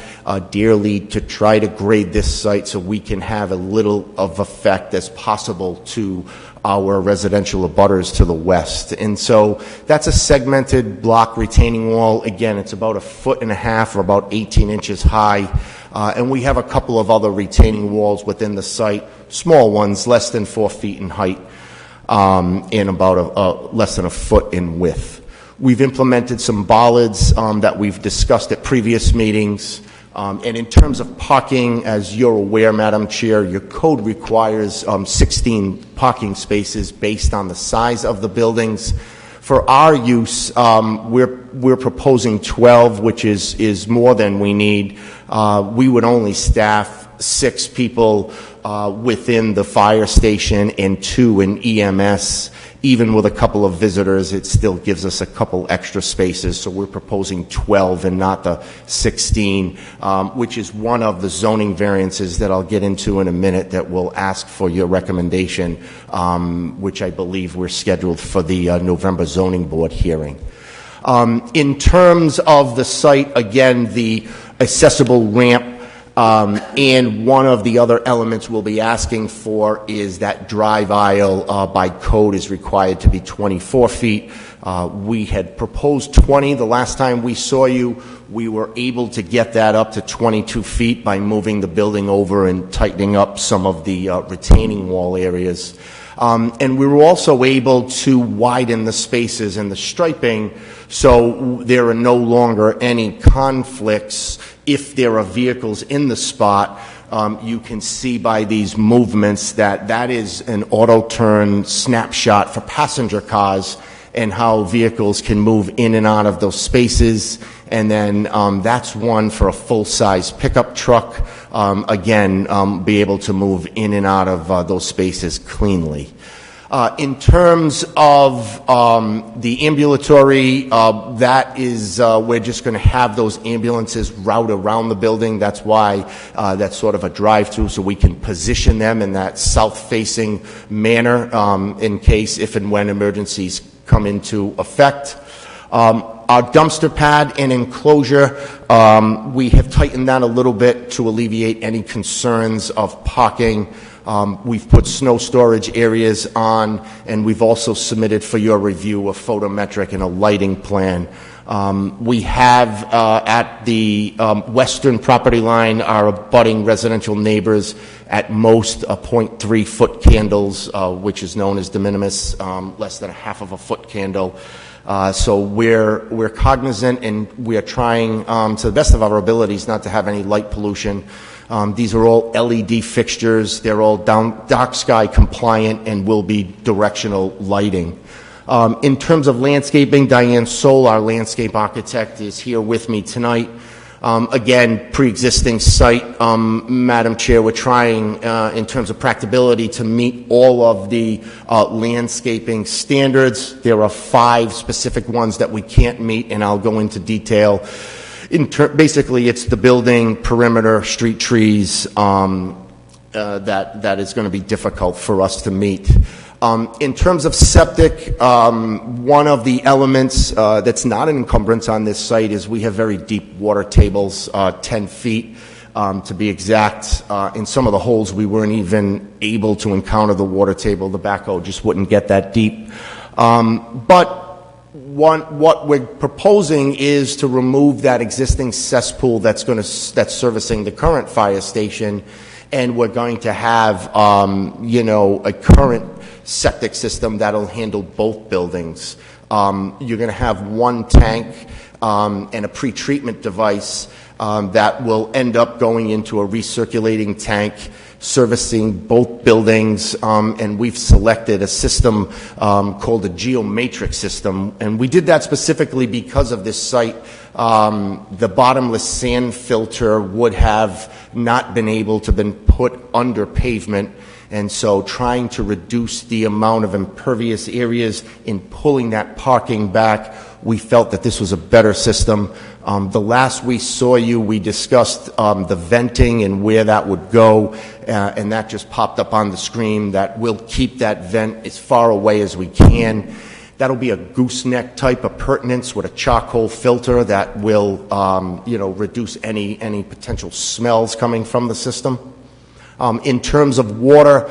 dearly to try to grade this site so we can have a little of effect as possible to our residential abutters to the west. And so that's a segmented block retaining wall. Again, it's about 1.5 feet or about 18 inches high. And we have a couple of other retaining walls within the site, small ones, less than 4 feet in height, and about less than 1 foot in width. We've implemented some bollards that we've discussed at previous meetings. And in terms of parking, as you're aware, Madam Chair, your code requires 16 parking spaces based on the size of the buildings. For our use, we're proposing 12, which is more than we need. We would only staff 6 people within the fire station and 2 in EMS. Even with a couple of visitors, it still gives us a couple extra spaces, so we're proposing 12 and not the 16, which is one of the zoning variances that I'll get into in a minute that will ask for your recommendation, which I believe we're scheduled for the November zoning board hearing. In terms of the site, again, the accessible ramp, and one of the other elements we'll be asking for is that drive aisle by code is required to be 24 feet. We had proposed 20 the last time we saw you. We were able to get that up to 22 feet by moving the building over and tightening up some of the retaining wall areas. And we were also able to widen the spaces and the striping so there are no longer any conflicts if there are vehicles in the spot. You can see by these movements that is an auto-turn snapshot for passenger cars and how vehicles can move in and out of those spaces. And then that's one for a full-size pickup truck. Again, be able to move in and out of those spaces cleanly. In terms of the ambulatory, that is, we're just going to have those ambulances route around the building. That's why that's sort of a drive-through, so we can position them in that south-facing manner in case, if and when emergencies come into effect. Our dumpster pad and enclosure, we have tightened that a little bit to alleviate any concerns of parking. We've put snow storage areas on, and we've also submitted for your review a photometric and a lighting plan. We have at the western property line our abutting residential neighbors at most 0.3 foot candles, which is known as de minimis, less than a half of a foot candle. So we're cognizant, and we are trying to the best of our abilities not to have any light pollution. These are all LED fixtures. They're all dark sky compliant and will be directional lighting. In terms of landscaping, Diane Soul, our landscape architect, is here with me tonight. Again, pre-existing site, Madam Chair, we're trying in terms of practicability to meet all of the landscaping standards. There are 5 specific ones that we can't meet, and I'll go into detail. Basically, it's the building, perimeter, street trees that is going to be difficult for us to meet. In terms of septic, one of the elements that's not an encumbrance on this site is we have very deep water tables, 10 feet to be exact. In some of the holes, we weren't even able to encounter the water table. The backhoe just wouldn't get that deep. But what we're proposing is to remove that existing cesspool that's servicing the current fire station, and we're going to have a current septic system that'll handle both buildings. You're going to have one tank and a pre-treatment device that will end up going into a recirculating tank servicing both buildings, and we've selected a system called a geomatrix system, and we did that specifically because of this site. The bottomless sand filter would have not been able to been put under pavement, and so trying to reduce the amount of impervious areas in pulling that parking back, we felt that this was a better system. The last we saw you, we discussed the venting and where that would go, and that just popped up on the screen, that we'll keep that vent as far away as we can. That'll be a gooseneck type appurtenance with a charcoal filter that will reduce any potential smells coming from the system. In terms of water,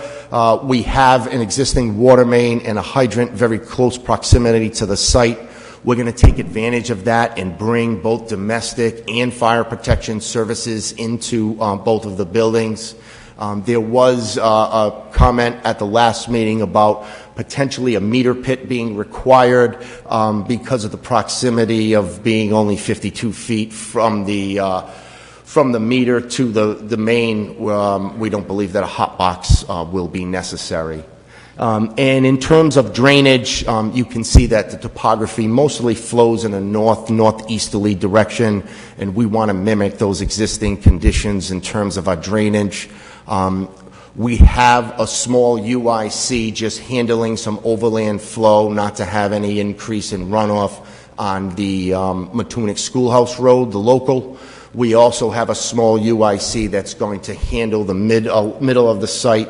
we have an existing water main and a hydrant very close proximity to the site. We're going to take advantage of that and bring both domestic and fire protection services into both of the buildings. There was a comment at the last meeting about potentially a meter pit being required because of the proximity of being only 52 feet from the meter to the main. We don't believe that a hot box will be necessary. And in terms of drainage, you can see that the topography mostly flows in a northeasterly direction, and we want to mimic those existing conditions in terms of our drainage. We have a small UIC just handling some overland flow, not to have any increase in runoff on the Matunic Schoolhouse Road, the local. We also have a small UIC that's going to handle the middle of the site.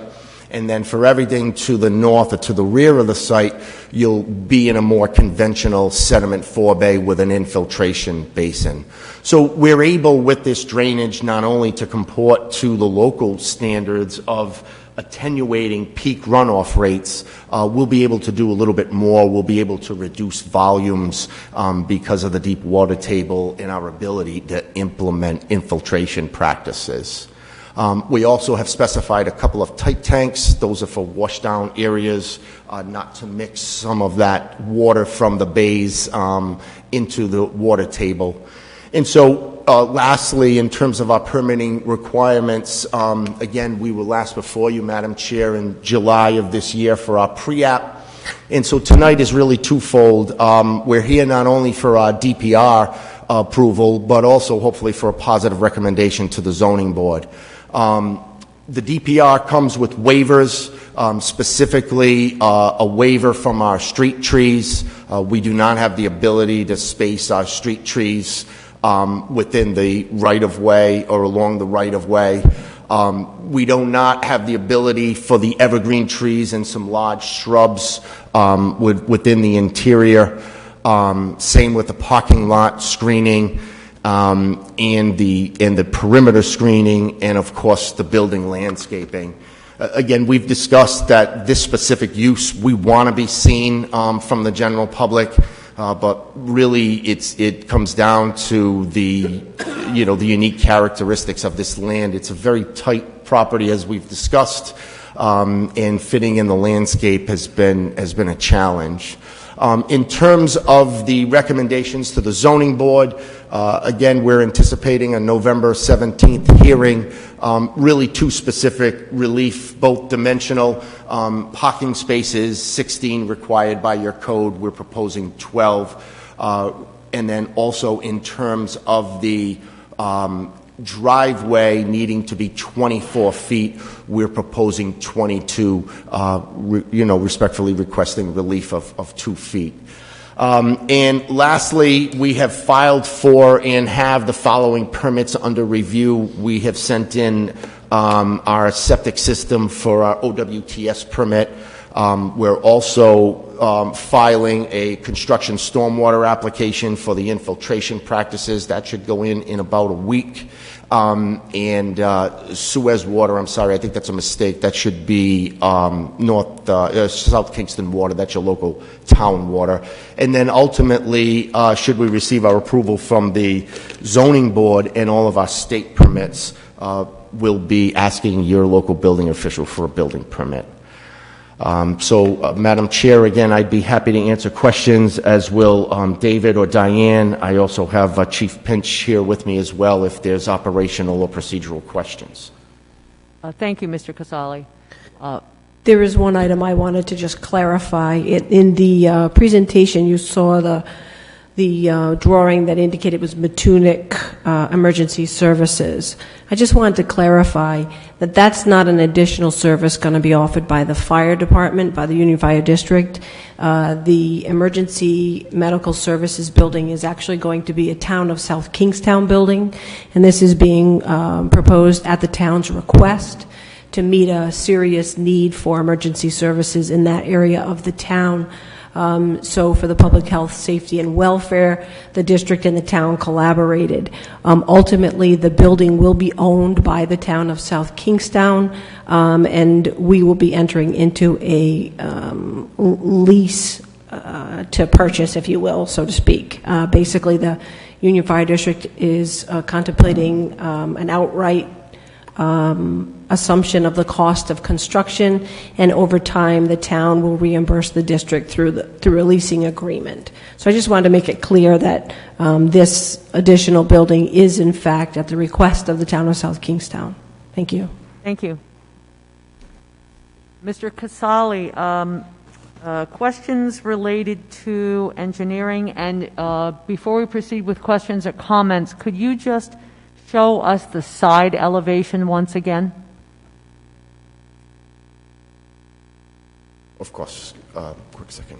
And then for everything to the north or to the rear of the site, you'll be in a more conventional sediment forebay with an infiltration basin. So we're able with this drainage not only to comport to the local standards of attenuating peak runoff rates, we'll be able to do a little bit more. We'll be able to reduce volumes because of the deep water table and our ability to implement infiltration practices. We also have specified a couple of tight tanks. Those are for washdown areas, not to mix some of that water from the bays into the water table. And so lastly, in terms of our permitting requirements, again, we were last before you, Madam Chair, in July of this year for our pre-app. And so tonight is really twofold. We're here not only for our DPR approval, but also hopefully for a positive recommendation to the zoning board. The DPR comes with waivers, specifically a waiver from our street trees. We do not have the ability to space our street trees within the right-of-way or along the right-of-way. We do not have the ability for the evergreen trees and some large shrubs within the interior. Same with the parking lot screening. And the perimeter screening, and of course the building landscaping. Again, we've discussed that this specific use we want to be seen from the general public, but really it comes down to the unique characteristics of this land. It's a very tight property, as we've discussed, and fitting in the landscape has been a challenge. In terms of the recommendations to the zoning board, again, we're anticipating a November 17th hearing, really two specific relief, both dimensional, parking spaces, 16 required by your code, we're proposing 12, and then also in terms of the driveway needing to be 24 feet, we're proposing 22, respectfully requesting relief of 2 feet. And lastly, we have filed for and have the following permits under review. We have sent in our septic system for our OWTS permit. We're also filing a construction stormwater application for the infiltration practices. That should go in about a week. And Suez Water, I'm sorry, I think that's a mistake. That should be South Kingston Water. That's your local town water. And then ultimately, should we receive our approval from the zoning board and all of our state permits, we'll be asking your local building official for a building permit. Madam Chair, again, I'd be happy to answer questions, as will David or Diane. I also have Chief Pinch here with me as well if there's operational or procedural questions. Thank you, Mr. Casali. There is one item I wanted to just clarify. In the presentation, you saw the drawing that indicated it was Matunic Emergency Services. I just wanted to clarify that that's not an additional service going to be offered by the fire department, by the Union Fire District. The Emergency Medical Services building is actually going to be a Town of South Kingstown building, and this is being proposed at the town's request to meet a serious need for emergency services in that area of the town. So for the public health, safety, and welfare, the district and the town collaborated. Ultimately, the building will be owned by the town of South Kingstown, and we will be entering into a lease to purchase, if you will, so to speak. Basically, the Union Fire District is contemplating an outright assumption of the cost of construction, and over time the town will reimburse the district through a leasing agreement. So I just wanted to make it clear that this additional building is in fact at the request of the town of South Kingstown. Thank you. Thank you. Mr. Casali, questions related to engineering, and before we proceed with questions or comments, could you just show us the side elevation once again? Of course. Quick second.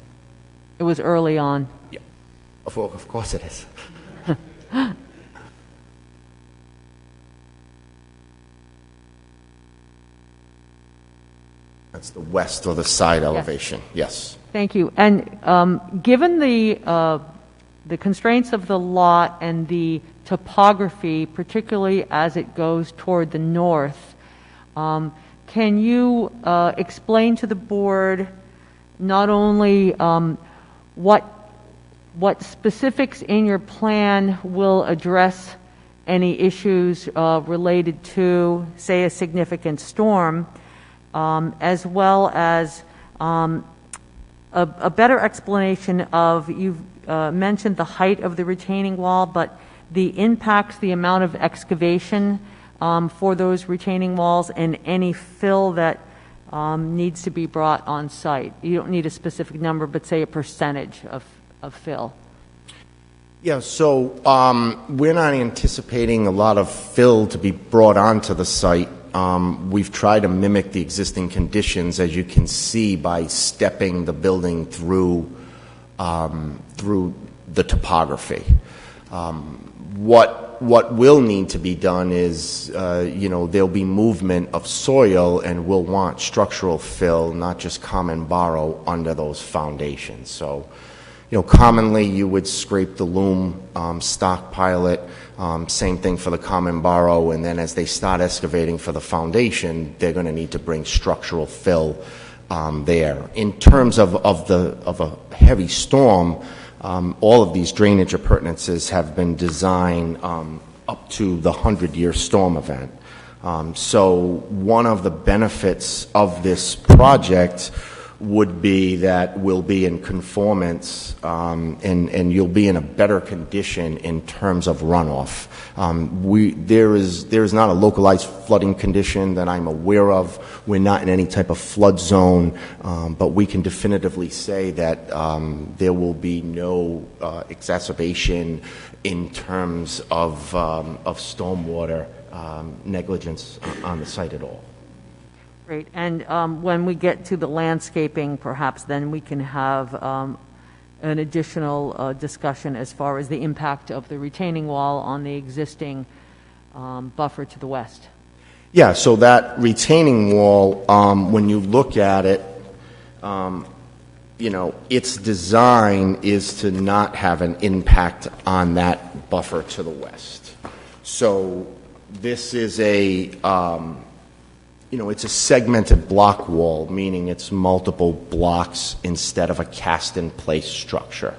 It was early on. Yeah. Of course it is. That's the west or the side elevation. Yes. Thank you. And given the constraints of the lot and the topography, particularly as it goes toward the north, can you explain to the board not only what specifics in your plan will address any issues related to, say, a significant storm, as well as a better explanation of, you've mentioned the height of the retaining wall, but the impacts, the amount of excavation for those retaining walls, and any fill that needs to be brought on site. You don't need a specific number, but say a percentage of fill. Yeah, so we're not anticipating a lot of fill to be brought onto the site. we've tried to mimic the existing conditions, as you can see, by stepping the building through the topography. What will need to be done is, there'll be movement of soil, and we'll want structural fill, not just common borrow, under those foundations. So, commonly you would scrape the loam, stockpile it, same thing for the common borrow, and then as they start excavating for the foundation, they're going to need to bring structural fill there. In terms of a heavy storm, all of these drainage appurtenances have been designed up to the 100-year storm event. So one of the benefits of this project would be that we'll be in conformance, and you'll be in a better condition in terms of runoff. There is not a localized flooding condition that I'm aware of. We're not in any type of flood zone, but we can definitively say that there will be no exacerbation in terms of stormwater negligence on the site at all. Great. And when we get to the landscaping, perhaps then we can have an additional discussion as far as the impact of the retaining wall on the existing buffer to the west. Yeah, so that retaining wall, when you look at it, its design is to not have an impact on that buffer to the west. So this is it's a segmented block wall, meaning it's multiple blocks instead of a cast-in-place structure.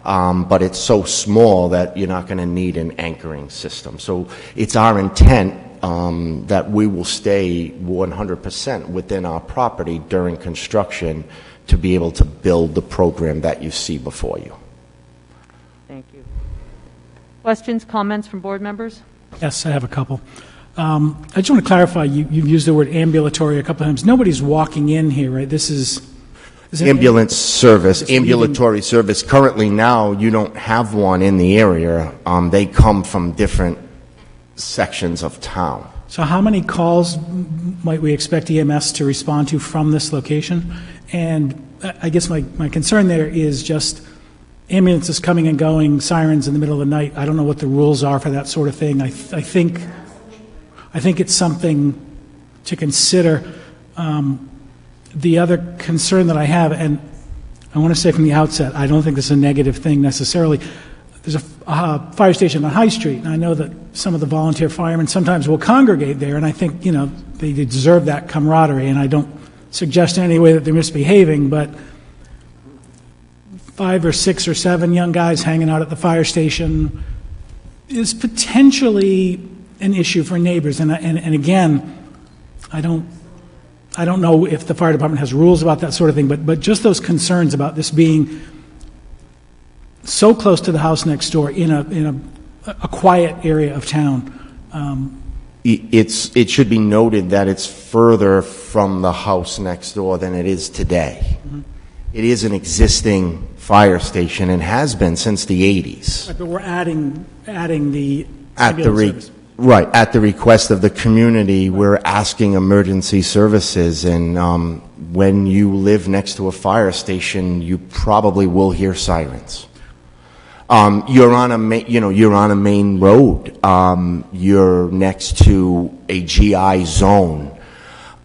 But it's so small that you're not going to need an anchoring system. So it's our intent that we will stay 100% within our property during construction to be able to build the program that you see before you. Thank you. Questions, comments from board members? Yes, I have a couple. I just want to clarify, you've used the word ambulatory a couple of times. Nobody's walking in here, right? This is ambulance service, ambulatory service. Currently now, you don't have one in the area. They come from different sections of town. So how many calls might we expect EMS to respond to from this location? And I guess my concern there is just ambulances coming and going, sirens in the middle of the night. I don't know what the rules are for that sort of thing. I think it's something to consider. The other concern that I have, and I want to say from the outset, I don't think this is a negative thing necessarily. There's a fire station on High Street, and I know that some of the volunteer firemen sometimes will congregate there, and I think, they deserve that camaraderie, and I don't suggest in any way that they're misbehaving, but 5 or 6 or 7 young guys hanging out at the fire station is potentially an issue for neighbors. And again, I don't know if the fire department has rules about that sort of thing, but just those concerns about this being so close to the house next door in a quiet area of town. It should be noted that it's further from the house next door than it is today. Mm-hmm. It is an existing fire station and has been since the 80s. Right, but we're adding the service. Right, at the request of the community, we're asking emergency services, and when you live next to a fire station, you probably will hear sirens. You're on a main road. You're next to a GI zone.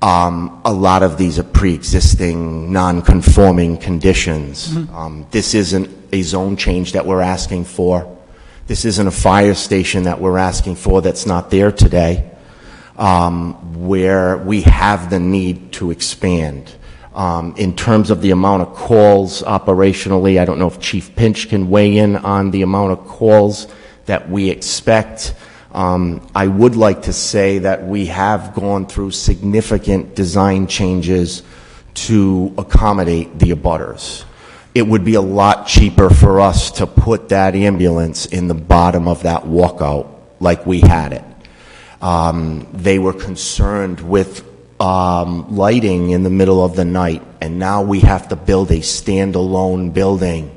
A lot of these are pre-existing, non-conforming conditions. Mm-hmm. This isn't a zone change that we're asking for. This isn't a fire station that we're asking for that's not there today, where we have the need to expand. In terms of the amount of calls operationally, I don't know if Chief Pinch can weigh in on the amount of calls that we expect. I would like to say that we have gone through significant design changes to accommodate the abutters. It would be a lot cheaper for us to put that ambulance in the bottom of that walkout like we had it. They were concerned with lighting in the middle of the night, and now we have to build a standalone building.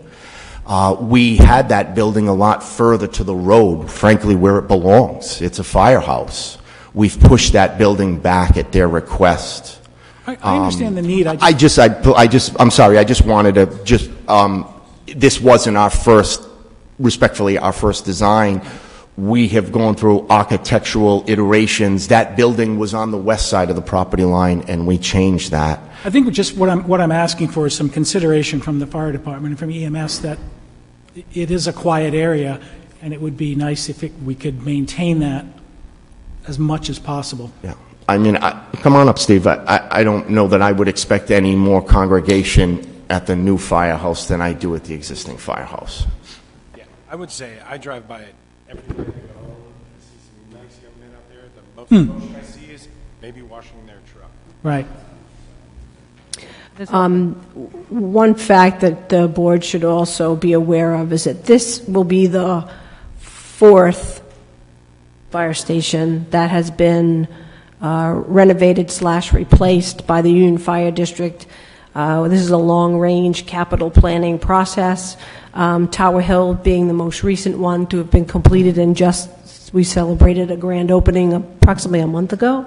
We had that building a lot further to the road, frankly, where it belongs. It's a firehouse. we've pushed that building back at their request. I understand the need. I'm sorry, I just wanted to this wasn't respectfully, our first design. We have gone through architectural iterations. That building was on the west side of the property line, and we changed that. I think just what I'm asking for is some consideration from the fire department and from EMS that it is a quiet area, and it would be nice if we could maintain that as much as possible. Yeah. I mean, come on up, Steve. I don't know that I would expect any more congregation at the new firehouse than I do at the existing firehouse. Yeah, I would say I drive by it everywhere I go. I see some nice young men out there. The most motion I see is maybe washing their truck. Right. One fact that the board should also be aware of is that this will be the fourth fire station that has been renovated/replaced by the Union Fire District. This is a long-range capital planning process. Tower Hill being the most recent one to have been completed, and we celebrated a grand opening approximately a month ago.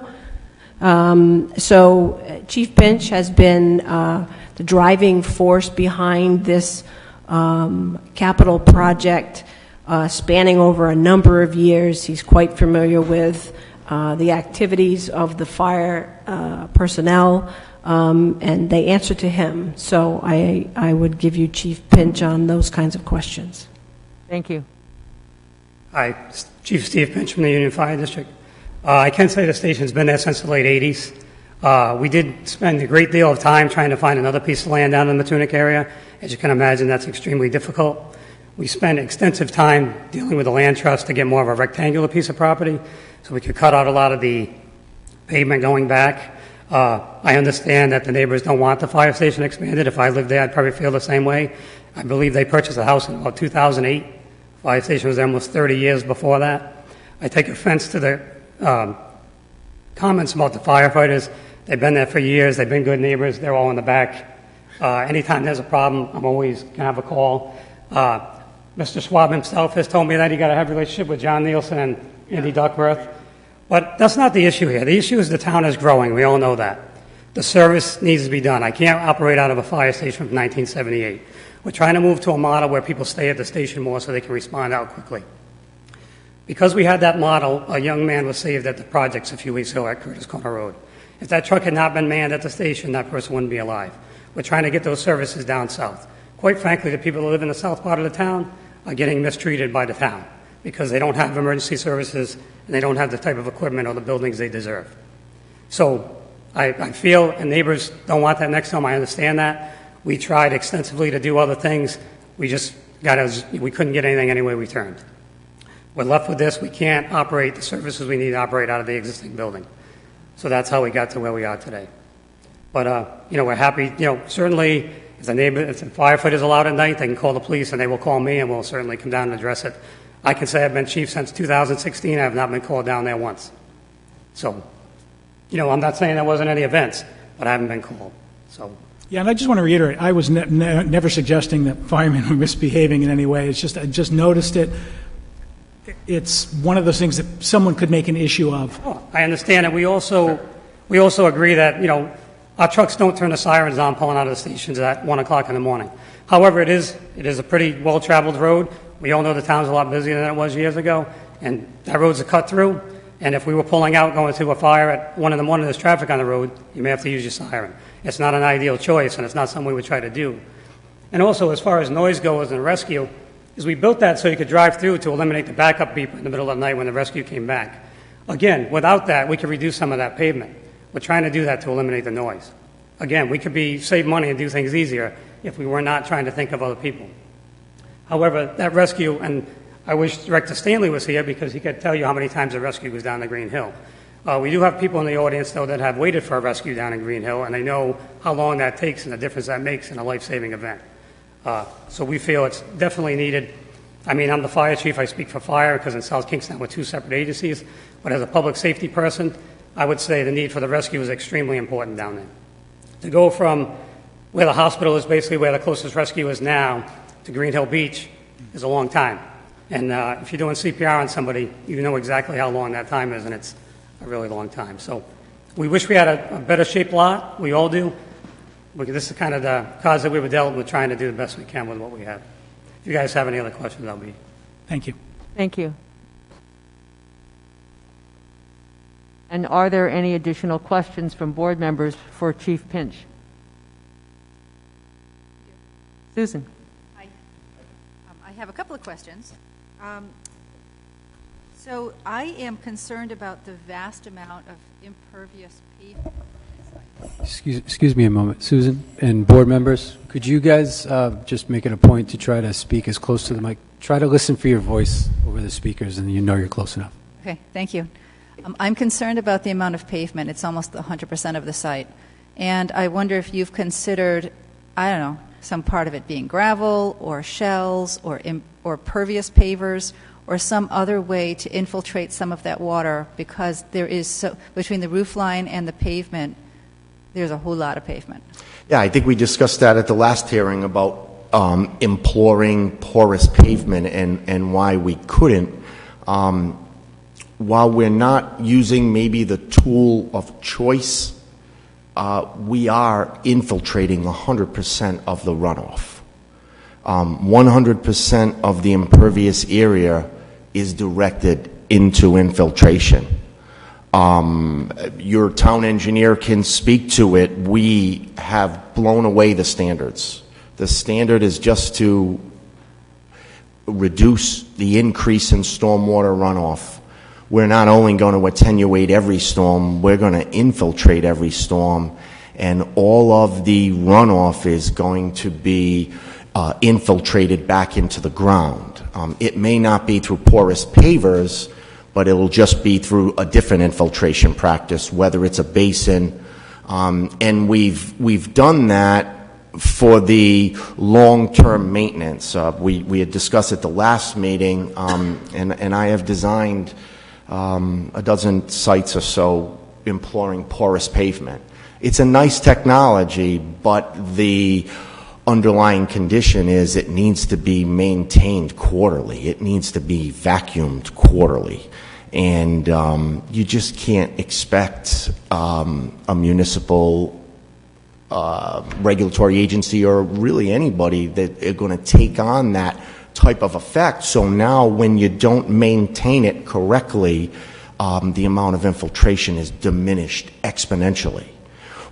So Chief Pinch has been the driving force behind this capital project spanning over a number of years. He's quite familiar with the activities of the fire personnel, and they answer to him. So I would give you Chief Pinch on those kinds of questions. Thank you. Hi, Chief Steve Pinch from the Union Fire District. I can say the station's been there since the late 80s. We did spend a great deal of time trying to find another piece of land down in the Matunic area. As you can imagine, that's extremely difficult. We spent extensive time dealing with the land trust to get more of a rectangular piece of property so we could cut out a lot of the pavement going back. I understand that the neighbors don't want the fire station expanded. If I lived there, I'd probably feel the same way. I believe they purchased a house in about 2008. Fire station was there almost 30 years before that. I take offense to the comments about the firefighters. They've been there for years. They've been good neighbors. They're all in the back. Anytime there's a problem, I'm always going to have a call. Mr. Schwab himself has told me that he got to have a relationship with John Nielsen and Andy Duckworth. But that's not the issue here. The issue is the town is growing. We all know that. The service needs to be done. I can't operate out of a fire station from 1978. We're trying to move to a model where people stay at the station more so they can respond out quickly. Because we had that model, a young man was saved at the projects a few weeks ago at Curtis Corner Road. If that truck had not been manned at the station, that person wouldn't be alive. We're trying to get those services down south. Quite frankly, the people who live in the south part of the town are getting mistreated by the town because they don't have emergency services and they don't have the type of equipment or the buildings they deserve. So I feel, and neighbors don't want that next to them, I understand that. We tried extensively to do other things. We couldn't get anything anyway we turned. We're left with this. We can't operate the services we need to operate out of the existing building. So that's how we got to where we are today. But, we're happy. Certainly, if the firefighter is allowed at night, they can call the police and they will call me and we'll certainly come down and address it. I can say I've been chief since 2016. I have not been called down there once. So, I'm not saying there wasn't any events, but I haven't been called. So. Yeah, and I just want to reiterate, I was never suggesting that firemen were misbehaving in any way. It's just, I just noticed it. It's one of those things that someone could make an issue of. Oh, I understand it. We also agree that, our trucks don't turn the sirens on pulling out of the stations at 1 o'clock in the morning. However, it is a pretty well-traveled road. We all know the town's a lot busier than it was years ago, and that road's a cut-through. And if we were pulling out going to a fire at 1 in the morning, there's traffic on the road, you may have to use your siren. It's not an ideal choice, and it's not something we would try to do. And also, as far as noise goes and rescue, is we built that so you could drive through to eliminate the backup beep in the middle of the night when the rescue came back. Again, without that, we could reduce some of that pavement. We're trying to do that to eliminate the noise. Again, we could save money and do things easier if we were not trying to think of other people. However, that rescue, and I wish Director Stanley was here because he could tell you how many times a rescue goes down to Green Hill. We do have people in the audience, though, that have waited for a rescue down in Green Hill, and they know how long that takes and the difference that makes in a life-saving event. So we feel it's definitely needed. I mean, I'm the fire chief. I speak for fire because in South Kingston we're two separate agencies. But as a public safety person, I would say the need for the rescue is extremely important down there. To go from where the hospital is, basically where the closest rescue is now, to Green Hill Beach is a long time. And if you're doing CPR on somebody, you know exactly how long that time is, and it's a really long time. So we wish we had a better shaped lot. We all do. This is kind of the cause that we were dealt with, trying to do the best we can with what we have. If you guys have any other questions, I'll be. Thank you. Thank you. And are there any additional questions from board members for Chief Pinch? Susan. Hi. I have a couple of questions. So I am concerned about the vast amount of impervious pavement. Excuse me a moment. Susan and board members, could you guys just make it a point to try to speak as close to the mic? Try to listen for your voice over the speakers, and you know you're close enough. Okay, thank you. I'm concerned about the amount of pavement. It's almost 100% of the site. And I wonder if you've considered, I don't know, some part of it being gravel or shells or pervious pavers or some other way to infiltrate some of that water, because there is so, between the roof line and the pavement, there's a whole lot of pavement. Yeah, I think we discussed that at the last hearing about imploring porous pavement and why we couldn't. While we're not using maybe the tool of choice, we are infiltrating 100% of the runoff. 100% of the impervious area is directed into infiltration. Your town engineer can speak to it. We have blown away the standards. The standard is just to reduce the increase in stormwater runoff. We're not only going to attenuate every storm, we're going to infiltrate every storm, and all of the runoff is going to be infiltrated back into the ground. It may not be through porous pavers, but it will just be through a different infiltration practice, whether it's a basin. And we've done that for the long-term maintenance. We had discussed at the last meeting, and I have designed a dozen sites or so employing porous pavement. It's a nice technology, but the underlying condition is it needs to be maintained quarterly. It needs to be vacuumed quarterly. And you just can't expect a municipal regulatory agency or really anybody that are going to take on that type of effect. So now when you don't maintain it correctly, the amount of infiltration is diminished exponentially.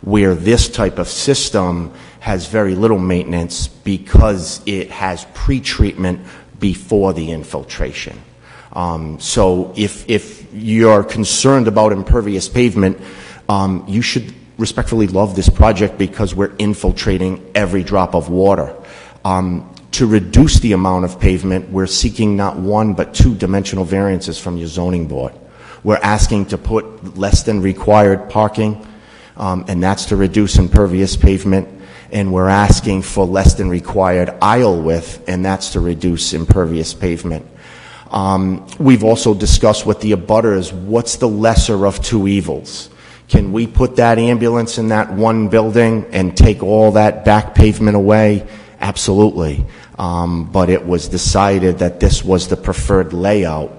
Where this type of system has very little maintenance because it has pre-treatment before the infiltration. So if you're concerned about impervious pavement, you should respectfully love this project because we're infiltrating every drop of water. To reduce the amount of pavement, we're seeking not one but two dimensional variances from your zoning board. We're asking to put less than required parking, and that's to reduce impervious pavement. And we're asking for less than required aisle width, and that's to reduce impervious pavement. We've also discussed with the abutters, what's the lesser of two evils? Can we put that ambulance in that one building and take all that back pavement away? Absolutely. But it was decided that this was the preferred layout.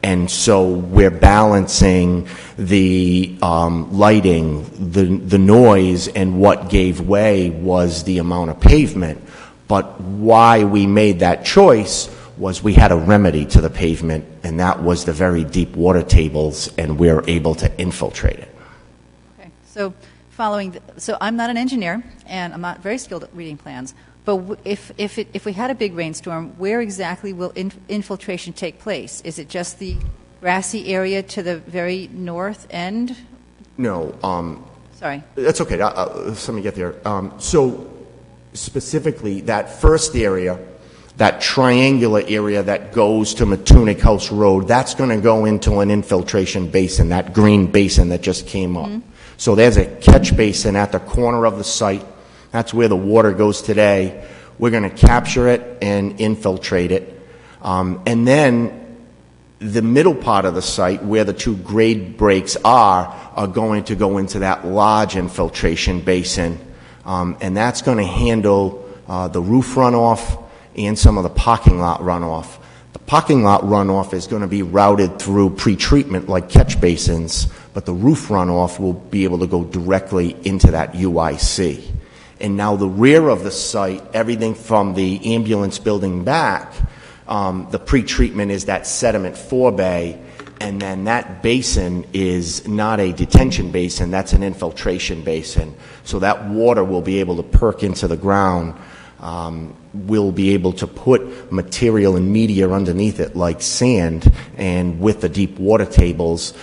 And so we're balancing the lighting, the noise, and what gave way was the amount of pavement. But why we made that choice was we had a remedy to the pavement, and that was the very deep water tables, and we're able to infiltrate it. Okay, so so I'm not an engineer, and I'm not very skilled at reading plans, but if we had a big rainstorm, where exactly will infiltration take place? Is it just the grassy area to the very north end? No. Sorry. That's okay. Let me get there. So specifically, that first area, that triangular area that goes to Matunic House Road, that's going to go into an infiltration basin, that green basin that just came up. Mm-hmm. So there's a catch basin at the corner of the site. That's where the water goes today. We're going to capture it and infiltrate it. And then the middle part of the site, where the two grade breaks are going to go into that large infiltration basin. And that's going to handle the roof runoff and some of the parking lot runoff. The parking lot runoff is going to be routed through pre-treatment like catch basins, but the roof runoff will be able to go directly into that UIC. And now the rear of the site, everything from the ambulance building back, the pretreatment is that sediment forebay, and then that basin is not a detention basin, that's an infiltration basin. So that water will be able to perk into the ground. We'll be able to put material and media underneath it like sand and with the deep water tables.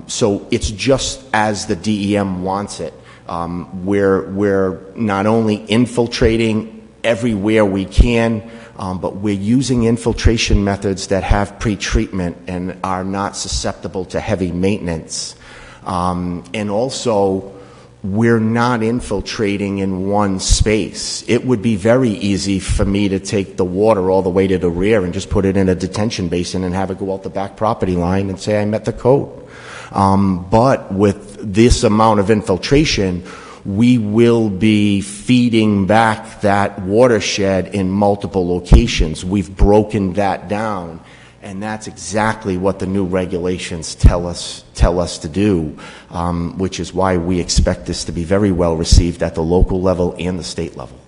So it's just as the DEM wants it. We're not only infiltrating everywhere we can, but we're using infiltration methods that have pre-treatment and are not susceptible to heavy maintenance. And also, we're not infiltrating in one space. It would be very easy for me to take the water all the way to the rear and just put it in a detention basin and have it go out the back property line and say I met the code. But with this amount of infiltration, we will be feeding back that watershed in multiple locations. We've broken that down, and that's exactly what the new regulations tell us to do, which is why we expect this to be very well received at the local level and the state level.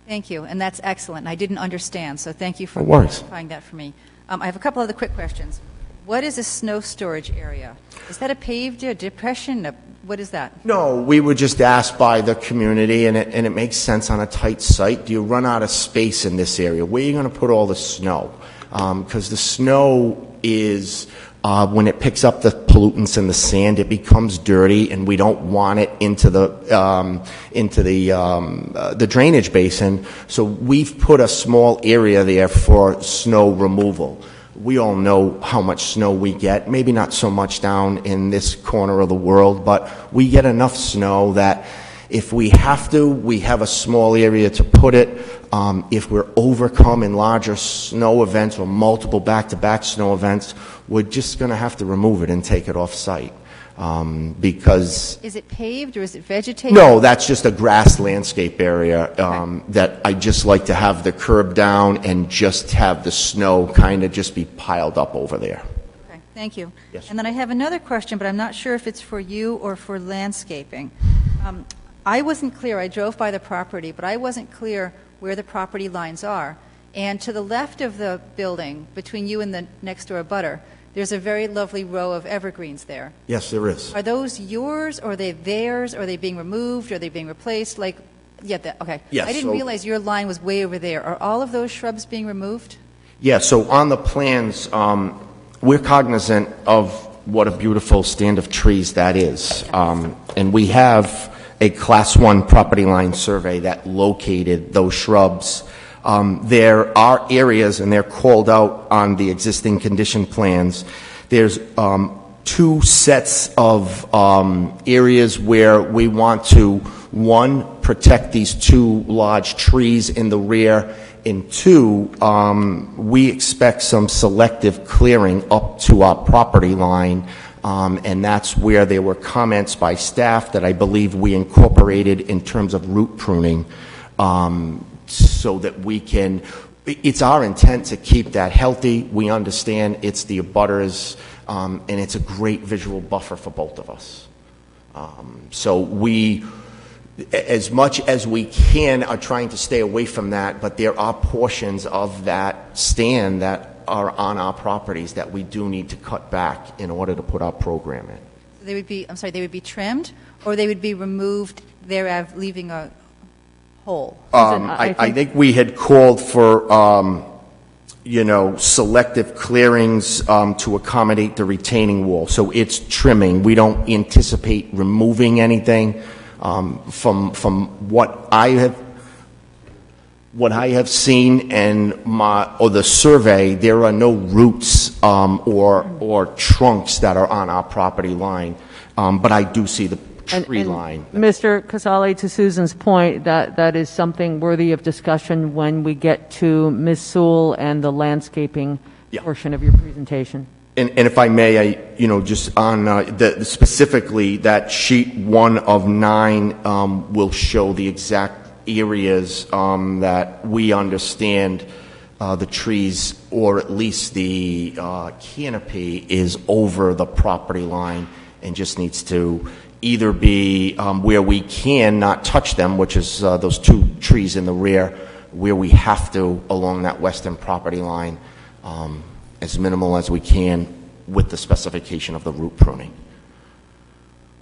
Thank you, and that's excellent. I didn't understand, so thank you for No worries. clarifying that for me. I have a couple other quick questions. What is a snow storage area? Is that a paved area, depression? What is that? No, we were just asked by the community, and it makes sense on a tight site. Do you run out of space in this area? Where are you going to put all the snow? Because the snow is, when it picks up the pollutants in the sand, it becomes dirty, and we don't want it into the drainage basin. So we've put a small area there for snow removal. We all know how much snow we get, maybe not so much down in this corner of the world, but we get enough snow that if we have to, we have a small area to put it. If we're overcome in larger snow events or multiple back-to-back snow events, we're just going to have to remove it and take it off-site. Because... Is it paved or is it vegetated? No, that's just a grass landscape area that I just like to have the curb down and just have the snow kind of just be piled up over there. Okay, thank you. Yes. And then I have another question, but I'm not sure if it's for you or for landscaping. I wasn't clear. I drove by the property, but I wasn't clear where the property lines are. And to the left of the building, between you and the next-door abutter, there's a very lovely row of evergreens there. Yes, there is. Are those yours, or are they theirs? Or are they being removed? Or are they being replaced? Okay. Yes, I didn't so- realize your line was way over there. Are all of those shrubs being removed? Yeah, so on the plans, we're cognizant of what a beautiful stand of trees that is. And we have a Class 1 property line survey that located those shrubs. There are areas, and they're called out on the existing condition plans. There's two sets of areas where we want to, one, protect these two large trees in the rear, and two, we expect some selective clearing up to our property line, and that's where there were comments by staff that I believe we incorporated in terms of root pruning, so that we can, it's our intent to keep that healthy. We understand it's the abutters, and it's a great visual buffer for both of us. So we, as much as we can, are trying to stay away from that, but there are portions of that stand that are on our properties that we do need to cut back in order to put our program in. They would be, they would be trimmed, or they would be removed thereof, leaving a hole? I think we had called for, selective clearings to accommodate the retaining wall. So it's trimming. We don't anticipate removing anything. From what I have seen and the survey, there are no roots or trunks that are on our property line. But I do see the tree line. Mr. Casale, to Susan's point, that is something worthy of discussion when we get to Ms. Sewell and the landscaping portion of your presentation. And if I may, just on specifically that sheet 1 of 9 will show the exact areas that we understand the trees, or at least the canopy, is over the property line and just needs to either be where we can not touch them, which is those 2 trees in the rear, where we have to along that western property line, as minimal as we can with the specification of the root pruning.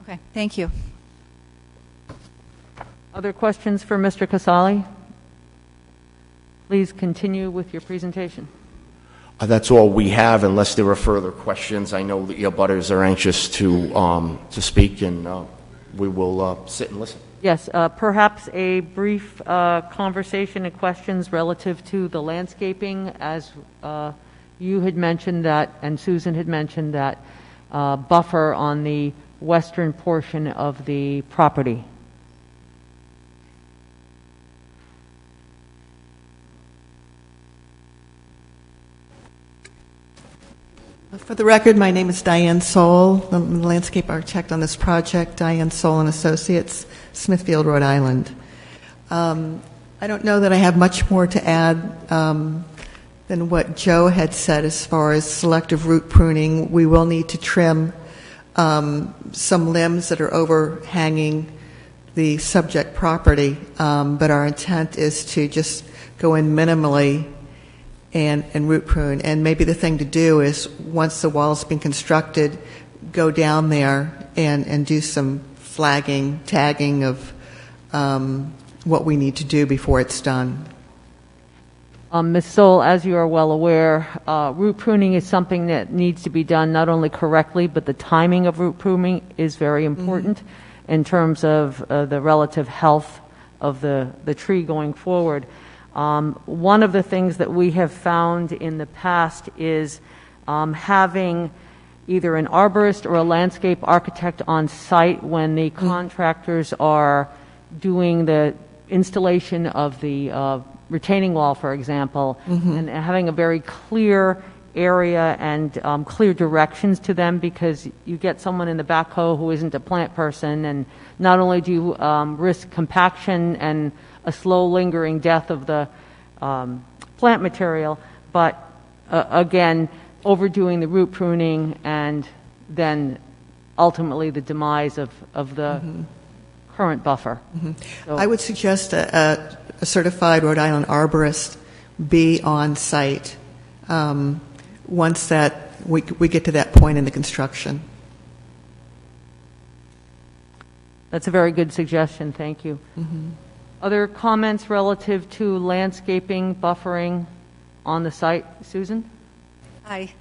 Okay, thank you. Other questions for Mr. Casali? Please continue with your presentation. That's all we have, unless there are further questions. I know that your butters are anxious to speak, and we will sit and listen. Yes, perhaps a brief conversation and questions relative to the landscaping, as you had mentioned that, and Susan had mentioned that buffer on the western portion of the property. For the record, my name is Diane Soul. I'm the landscape architect on this project, Diane Soul and Associates, Smithfield, Rhode Island. I don't know that I have much more to add than what Joe had said as far as selective root pruning. We will need to trim some limbs that are overhanging the subject property, but our intent is to just go in minimally and root prune. And maybe the thing to do is, once the wall's been constructed, go down there and do some flagging, tagging of what we need to do before it's done. Ms. Soul, as you are well aware, root pruning is something that needs to be done not only correctly, but the timing of root pruning is very important in terms of the relative health of the tree going forward. One of the things that we have found in the past is having either an arborist or a landscape architect on site when the contractors are doing the installation of the retaining wall, for example, and having a very clear area and clear directions to them, because you get someone in the backhoe who isn't a plant person, and not only do you risk compaction and a slow lingering death of the plant material, but again, overdoing the root pruning and then ultimately the demise of the current buffer. So, I would suggest a certified Rhode Island arborist be on site once that we get to that point in the construction. that's a very good suggestion. Thank you. Other comments relative to landscaping, buffering on the site? Susan? Hi.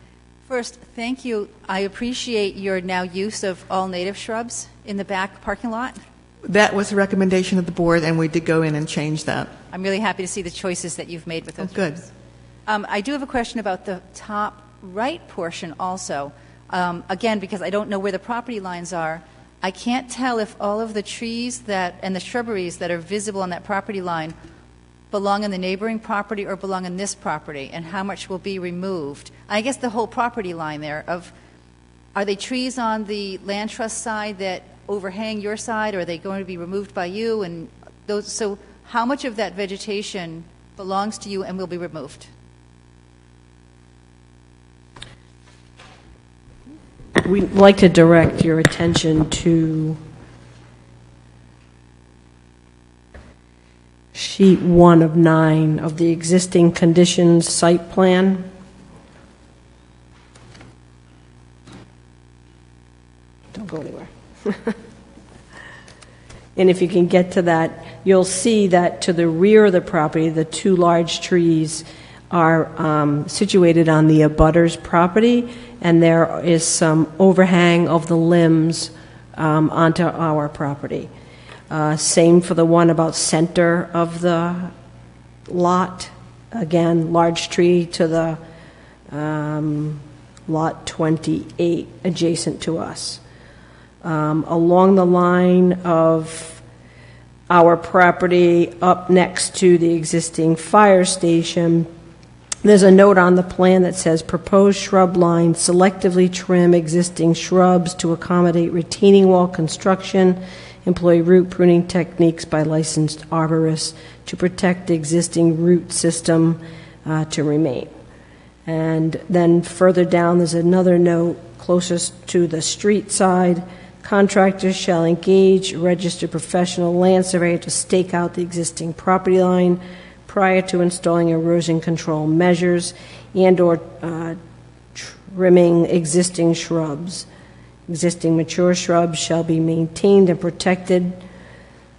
First, thank you. I appreciate your now use of all native shrubs in the back parking lot. That was a recommendation of the board, and we did go in and change that. I'm really happy to see the choices that you've made with those. Good. shrubs. I do have a question about the top right portion also. Again, because I don't know where the property lines are, I can't tell if all of the trees and the shrubberies that are visible on that property line belong on the neighboring property or belong on this property, and how much will be removed. I guess the whole property line there are they trees on the land trust side that overhang your side, or are they going to be removed by you? And so how much of that vegetation belongs to you and will be removed? We'd like to direct your attention to sheet 1 of 9 of the existing conditions site plan. Don't go anywhere. And if you can get to that, you'll see that to the rear of the property, the two large trees are situated on the abutter's property, and there is some overhang of the limbs onto our property. Same for the one about center of the lot. Again, large tree to the lot 28 adjacent to us. Along the line of our property up next to the existing fire station, there's a note on the plan that says proposed shrub line selectively trim existing shrubs to accommodate retaining wall construction, employ root pruning techniques by licensed arborists to protect the existing root system to remain. And then further down, there's another note closest to the street side. Contractors shall engage registered professional land surveyor to stake out the existing property line prior to installing erosion control measures and/or trimming existing shrubs. Existing mature shrubs shall be maintained and protected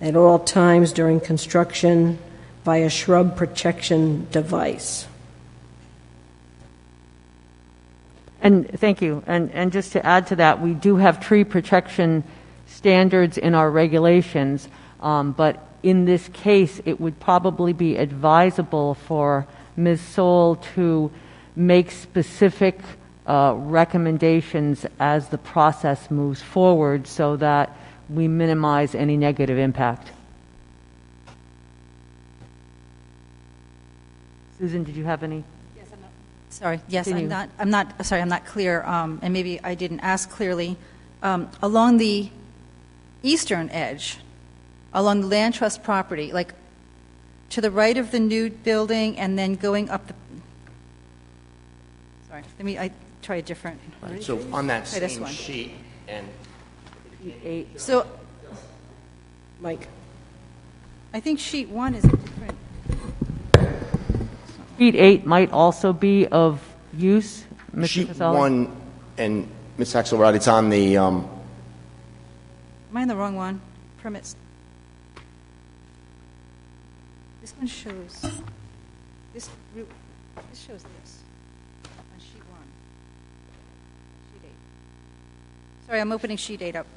at all times during construction by a shrub protection device. And thank you. And just to add to that, we do have tree protection standards in our regulations, but in this case, it would probably be advisable for Ms. Soul to make specific recommendations as the process moves forward so that we minimize any negative impact. Susan, did you have any? Sorry, yes, Continue. I'm not clear, and maybe I didn't ask clearly. Along the eastern edge, along the land trust property, like to the right of the new building and then going up the, sorry, I try a different. Right, so on that try this same one. sheet, and So, Mike. I think sheet 1 is different. Sheet 8 might also be of use, Mr. sheet Casale? 1, and Ms. Axelrod, it's on the, Am I in the wrong one? Permits. This one shows, this shows this on sheet 1. Sheet 8. Sorry, I'm opening sheet 8 up.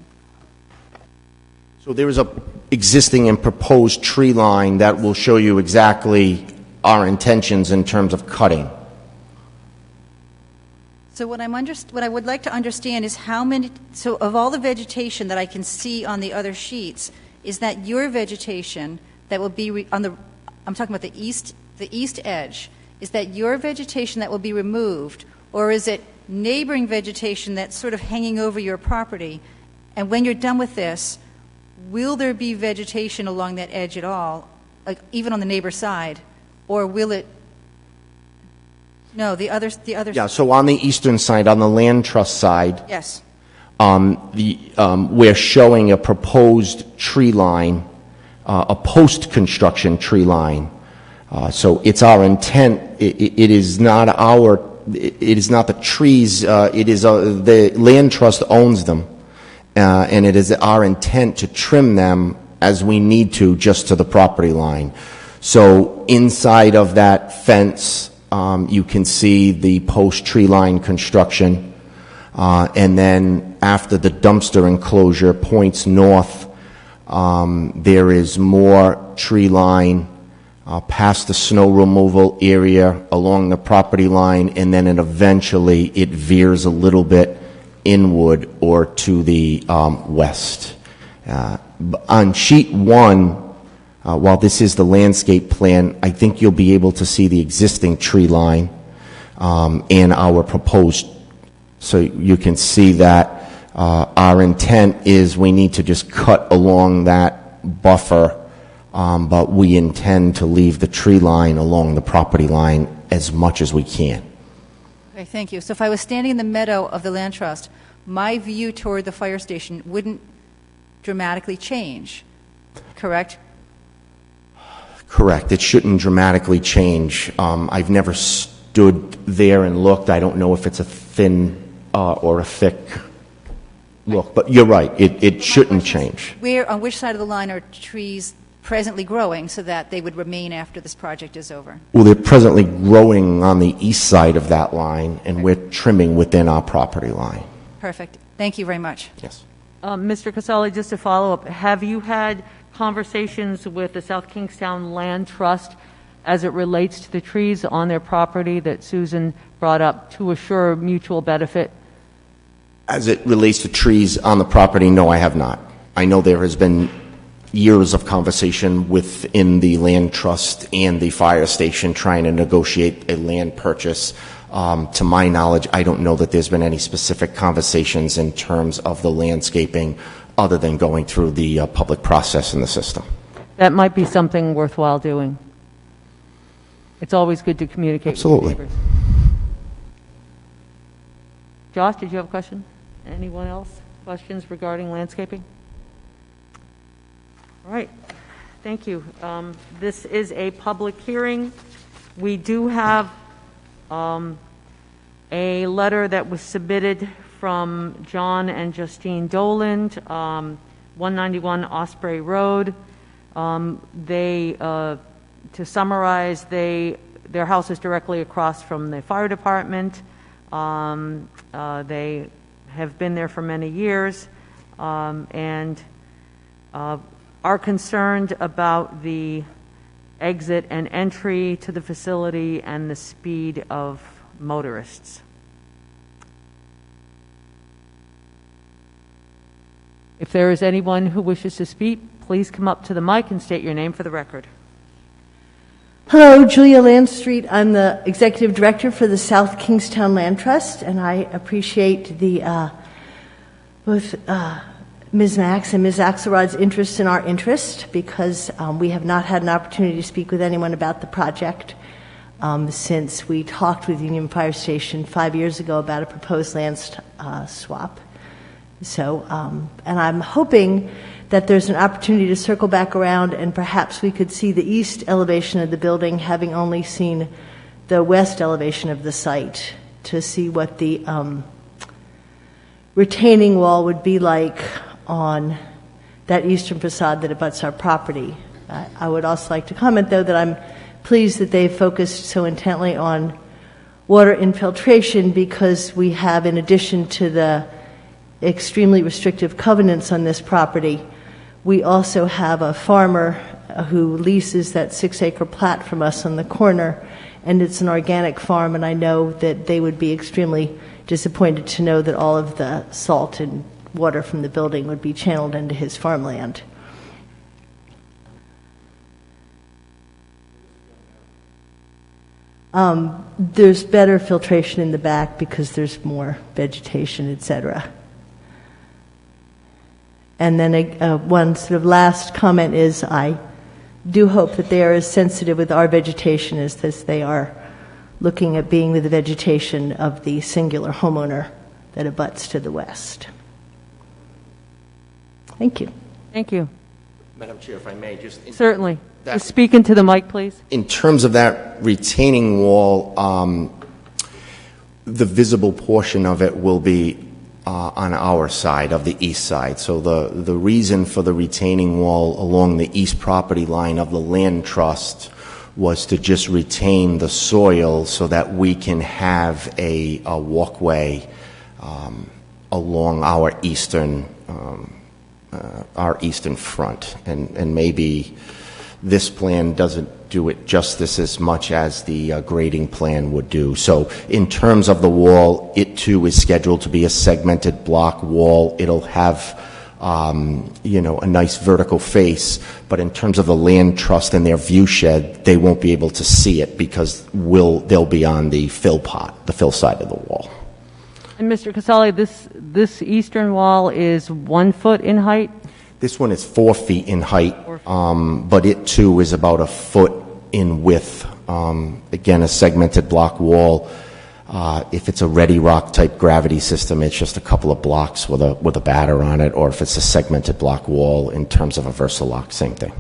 so there is a existing and proposed tree line that will show you exactly our intentions in terms of cutting. So what I would like to understand is how many, so of all the vegetation that I can see on the other sheets, is that your vegetation that will be on the, I'm talking about the east edge, is that your vegetation that will be removed, or is it neighboring vegetation that's sort of hanging over your property? And when you're done with this, will there be vegetation along that edge at all, like even on the neighbor side? Or will it? No, the other. Yeah, so on the eastern side, on the land trust side, Yes. we're showing a proposed tree line, a post-construction tree line. So it's our intent. It is not the trees. It is the land trust owns them, and it is our intent to trim them as we need to, just to the property line. So inside of that fence, you can see the post-tree line construction. And then after the dumpster enclosure points north, there is more tree line past the snow removal area along the property line, and then eventually it veers a little bit inward or to the west. On sheet 1, while this is the landscape plan, I think you'll be able to see the existing tree line and our proposed. So you can see that our intent is we need to just cut along that buffer, but we intend to leave the tree line along the property line as much as we can. Okay, thank you. So if I was standing in the meadow of the land trust, my view toward the fire station wouldn't dramatically change, correct? Correct. It shouldn't dramatically change. I've never stood there and looked. I don't know if it's a thin or a thick look, but you're right. It shouldn't change. On which side of the line are trees presently growing so that they would remain after this project is over? Well, they're presently growing on the east side of that line, and we're trimming within our property line. Perfect. Thank you very much. Yes. Mr. Casale, just to follow up, have you had conversations with the South Kingstown Land Trust as it relates to the trees on their property that Susan brought up to assure mutual benefit? As it relates to trees on the property, no, I have not. I know there has been years of conversation within the land trust and the fire station trying to negotiate a land purchase. To my knowledge, I don't know that there's been any specific conversations in terms of the landscaping other than going through the public process in the system. That might be something worthwhile doing. It's always good to communicate Absolutely. with your neighbors. Josh, did you have a question? Anyone else? Questions regarding landscaping? All right. Thank you. This is a public hearing. We do have a letter that was submitted from John and Justine Doland, 191 Osprey Road. To summarize, their house is directly across from the fire department. They have been there for many years and are concerned about the exit and entry to the facility and the speed of motorists. If there is anyone who wishes to speak, please come up to the mic and state your name for the record. Hello, Julia Landstreet. I'm the Executive Director for the South Kingstown Land Trust, and I appreciate both Ms. Max and Ms. Axelrod's interest in our interest, because we have not had an opportunity to speak with anyone about the project since we talked with Union Fire Station 5 years ago about a proposed land swap. So, and I'm hoping that there's an opportunity to circle back around and perhaps we could see the east elevation of the building, having only seen the west elevation of the site, to see what the retaining wall would be like on that eastern facade that abuts our property. I would also like to comment, though, that I'm pleased that they focused so intently on water infiltration, because we have, in addition to the extremely restrictive covenants on this property, we also have a farmer who leases that 6-acre plat from us on the corner, and it's an organic farm, and I know that they would be extremely disappointed to know that all of the salt and water from the building would be channeled into his farmland. There's better filtration in the back because there's more vegetation, etc. And then one sort of last comment is, I do hope that they are as sensitive with our vegetation as they are looking at being with the vegetation of the singular homeowner that abuts to the west. Thank you. Thank you. Madam Chair, if I may, just... Certainly. Just speak into the mic, please. In terms of that retaining wall, the visible portion of it will be on our side, of the east side. So the reason for the retaining wall along the east property line of the land trust was to just retain the soil so that we can have a walkway along our eastern front. And maybe this plan doesn't do it justice as much as the grading plan would do. So in terms of the wall, it too is scheduled to be a segmented block wall. It'll have, a nice vertical face, but in terms of the land trust and their view shed, they won't be able to see it because they'll be on the fill side of the wall. And Mr. Casale, this eastern wall is 1 foot in height? This one is 4 feet in height, but it too is about a foot in width. Again, a segmented block wall. If it's a Ready Rock type gravity system, it's just a couple of blocks with a batter on it, or if it's a segmented block wall in terms of a Versalock, same thing.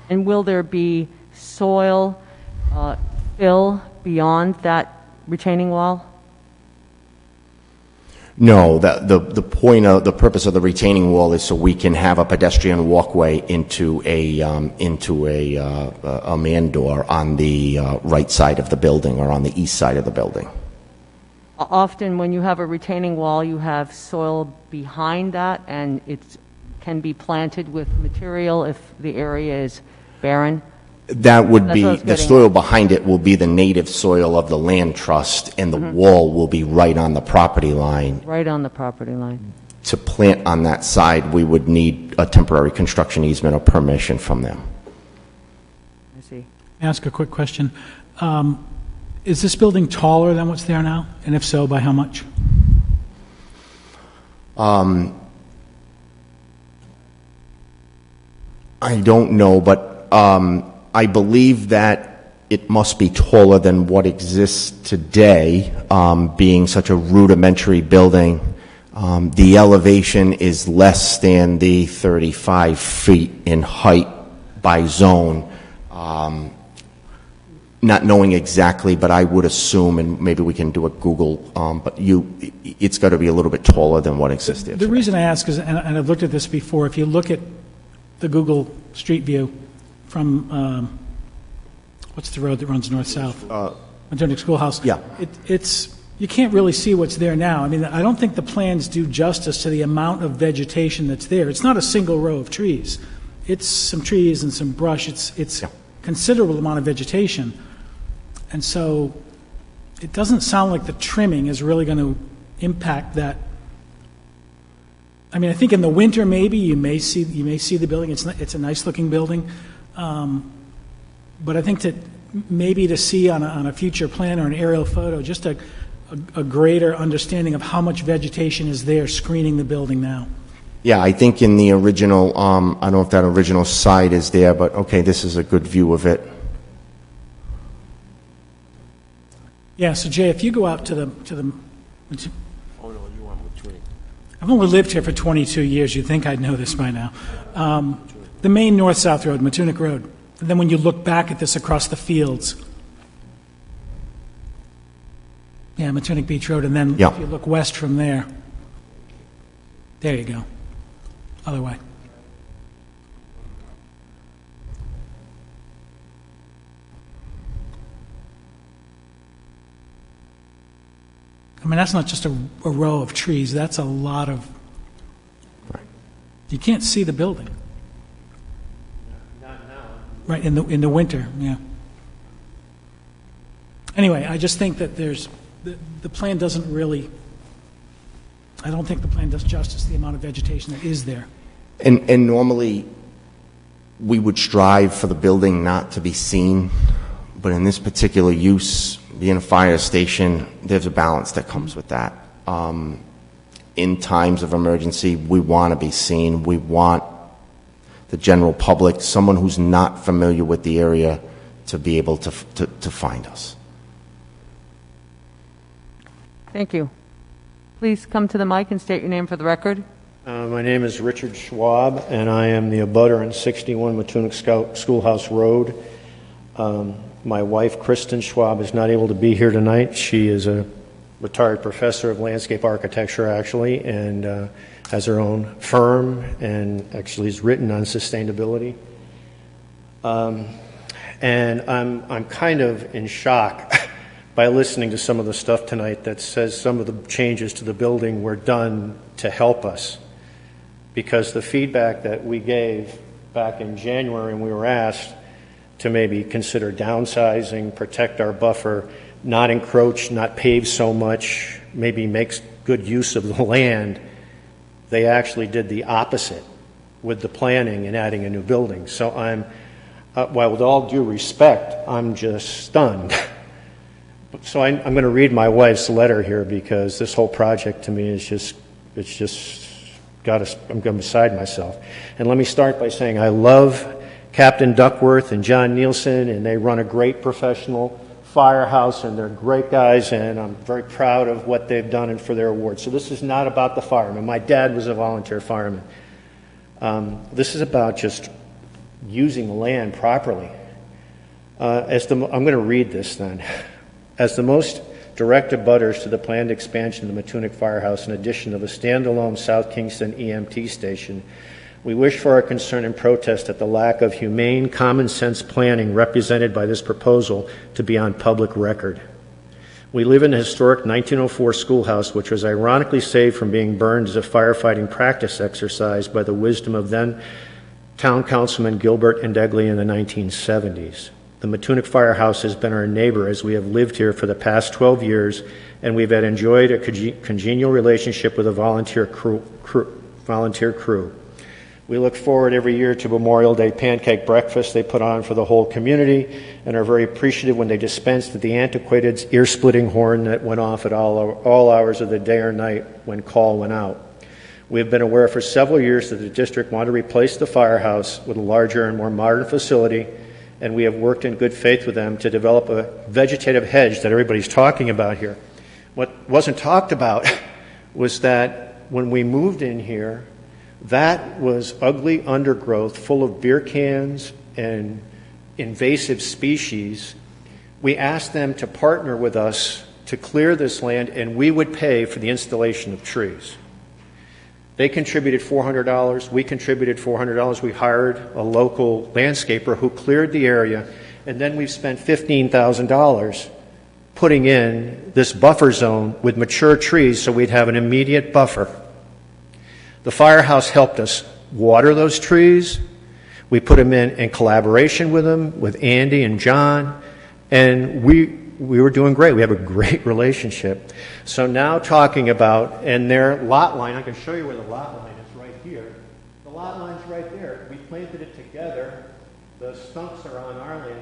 And will there be soil fill beyond that retaining wall? No, the purpose of the retaining wall is so we can have a pedestrian walkway into a man door on the right side of the building or on the east side of the building. Often when you have a retaining wall, you have soil behind that, and it can be planted with material if the area is barren. That would be, the soil behind it will be the native soil of the land trust, and the wall will be right on the property line. Right on the property line. To plant on that side, we would need a temporary construction easement or permission from them. I see. Ask a quick question. Is this building taller than what's there now? And if so, by how much? I don't know, but I believe that it must be taller than what exists today, being such a rudimentary building. The elevation is less than the 35 feet in height by zone. Not knowing exactly, but I would assume, and maybe we can do a Google, but it's got to be a little bit taller than what exists there. The reason I ask is, and I've looked at this before, if you look at the Google Street View from, what's the road that runs north-south? Matunic Schoolhouse. Yeah. You can't really see what's there now. I mean, I don't think the plans do justice to the amount of vegetation that's there. It's not a single row of trees. It's some trees and some brush. It's considerable amount of vegetation. And so it doesn't sound like the trimming is really going to impact that. I mean, I think in the winter maybe you may see the building. It's a nice looking building, but I think that maybe to see on a future plan or an aerial photo just a greater understanding of how much vegetation is there screening the building now. Yeah, I think in the original, I don't know if that original site is there, but okay, this is a good view of it. Yeah, so Jay, if you go out to the Oh, no, you want Matunic. I've only lived here for 22 years. You'd think I'd know this by now. The main north-south road, Matunic Road. And then when you look back at this across the fields, yeah, Matunic Beach Road, and then if you look west from there, there you go. Other way. I mean, that's not just a row of trees. That's a lot of... Right. You can't see the building. Not now. Right, in the winter, yeah. Anyway, I just think that the plan doesn't really... I don't think the plan does justice to the amount of vegetation that is there. And normally, we would strive for the building not to be seen, but in this particular use, being a fire station, there's a balance that comes with that. In times of emergency, we want to be seen. We want the general public, someone who's not familiar with the area, to be able to find us. Thank you. Please come to the mic and state your name for the record. My name is Richard Schwab, and I am the abutter on 61 Matunic Schoolhouse Road. My wife, Kristen Schwab, is not able to be here tonight. She is a retired professor of landscape architecture, actually, and has her own firm, and actually has written on sustainability. And I'm kind of in shock by listening to some of the stuff tonight that says some of the changes to the building were done to help us. Because the feedback that we gave back in January when we were asked to maybe consider downsizing, protect our buffer, not encroach, not pave so much, maybe make good use of the land, they actually did the opposite with the planning and adding a new building. So I'm, while with all due respect, I'm just stunned. So I'm going to read my wife's letter here because this whole project to me is just, it's just got us, I'm going beside myself. And let me start by saying I love Captain Duckworth and John Nielsen, and they run a great professional firehouse, and they're great guys, and I'm very proud of what they've done and for their awards. So this is not about the firemen. My dad was a volunteer fireman. This is about just using the land properly. I'm going to read this then. As the most direct abutters to the planned expansion of the Matunic Firehouse in addition of a standalone South Kingston EMT station, we wish for our concern and protest at the lack of humane, common-sense planning represented by this proposal to be on public record. We live in a historic 1904 schoolhouse, which was ironically saved from being burned as a firefighting practice exercise by the wisdom of then Town Councilman Gilbert and Egley in the 1970s. The Matunic Firehouse has been our neighbor as we have lived here for the past 12 years, and we've had enjoyed a congenial relationship with a volunteer crew. We look forward every year to Memorial Day pancake breakfast they put on for the whole community and are very appreciative when they dispensed at the antiquated ear-splitting horn that went off at all hours of the day or night when call went out. We have been aware for several years that the district wanted to replace the firehouse with a larger and more modern facility, and we have worked in good faith with them to develop a vegetative hedge that everybody's talking about here. What wasn't talked about was that when we moved in here, that was ugly undergrowth full of beer cans and invasive species. We asked them to partner with us to clear this land, and we would pay for the installation of trees. They contributed $400. We contributed $400. We hired a local landscaper who cleared the area, and then we've spent $15,000 putting in this buffer zone with mature trees so we'd have an immediate buffer. The firehouse helped us water those trees. We put them in collaboration with them, with Andy and John, and we were doing great. We have a great relationship. So now talking about, and their lot line, I can show you where the lot line is right here. The lot line's right there. We planted it together. The stumps are on our land.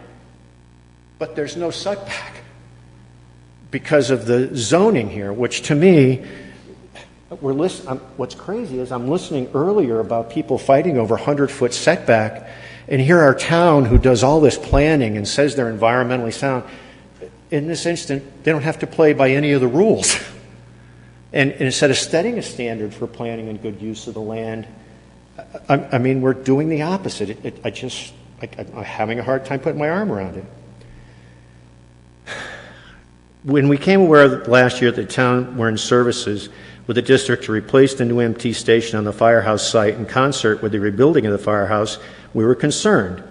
But there's no setback because of the zoning here, which to me, what's crazy is I'm listening earlier about people fighting over 100-foot setback, and here our town who does all this planning and says they're environmentally sound, in this instant, they don't have to play by any of the rules. And instead of setting a standard for planning and good use of the land, I mean, we're doing the opposite. I'm having a hard time putting my arm around it. When we came aware last year that the town were in services with the district to replace the new MT station on the firehouse site in concert with the rebuilding of the firehouse, we were concerned.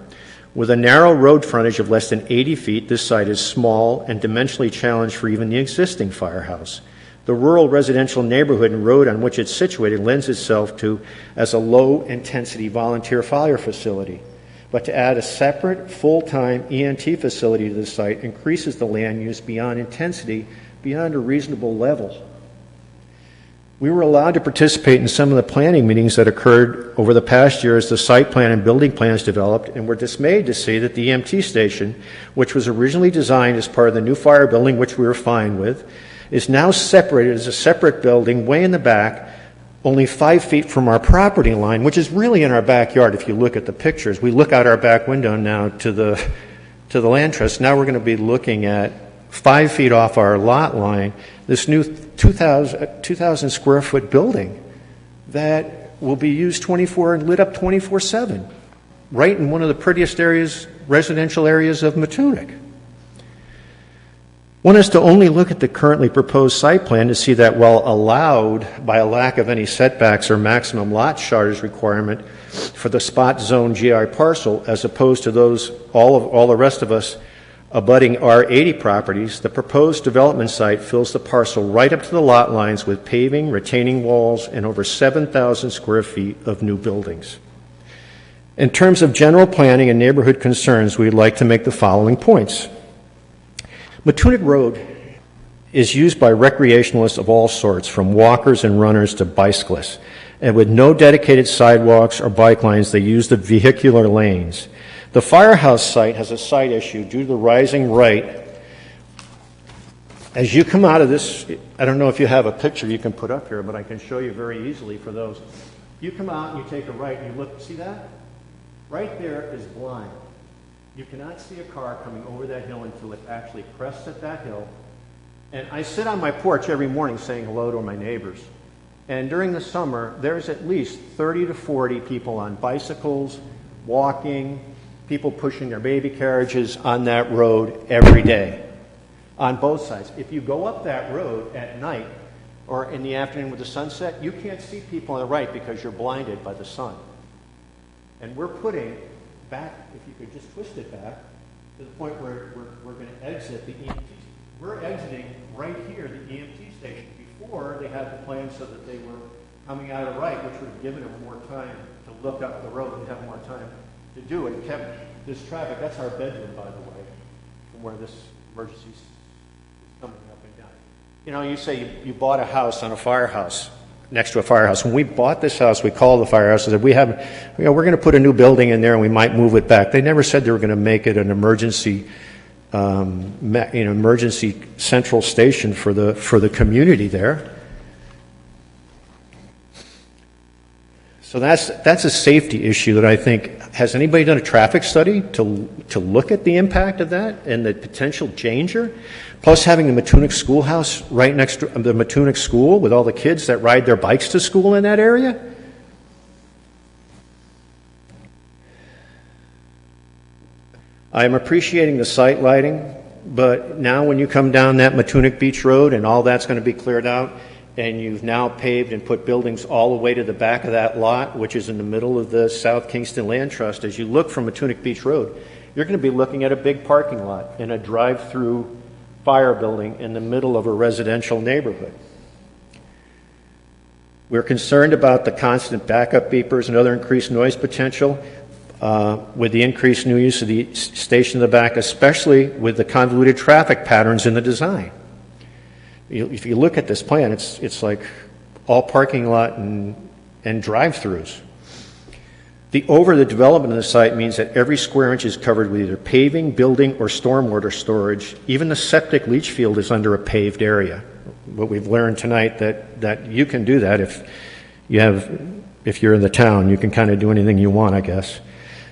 With a narrow road frontage of less than 80 feet, this site is small and dimensionally challenged for even the existing firehouse. The rural residential neighborhood and road on which it's situated lends itself to as a low-intensity volunteer fire facility. But to add a separate full-time ENT facility to the site increases the land use beyond intensity, beyond a reasonable level. We were allowed to participate in some of the planning meetings that occurred over the past year as the site plan and building plans developed, and were dismayed to see that the EMT station, which was originally designed as part of the new fire building, which we were fine with, is now separated as a separate building way in the back, only 5 feet from our property line, which is really in our backyard. If you look at the pictures, we look out our back window now to the land trust. Now we're going to be looking at 5 feet off our lot line, this new 2,000 square foot building that will be used 24 and lit up 24/7, right in one of the prettiest areas, residential areas of Matunic. One has to only look at the currently proposed site plan to see that while allowed by a lack of any setbacks or maximum lot charges requirement for the spot zone GI parcel, as opposed to those all the rest of us abutting R80 properties, the proposed development site fills the parcel right up to the lot lines with paving, retaining walls, and over 7,000 square feet of new buildings. In terms of general planning and neighborhood concerns, we'd like to make the following points. Matunic Road is used by recreationalists of all sorts, from walkers and runners to bicyclists. And with no dedicated sidewalks or bike lanes, they use the vehicular lanes. The firehouse site has a site issue due to the rising right. As you come out of this, I don't know if you have a picture you can put up here, but I can show you very easily for those. You come out and you take a right and you look, see that? Right there is blind. You cannot see a car coming over that hill until it actually crests at that hill. And I sit on my porch every morning saying hello to my neighbors. And during the summer, there's at least 30 to 40 people on bicycles, walking, people pushing their baby carriages on that road every day, on both sides. If you go up that road at night or in the afternoon with the sunset, you can't see people on the right because you're blinded by the sun. And we're putting back, if you could just twist it back, to the point where we're going to exit the EMT. We're exiting right here, the EMT station. Before, they had the plan so that they were coming out of the right, which would have given them more time to look up the road and have more time to do it. And kept this traffic, that's our bedroom, by the way, from where this emergency is coming up and down. You know, you say you bought a house on a firehouse, next to a firehouse. When we bought this house, we called the firehouse and said, we're going to put a new building in there and we might move it back. They never said they were going to make it an emergency emergency central station for the community there. So that's a safety issue that I think, has anybody done a traffic study to look at the impact of that and the potential danger? Plus having the Matunic schoolhouse right next to the Matunic school with all the kids that ride their bikes to school in that area? I'm appreciating the site lighting, but now when you come down that Matunic Beach Road and all that's going to be cleared out, and you've now paved and put buildings all the way to the back of that lot, which is in the middle of the South Kingston Land Trust, as you look from Matunic Beach Road, you're going to be looking at a big parking lot and a drive-through fire building in the middle of a residential neighborhood. We're concerned about the constant backup beepers and other increased noise potential with the increased new use of the station in the back, especially with the convoluted traffic patterns in the design. If you look at this plan, it's like all parking lot and drive-throughs. The development of the site means that every square inch is covered with either paving, building, or stormwater storage. Even the septic leach field is under a paved area. What we've learned tonight that you can do that if you're in the town, you can kind of do anything you want, I guess.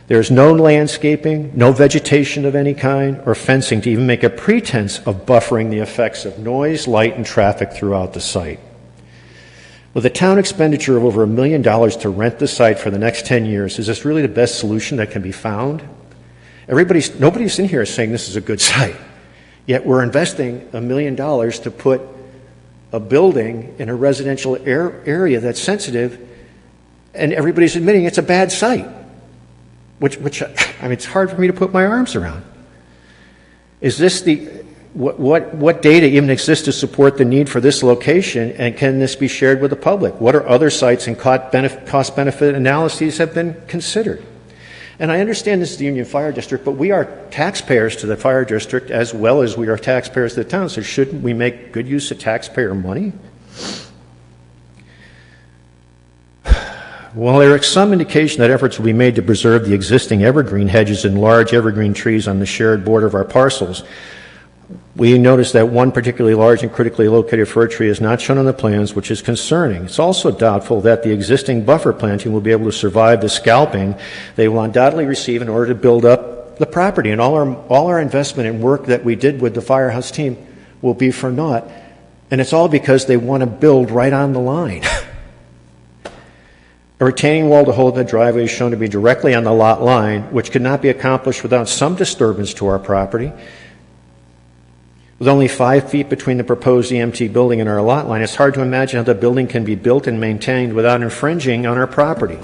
There's no landscaping, no vegetation of any kind, or fencing to even make a pretense of buffering the effects of noise, light, and traffic throughout the site. With a town expenditure of over $1 million to rent the site for the next 10 years, is this really the best solution that can be found? Nobody's in here saying this is a good site, yet we're investing $1 million to put a building in a residential area that's sensitive, and everybody's admitting it's a bad site. Which I mean, it's hard for me to put my arms around. Is this what data even exists to support the need for this location, and can this be shared with the public? What are other sites and cost-benefit analyses have been considered? And I understand this is the Union Fire District, but we are taxpayers to the fire district as well as we are taxpayers to the town, so shouldn't we make good use of taxpayer money? While there is some indication that efforts will be made to preserve the existing evergreen hedges and large evergreen trees on the shared border of our parcels, we notice that one particularly large and critically located fir tree is not shown on the plans, which is concerning. It's also doubtful that the existing buffer planting will be able to survive the scalping they will undoubtedly receive in order to build up the property. And all our investment and work that we did with the firehouse team will be for naught. And it's all because they want to build right on the line. A retaining wall to hold the driveway is shown to be directly on the lot line, which could not be accomplished without some disturbance to our property. With only 5 feet between the proposed EMT building and our lot line, it's hard to imagine how the building can be built and maintained without infringing on our property.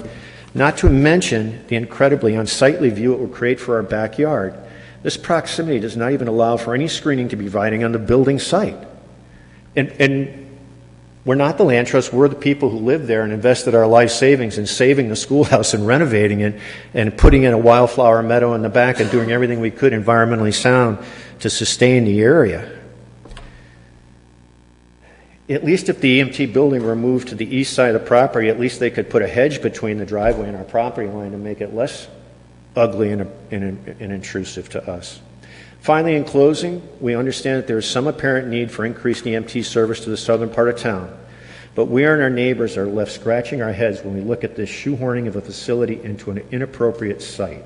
Not to mention the incredibly unsightly view it will create for our backyard. This proximity does not even allow for any screening to be provided on the building site. And we're not the land trust, we're the people who live there and invested our life savings in saving the schoolhouse and renovating it and putting in a wildflower meadow in the back and doing everything we could environmentally sound to sustain the area. At least if the EMT building were moved to the east side of the property, at least they could put a hedge between the driveway and our property line to make it less ugly and intrusive to us. Finally, in closing, we understand that there is some apparent need for increased EMT service to the southern part of town, but we and our neighbors are left scratching our heads when we look at this shoehorning of a facility into an inappropriate site.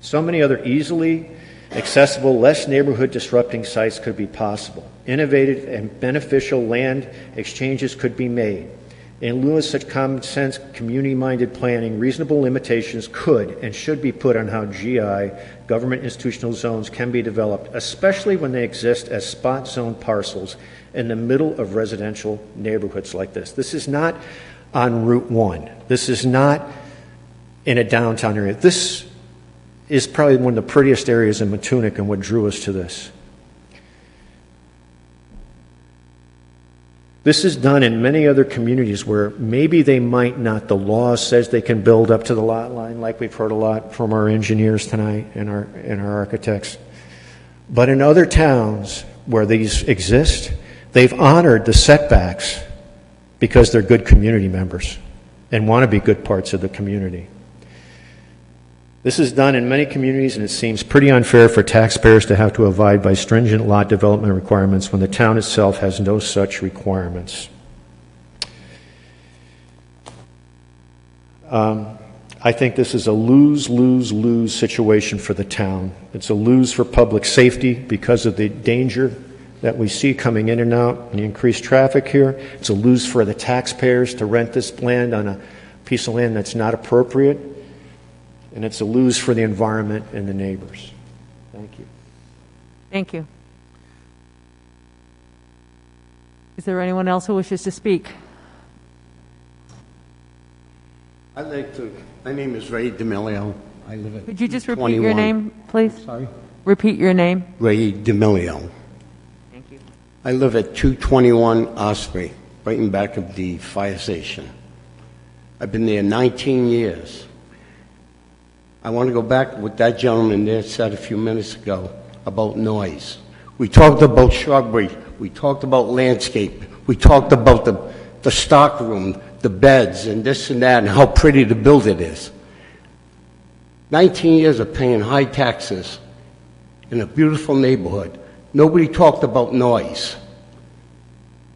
So many other easily accessible, less neighborhood disrupting sites could be possible. Innovative and beneficial land exchanges could be made. In lieu of such common sense, community-minded planning, reasonable limitations could and should be put on how GI, government institutional zones, can be developed, especially when they exist as spot zone parcels in the middle of residential neighborhoods like this. This is not on Route 1. This is not in a downtown area. This is probably one of the prettiest areas in Matunic and what drew us to this. This is done in many other communities where maybe they might not. The law says they can build up to the lot line, like we've heard a lot from our engineers tonight and our architects. But in other towns where these exist, they've honored the setbacks because they're good community members and want to be good parts of the community. This is done in many communities, and it seems pretty unfair for taxpayers to have to abide by stringent lot development requirements when the town itself has no such requirements. I think this is a lose-lose-lose situation for the town. It's a lose for public safety because of the danger that we see coming in and out and the increased traffic here. It's a lose for the taxpayers to rent this land on a piece of land that's not appropriate. And it's a lose for the environment and the neighbors. Thank you. Thank you. Is there anyone else who wishes to speak? I'd like to. My name is Ray D'Amelio. I live at. Could you just repeat 21. your name, please? Sorry? Repeat your name. Ray D'Amelio. Thank you. I live at 221 Osprey, right in back of the fire station. I've been there 19 years. I want to go back to what that gentleman there said a few minutes ago about noise. We talked about shrubbery. We talked about landscape. We talked about the stock room, the beds, and this and that, and how pretty the building is. 19 years of paying high taxes in a beautiful neighborhood. Nobody talked about noise.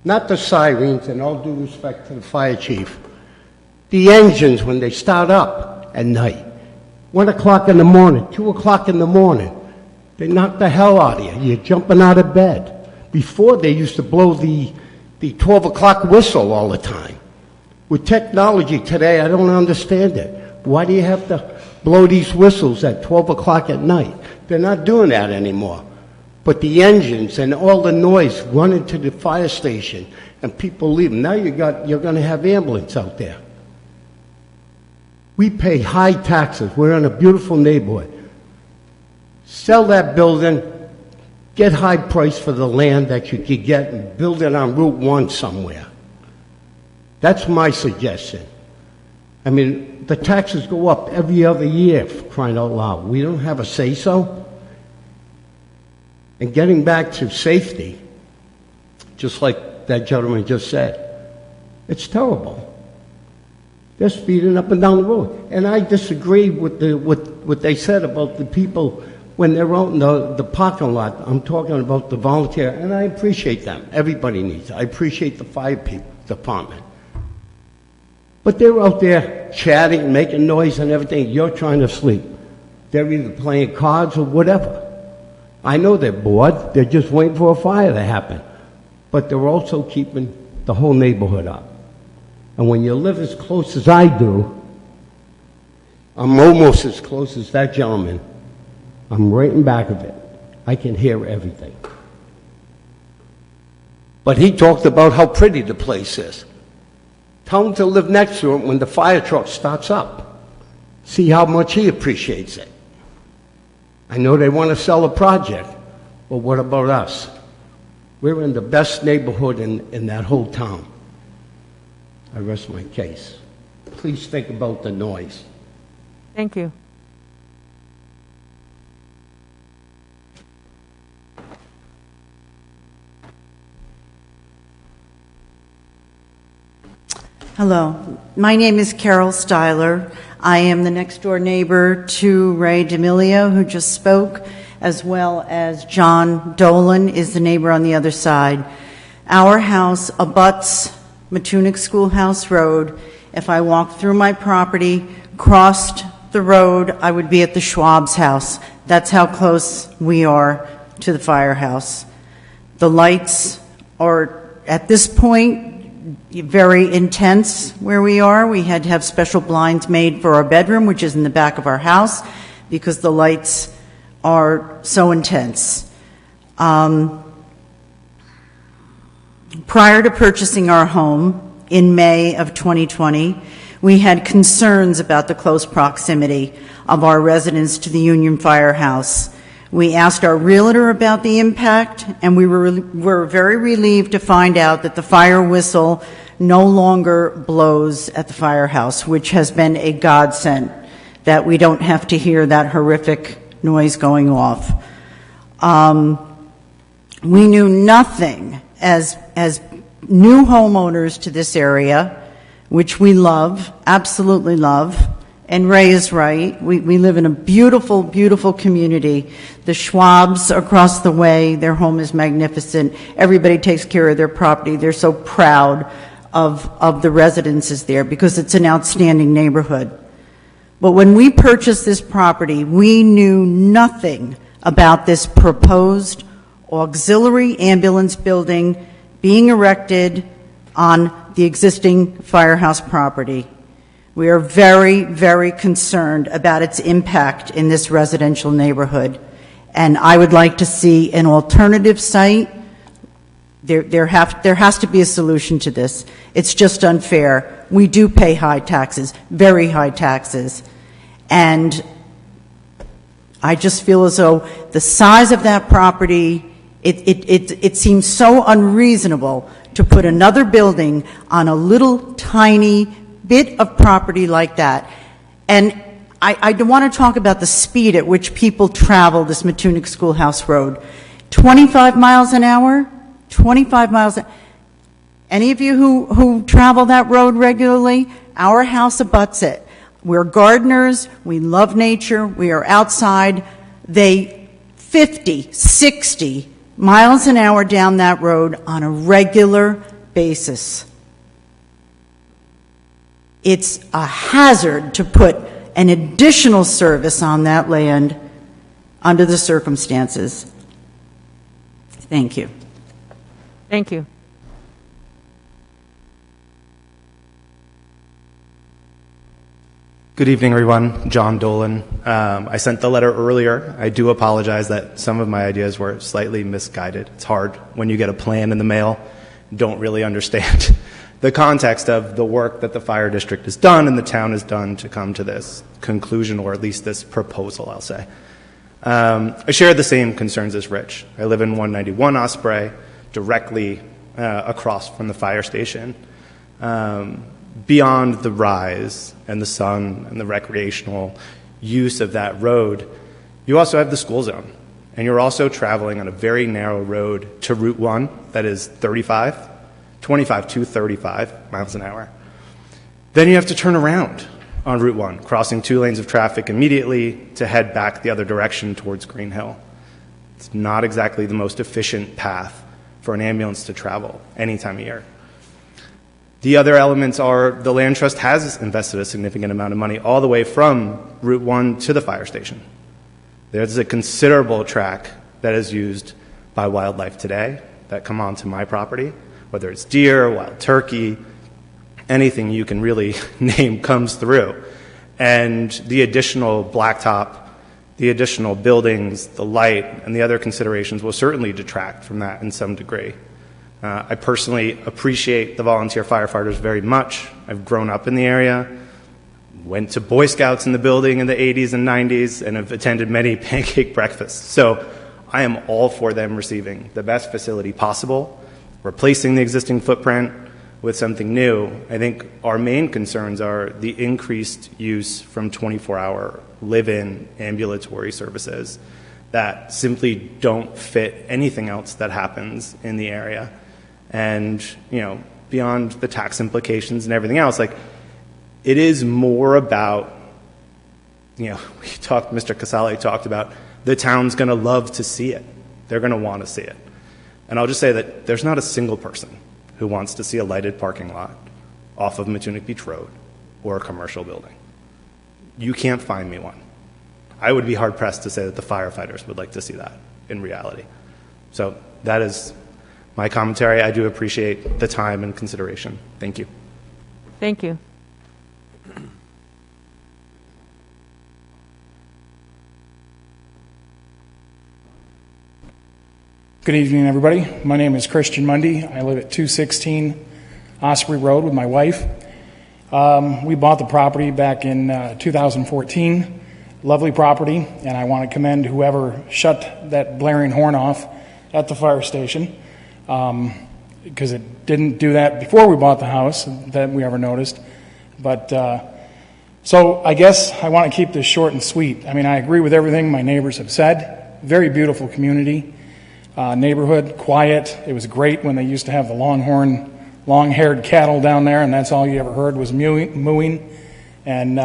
Not the sirens, and all due respect to the fire chief. The engines, when they start up at night, 1 o'clock in the morning, 2 o'clock in the morning, they knock the hell out of you. You're jumping out of bed. Before, they used to blow the 12 o'clock whistle all the time. With technology today, I don't understand it. Why do you have to blow these whistles at 12 o'clock at night? They're not doing that anymore. But the engines and all the noise running to the fire station and people leaving. Now you're going to have ambulance out there. We pay high taxes. We're in a beautiful neighborhood. Sell that building, get high price for the land that you could get and build it on Route 1 somewhere. That's my suggestion. I mean, the taxes go up every other year, for crying out loud. We don't have a say-so. And getting back to safety, just like that gentleman just said, it's terrible. They're speeding up and down the road. And I disagree with what they said about the people when they're out in the parking lot. I'm talking about the volunteer, and I appreciate them. Everybody needs it. I appreciate the fire department. But they're out there chatting, making noise and everything. You're trying to sleep. They're either playing cards or whatever. I know they're bored. They're just waiting for a fire to happen. But they're also keeping the whole neighborhood up. And when you live as close as I do, I'm almost as close as that gentleman. I'm right in back of it. I can hear everything. But he talked about how pretty the place is. Tell him to live next to him when the fire truck starts up. See how much he appreciates it. I know they want to sell a project, but what about us? We're in the best neighborhood in that whole town. I rest my case. Please think about the noise. Thank you. Hello, my name is Carol Styler. I am the next door neighbor to Ray D'Amelio, who just spoke, as well as John Dolan is the neighbor on the other side. Our house abuts Matunic Schoolhouse Road. If I walked through my property, crossed the road, I would be at the Schwab's house. That's how close we are to the firehouse. The lights are, at this point, very intense where we are. We had to have special blinds made for our bedroom, which is in the back of our house, because the lights are so intense. Prior to purchasing our home in May of 2020, we had concerns about the close proximity of our residence to the Union Firehouse. We asked our realtor about the impact, and we were very relieved to find out that the fire whistle no longer blows at the firehouse, which has been a godsend, that we don't have to hear that horrific noise going off. We knew nothing as new homeowners to this area, which we love, absolutely love. And Ray is right. We live in a beautiful, beautiful community. The Schwabs across the way, their home is magnificent. Everybody takes care of their property. They're so proud of the residences there because it's an outstanding neighborhood. But when we purchased this property, we knew nothing about this proposed auxiliary ambulance building being erected on the existing firehouse property. We are very, very concerned about its impact in this residential neighborhood. And I would like to see an alternative site. There has to be a solution to this. It's just unfair. We do pay high taxes, very high taxes. And I just feel as though the size of that property, it seems so unreasonable to put another building on a little tiny bit of property like that. And I want to talk about the speed at which people travel this Matunic Schoolhouse Road. 25 miles an hour? 25 miles. Any of you who travel that road regularly? Our house abuts it. We're gardeners. We love nature. We are outside. They 50, 60 miles an hour down that road on a regular basis. It's a hazard to put an additional service on that land under the circumstances. Thank you. Thank you. Good evening, everyone. John Dolan. I sent the letter earlier. I do apologize that some of my ideas were slightly misguided. It's hard when you get a plan in the mail, don't really understand the context of the work that the fire district has done and the town has done to come to this conclusion, or at least this proposal, I'll say. I share the same concerns as Rich. I live in 191 Osprey, directly across from the fire station. Beyond the rise and the sun and the recreational use of that road, you also have the school zone. And you're also traveling on a very narrow road to Route 1 that is 25 to 35 miles an hour. Then you have to turn around on Route 1, crossing 2 lanes of traffic immediately to head back the other direction towards Green Hill. It's not exactly the most efficient path for an ambulance to travel any time of year. The other elements are the Land Trust has invested a significant amount of money all the way from Route 1 to the fire station. There's a considerable track that is used by wildlife today that come onto my property, whether it's deer, wild turkey, anything you can really name comes through. And the additional blacktop, the additional buildings, the light, and the other considerations will certainly detract from that in some degree. I personally appreciate the volunteer firefighters very much. I've grown up in the area, went to Boy Scouts in the building in the 80s and 90s, and have attended many pancake breakfasts. So I am all for them receiving the best facility possible, replacing the existing footprint with something new. I think our main concerns are the increased use from 24-hour live-in ambulatory services that simply don't fit anything else that happens in the area. And, you know, beyond the tax implications and everything else, like, it is more about, you know, Mr. Casale talked about the town's going to love to see it. They're going to want to see it. And I'll just say that there's not a single person who wants to see a lighted parking lot off of Matunic Beach Road or a commercial building. You can't find me one. I would be hard-pressed to say that the firefighters would like to see that in reality. So that is my commentary. I do appreciate the time and consideration. Thank you. Thank you. Good evening, everybody. My name is Christian Mundy. I live at 216 Osprey Road with my wife. We bought the property back in 2014. Lovely property, and I want to commend whoever shut that blaring horn off at the fire station, because it didn't do that before we bought the house that we ever noticed. But so I guess I want to keep this short and sweet. I mean, I agree with everything my neighbors have said. Very beautiful community. Neighborhood, quiet. It was great when they used to have the long-haired cattle down there, and that's all you ever heard was mooing. And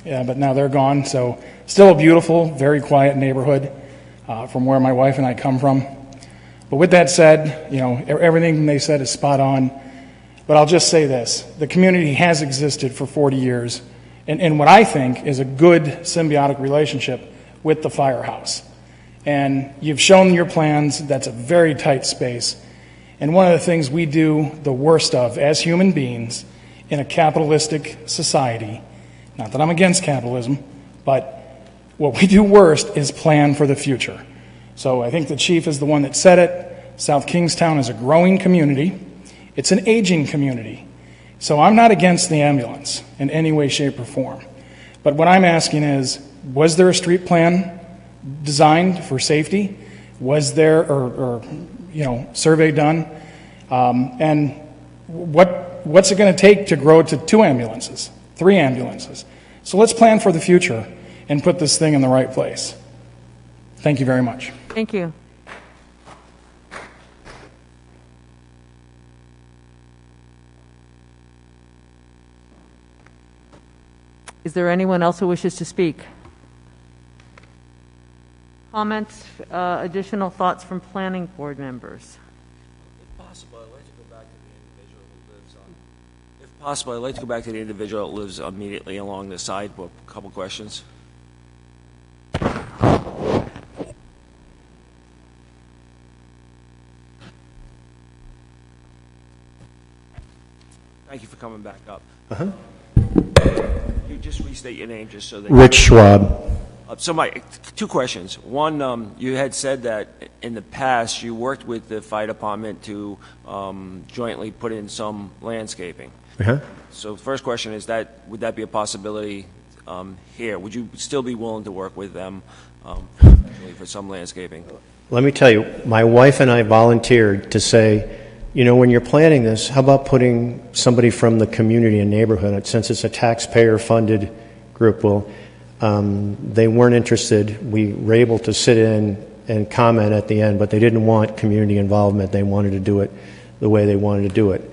but now they're gone. So still a beautiful, very quiet neighborhood from where my wife and I come from. But with that said, you know, everything they said is spot on. But I'll just say this. The community has existed for 40 years in what I think is a good symbiotic relationship with the firehouse. And you've shown your plans. That's a very tight space. And one of the things we do the worst of as human beings in a capitalistic society, not that I'm against capitalism, but what we do worst is plan for the future. So I think the chief is the one that said it. South Kingstown is a growing community. It's an aging community. So I'm not against the ambulance in any way, shape, or form. But what I'm asking is, was there a street plan designed for safety? Was there, or survey done? And what's it going to take to grow to 2 ambulances, 3 ambulances? So let's plan for the future and put this thing in the right place. Thank you very much. Thank you. Is there anyone else who wishes to speak? Comments, additional thoughts from planning board members? If possible, I'd like to go back to the individual that lives immediately along the sidewalk. A couple questions. Thank you for coming back up. You just restate your name just so that... Rich Schwab. So my 2 questions. One, you had said that in the past you worked with the fire department to jointly put in some landscaping. So the first question is would that be a possibility here? Would you still be willing to work with them for some landscaping? Let me tell you, my wife and I volunteered to say, when you're planning this, how about putting somebody from the community and neighborhood? Since it's a taxpayer-funded group, they weren't interested. We were able to sit in and comment at the end, but they didn't want community involvement. They wanted to do it the way they wanted to do it.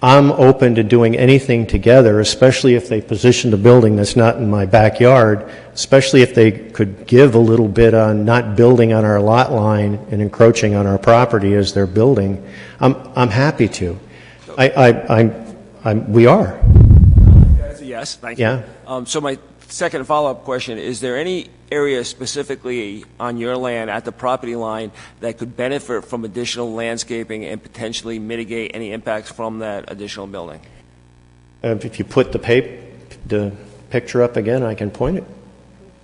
I'm open to doing anything together, especially if they position the building that's not in my backyard, especially if they could give a little bit on not building on our lot line and encroaching on our property as they're building. I'm happy to. We are. Yes, thank you. Yeah. So my second follow-up question, is there any area specifically on your land at the property line that could benefit from additional landscaping and potentially mitigate any impacts from that additional building? If you put the picture up again, I can point it.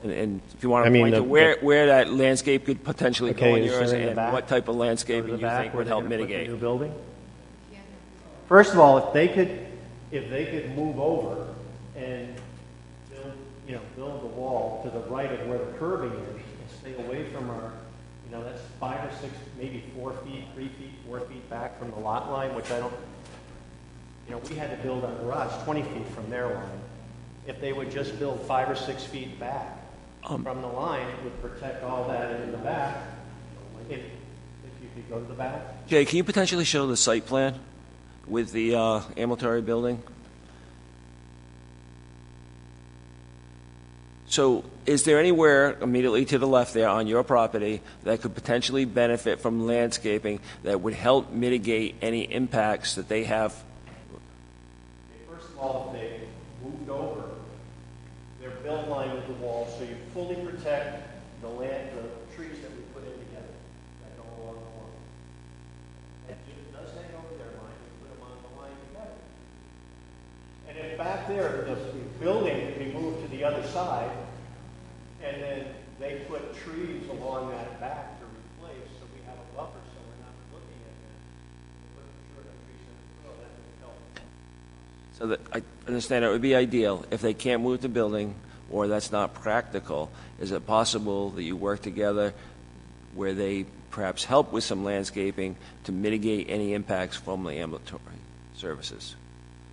And if you want to point to where that landscape could potentially go in yours and what type of landscaping you think would help mitigate? New building? First of all, if they could move over and build the wall to the right of where the curbing is and stay away from our, that's 5 or 6, maybe 4 feet, 3 feet, 4 feet back from the lot line, which I don't, we had to build our garage 20 feet from their line. If they would just build 5 or 6 feet back from the line, it would protect all that in the back. If you could go to the back. Jay, can you potentially show the site plan with the ambulatory building? So is there anywhere immediately to the left there on your property that could potentially benefit from landscaping that would help mitigate any impacts that they have? First of all, if they moved over their build line with the wall, so you fully protect the trees that we put in together that go along the wall. And if it does hang over their line, we put them on the line together. And if back there, the building could be moved to the other side, and then they put trees along that back to replace, so we have a buffer, so we're not looking at them. Put sure that trees in the field, that would help. So that I understand it would be ideal if they can't move the building or that's not practical. Is it possible that you work together where they perhaps help with some landscaping to mitigate any impacts from the ambulatory services?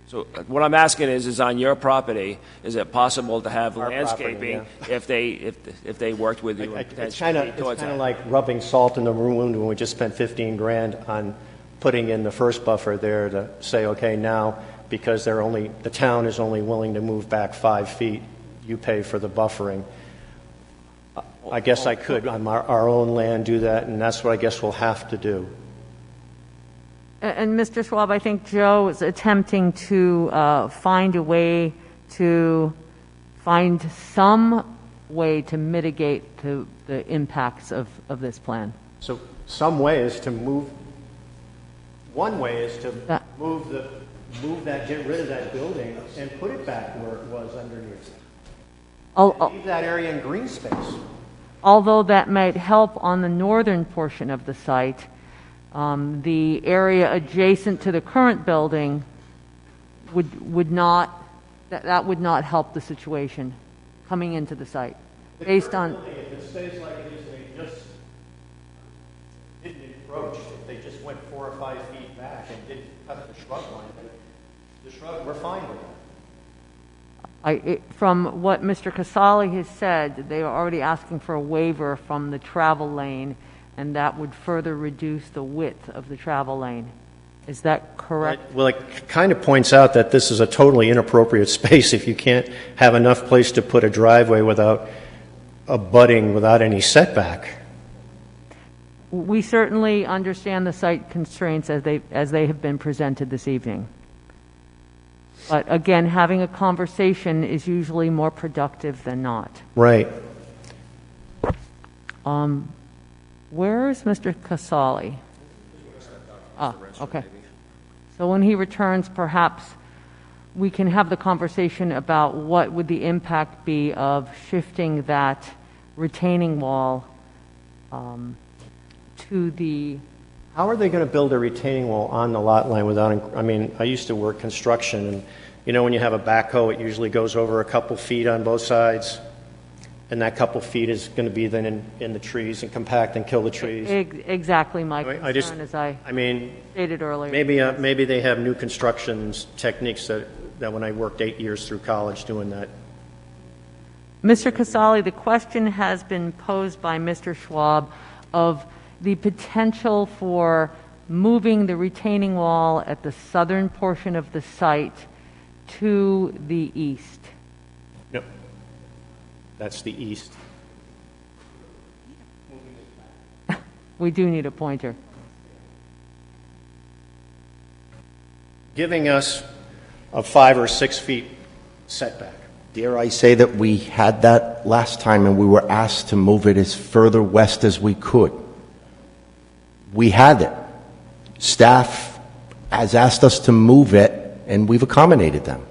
So what I'm asking is on your property, is it possible to have Our landscaping property, if they worked with you? It's kind of like rubbing salt in the wound when we just spent $15,000 on putting in the first buffer there to say, okay, now because the town is only willing to move back 5 feet, you pay for the buffering. I guess I could on our own land do that, and that's what I guess we'll have to do. And Mr. Schwab, I think Joe is attempting to find a way to find some way to mitigate the impacts of this plan. So some way is to move, one way is to get rid of that building and put it back where it was underneath. Leave that area in green space. Although that might help on the northern portion of the site, the area adjacent to the current building would not help the situation coming into the site. Based on, if it stays like it is, they just didn't encroach. If they just went 4 or 5 feet back and didn't cut the shrub line, the shrub, we're fine with that. From what Mr. Casali has said, they are already asking for a waiver from the travel lane, and that would further reduce the width of the travel lane. Is that correct? Well, it kind of points out that this is a totally inappropriate space if you can't have enough place to put a driveway without abutting, without any setback. We certainly understand the site constraints as they have been presented this evening. But again, having a conversation is usually more productive than not. Right. Where is Mr. Casali? Okay. So when he returns, perhaps we can have the conversation about what would the impact be of shifting that retaining wall to the... How are they going to build a retaining wall on the lot line without, I mean, I used to work construction, and you know when you have a backhoe, it usually goes over a couple feet on both sides, and that couple feet is going to be then in the trees and compact and kill the trees. Exactly my concern, as I stated earlier. Maybe they have new construction techniques that when I worked 8 years through college doing that. Mr. Casali, the question has been posed by Mr. Schwab of the potential for moving the retaining wall at the southern portion of the site to the east. Yep. That's the east. We do need a pointer. Giving us a 5 or 6 feet setback. Dare I say that we had that last time and we were asked to move it as further west as we could. We had it. Staff has asked us to move it, and we've accommodated them.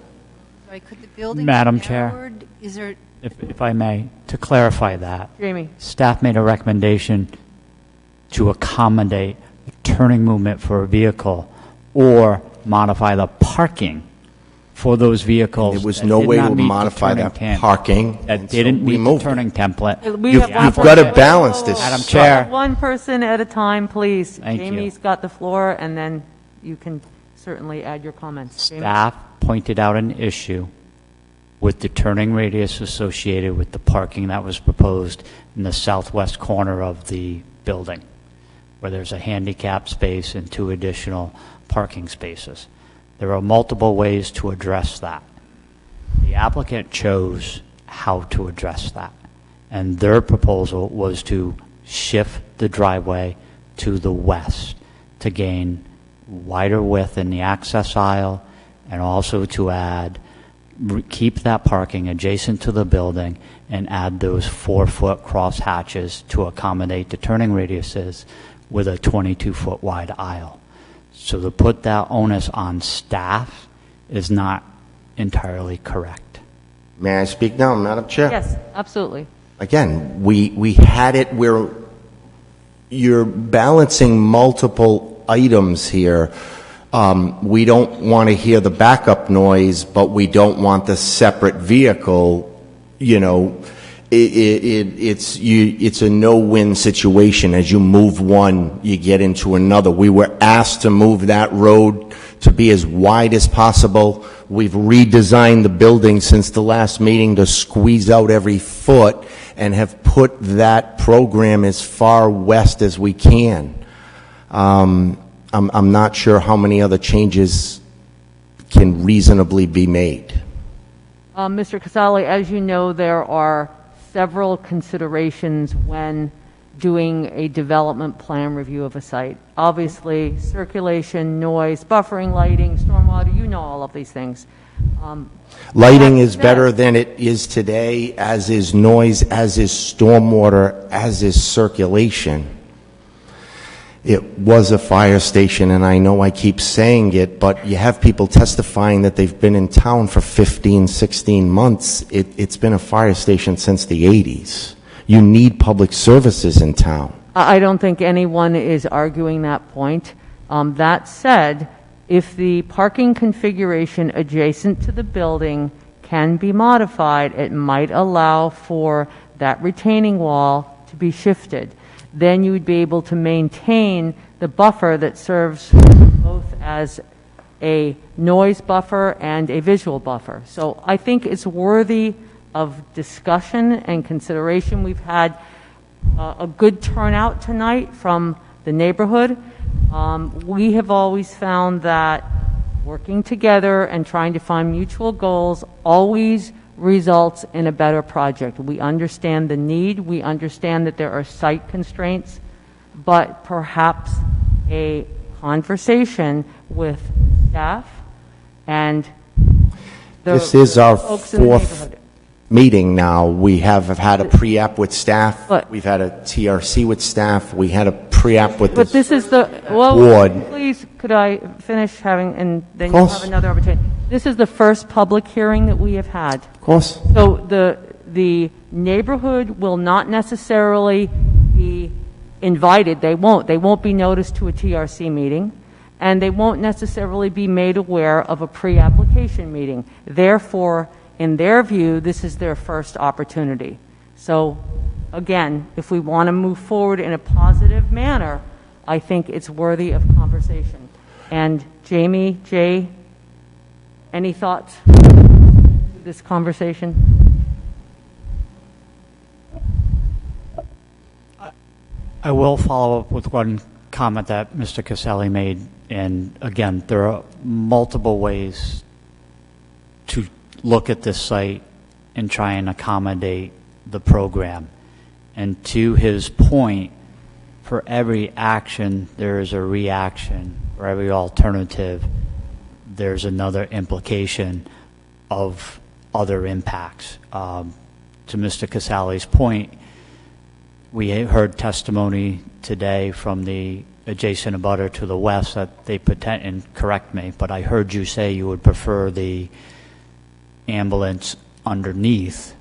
Sorry, could the building Madam be Chair. narrowed? Is there... If I may, to clarify that, Jamie. Staff made a recommendation to accommodate turning movement for a vehicle or modify the parking for those vehicles. There was no way to modify that parking. That didn't meet the turning template. You've got to balance this. Madam Chair. One person at a time, please. Thank you. Jamie's got the floor, and then you can certainly add your comments. Jamie? Staff pointed out an issue with the turning radius associated with the parking that was proposed in the southwest corner of the building, where there's a handicap space and 2 additional parking spaces. There are multiple ways to address that. The applicant chose how to address that, and their proposal was to shift the driveway to the west to gain wider width in the access aisle, and also to keep that parking adjacent to the building and add those 4-foot cross hatches to accommodate the turning radiuses with a 22-foot wide aisle. So to put that onus on staff is not entirely correct. May I speak now, Madam Chair? Yes, absolutely. Again, we had it where you're balancing multiple items here. We don't want to hear the backup noise, but we don't want the separate vehicle. You know, it's a no-win situation. As you move one, you get into another. We were asked to move that road to be as wide as possible. We've redesigned the building since the last meeting to squeeze out every foot and have put that program as far west as we can. I'm not sure how many other changes can reasonably be made. Mr. Casali, as you know, there are several considerations when doing a development plan review of a site. Obviously, circulation, noise, buffering, lighting, stormwater, you know all of these things. Lighting is better than it is today, as is noise, as is stormwater, as is circulation. It was a fire station, and I know I keep saying it, but you have people testifying that they've been in town for 15, 16 months. It's been a fire station since the 80s. You need public services in town. I don't think anyone is arguing that point. That said, if the parking configuration adjacent to the building can be modified, it might allow for that retaining wall to be shifted. Then you would be able to maintain the buffer that serves both as a noise buffer and a visual buffer. So I think it's worthy of discussion and consideration. We've had a good turnout tonight from the neighborhood. We have always found that working together and trying to find mutual goals always results in a better project. We understand the need, we understand that there are site constraints, but perhaps a conversation with staff and This is our folks in the fourth neighborhood. meeting now. We have had a pre-app with staff. We've had a TRC with staff. We had a pre-app with But this is the, well, board. please, could I finish having, and then Of you'll course. have another opportunity. This is the first public hearing that we have had. Of course. So the neighborhood will not necessarily be invited. They won't be noticed to a TRC meeting, and they won't necessarily be made aware of a pre-application meeting. Therefore, in their view, this is their first opportunity. So, again, if we want to move forward in a positive manner, I think it's worthy of conversation. And Jamie, Jay, any thoughts to this conversation? I will follow up with one comment that Mr. Caselli made. And again, there are multiple ways to look at this site and try and accommodate the program. And to his point, for every action, there is a reaction. For every alternative, there's another implication of other impacts. To Mr. Caselli's point, we heard testimony today from the adjacent abutter to the west that they and correct me, but I heard you say you would prefer the ambulance underneath.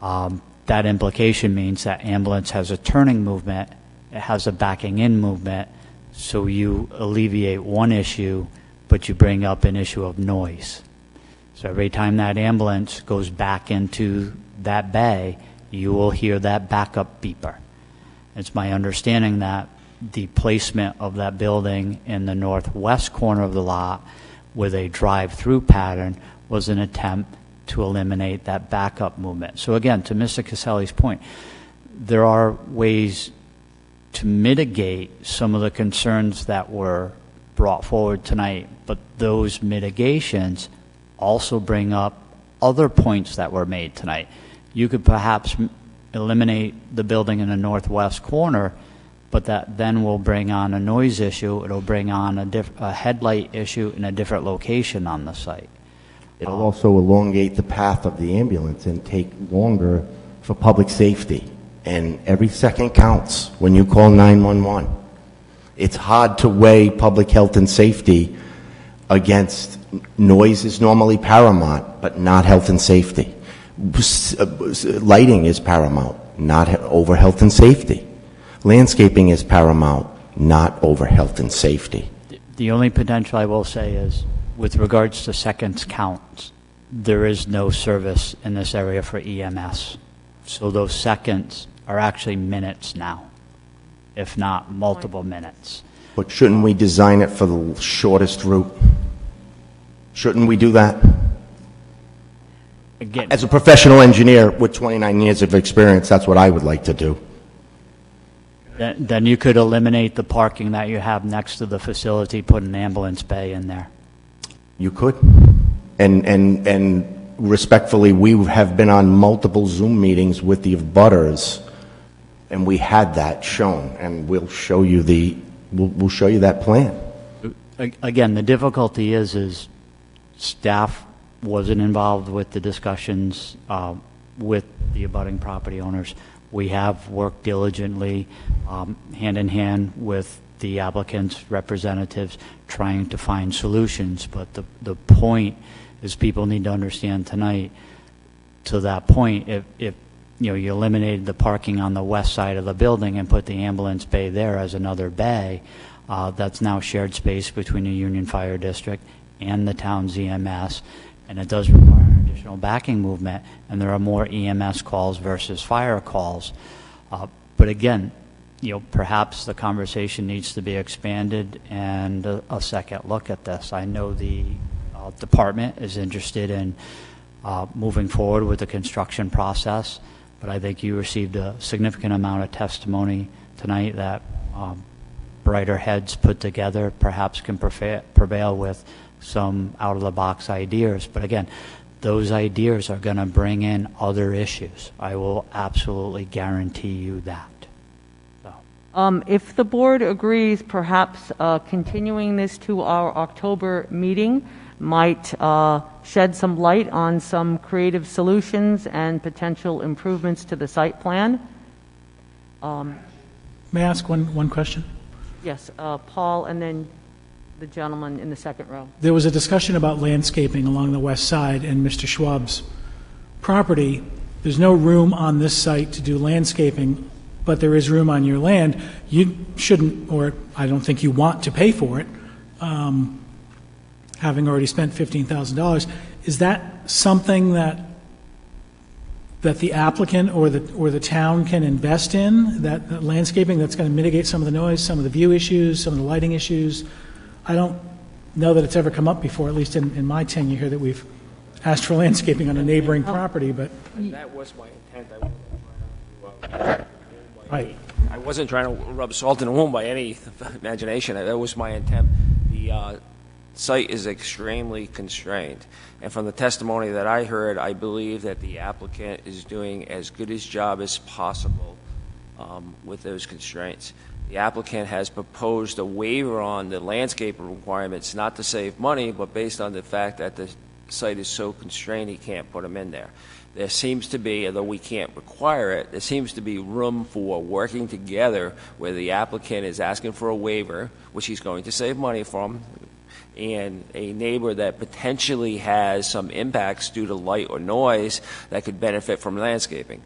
That implication means that ambulance has a turning movement, it has a backing in movement, so you alleviate one issue, but you bring up an issue of noise. So every time that ambulance goes back into that bay, you will hear that backup beeper. It's my understanding that the placement of that building in the northwest corner of the lot with a drive-through pattern was an attempt to eliminate that backup movement. So again, to Mr. Caselli's point, there are ways to mitigate some of the concerns that were brought forward tonight, but those mitigations also bring up other points that were made tonight. You could perhaps eliminate the building in the northwest corner, but that then will bring on a noise issue. It'll bring on a headlight issue in a different location on the site. It'll also elongate the path of the ambulance and take longer for public safety. And every second counts when you call 911. It's hard to weigh public health and safety against noise is normally paramount, but not health and safety. Lighting is paramount, not over health and safety. Landscaping is paramount, not over health and safety. The only potential I will say is, with regards to seconds counts, there is no service in this area for EMS. So those seconds are actually minutes now, if not multiple minutes. But shouldn't we design it for the shortest route? Shouldn't we do that? Again, as a professional engineer with 29 years of experience, that's what I would like to do. Then you could eliminate the parking that you have next to the facility, put an ambulance bay in there. You could. And respectfully, we have been on multiple Zoom meetings with the abutters And we had that shown, and we'll show you we'll show you that plan. Again, the difficulty is staff wasn't involved with the discussions with the abutting property owners. We have worked diligently, hand in hand with the applicant's representatives, trying to find solutions. But the point is, people need to understand tonight, to that point, if you eliminated the parking on the west side of the building and put the ambulance bay there as another bay, that's now shared space between the Union Fire District and the town's EMS, and it does require an additional backing movement, and there are more EMS calls versus fire calls. But again, perhaps the conversation needs to be expanded and a second look at this. I know the department is interested in moving forward with the construction process, but I think you received a significant amount of testimony tonight that brighter heads put together perhaps can prevail with some out-of-the-box ideas. But again, those ideas are going to bring in other issues. I will absolutely guarantee you that. If the board agrees, perhaps continuing this to our October meeting might shed some light on some creative solutions and potential improvements to the site plan. May I ask one question? Yes, Paul, and then the gentleman in the second row. There was a discussion about landscaping along the west side and Mr. Schwab's property. There's no room on this site to do landscaping, but there is room on your land. You shouldn't, or I don't think you want to pay for it, having already spent $15,000. Is that something that the applicant or the town can invest in, that landscaping that's going to mitigate some of the noise, some of the view issues, some of the lighting issues? I don't know that it's ever come up before, at least in my tenure here, that we've asked for landscaping on a neighboring property, but... That was my intent. Right. I wasn't trying to rub salt in the wound by any imagination. That was my intent. The site is extremely constrained. And from the testimony that I heard, I believe that the applicant is doing as good a job as possible with those constraints. The applicant has proposed a waiver on the landscape requirements, not to save money, but based on the fact that the site is so constrained he can't put them in there. There seems to be, although we can't require it, there seems to be room for working together where the applicant is asking for a waiver, which he's going to save money from, and a neighbor that potentially has some impacts due to light or noise that could benefit from landscaping.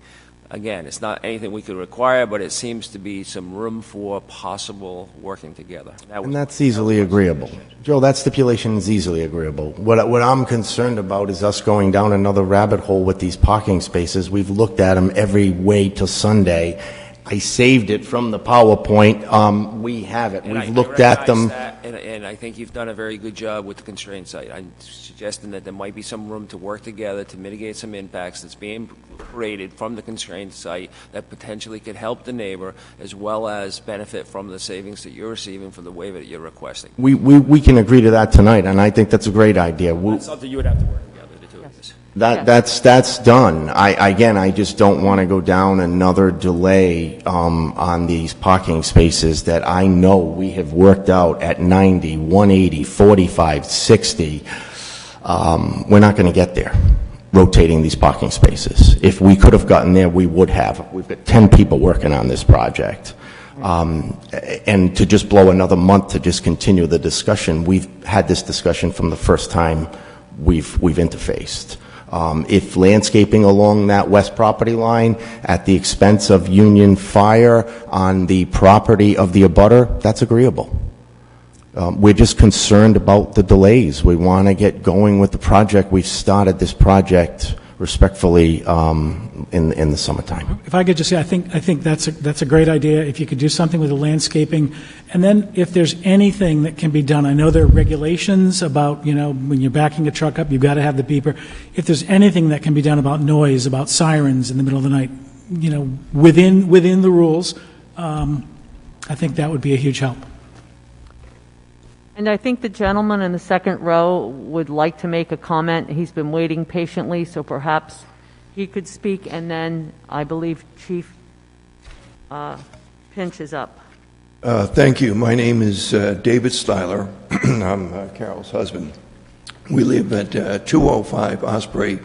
Again, it's not anything we could require, but it seems to be some room for possible working together. And that's easily agreeable. Joe, that stipulation is easily agreeable. What I'm concerned about is us going down another rabbit hole with these parking spaces. We've looked at them every way till Sunday. I saved it from the PowerPoint. We have it. We've looked at them. And I think you've done a very good job with the constrained site. I'm suggesting that there might be some room to work together to mitigate some impacts that's being created from the constrained site that potentially could help the neighbor as well as benefit from the savings that you're receiving from the waiver that you're requesting. We can agree to that tonight, and I think that's a great idea. That's something you would have to work together to do this. That's done. I just don't want to go down another delay on these parking spaces that I know we have worked out at 90, 180, 45, 60. We're not going to get there, rotating these parking spaces. If we could have gotten there, we would have. We've got 10 people working on this project. And to just blow another month to just continue the discussion, we've had this discussion from the first time we've interfaced. If landscaping along that west property line at the expense of Union Fire on the property of the abutter, that's agreeable. We're just concerned about the delays. We want to get going with the project. We've started this project respectfully in the summertime. If I could just say, I think that's a great idea. If you could do something with the landscaping, and then if there's anything that can be done, I know there are regulations about, when you're backing a truck up, you've got to have the beeper. If there's anything that can be done about noise, about sirens in the middle of the night, within the rules, I think that would be a huge help. And I think the gentleman in the second row would like to make a comment. He's been waiting patiently, so perhaps he could speak, and then I believe Chief Pinch is up. Thank you. My name is David Styler. I'm Carol's husband. We live at 205 Osprey,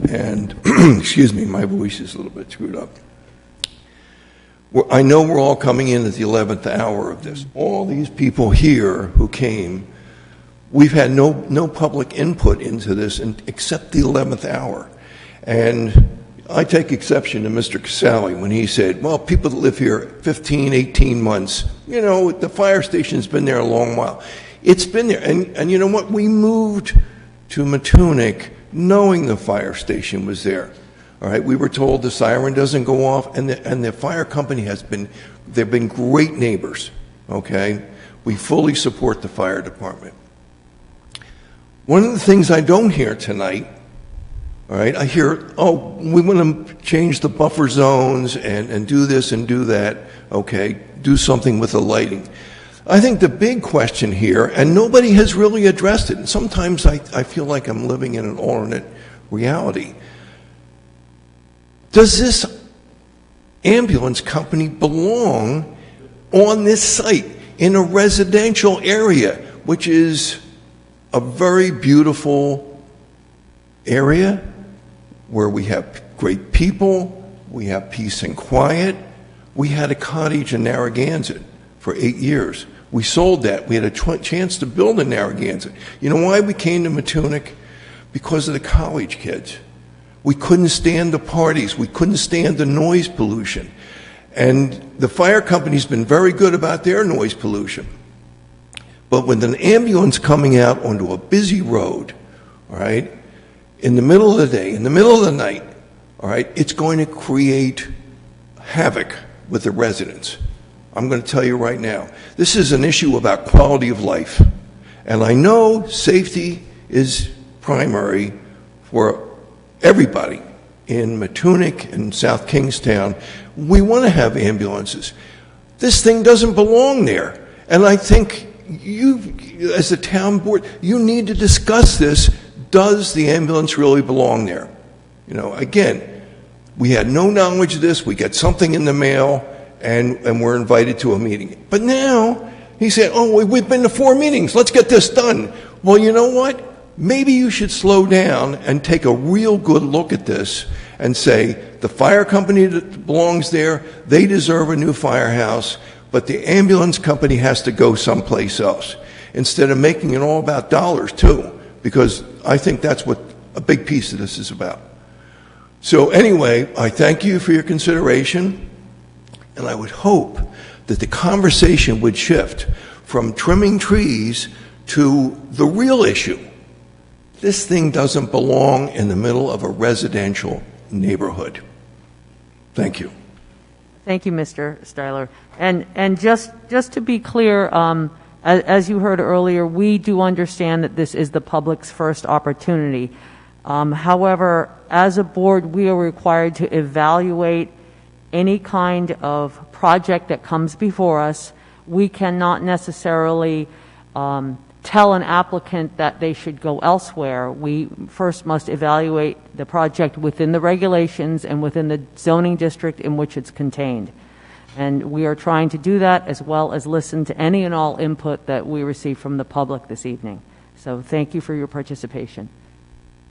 and excuse me, my voice is a little bit screwed up. I know we're all coming in at the 11th hour of this. All these people here who came, we've had no public input into this except the 11th hour. And I take exception to Mr. Casale when he said, well, people that live here 15, 18 months, you know, the fire station's been there a long while. It's been there. And you know what? We moved to Matunic knowing the fire station was there. All right, we were told the siren doesn't go off, and the fire company they've been great neighbors, okay? We fully support the fire department. One of the things I don't hear tonight, all right, I hear, oh, we want to change the buffer zones and do this and do that, okay, do something with the lighting. I think the big question here, and nobody has really addressed it, and sometimes I feel like I'm living in an alternate reality. Does this ambulance company belong on this site in a residential area, which is a very beautiful area where we have great people, we have peace and quiet? We had a cottage in Narragansett for 8 years. We sold that. We had a chance to build in Narragansett. You know why we came to Matunic? Because of the college kids. We couldn't stand the parties. We couldn't stand the noise pollution. And the fire company's been very good about their noise pollution. But with an ambulance coming out onto a busy road, all right, in the middle of the day, in the middle of the night, all right, it's going to create havoc with the residents. I'm going to tell you right now, this is an issue about quality of life. And I know safety is primary for everybody in Matunic and South Kingstown. We want to have ambulances. This thing doesn't belong there. And I think you, as a town board, you need to discuss this. Does the ambulance really belong there? You know, again, we had no knowledge of this. We got something in the mail, and we're invited to a meeting. But now, he said, oh, we've been to 4 meetings. Let's get this done. Well, you know what? Maybe you should slow down and take a real good look at this and say, the fire company that belongs there, they deserve a new firehouse, but the ambulance company has to go someplace else, instead of making it all about dollars, too, because I think that's what a big piece of this is about. So anyway, I thank you for your consideration, and I would hope that the conversation would shift from trimming trees to the real issue. This thing doesn't belong in the middle of a residential neighborhood. Thank you. Thank you, Mr. Styler. And just to be clear, as you heard earlier, we do understand that this is the public's first opportunity. However, as a board, we are required to evaluate any kind of project that comes before us. We cannot necessarily tell an applicant that they should go elsewhere. We first must evaluate the project within the regulations and within the zoning district in which it's contained. And we are trying to do that, as well as listen to any and all input that we receive from the public this evening. So thank you for your participation.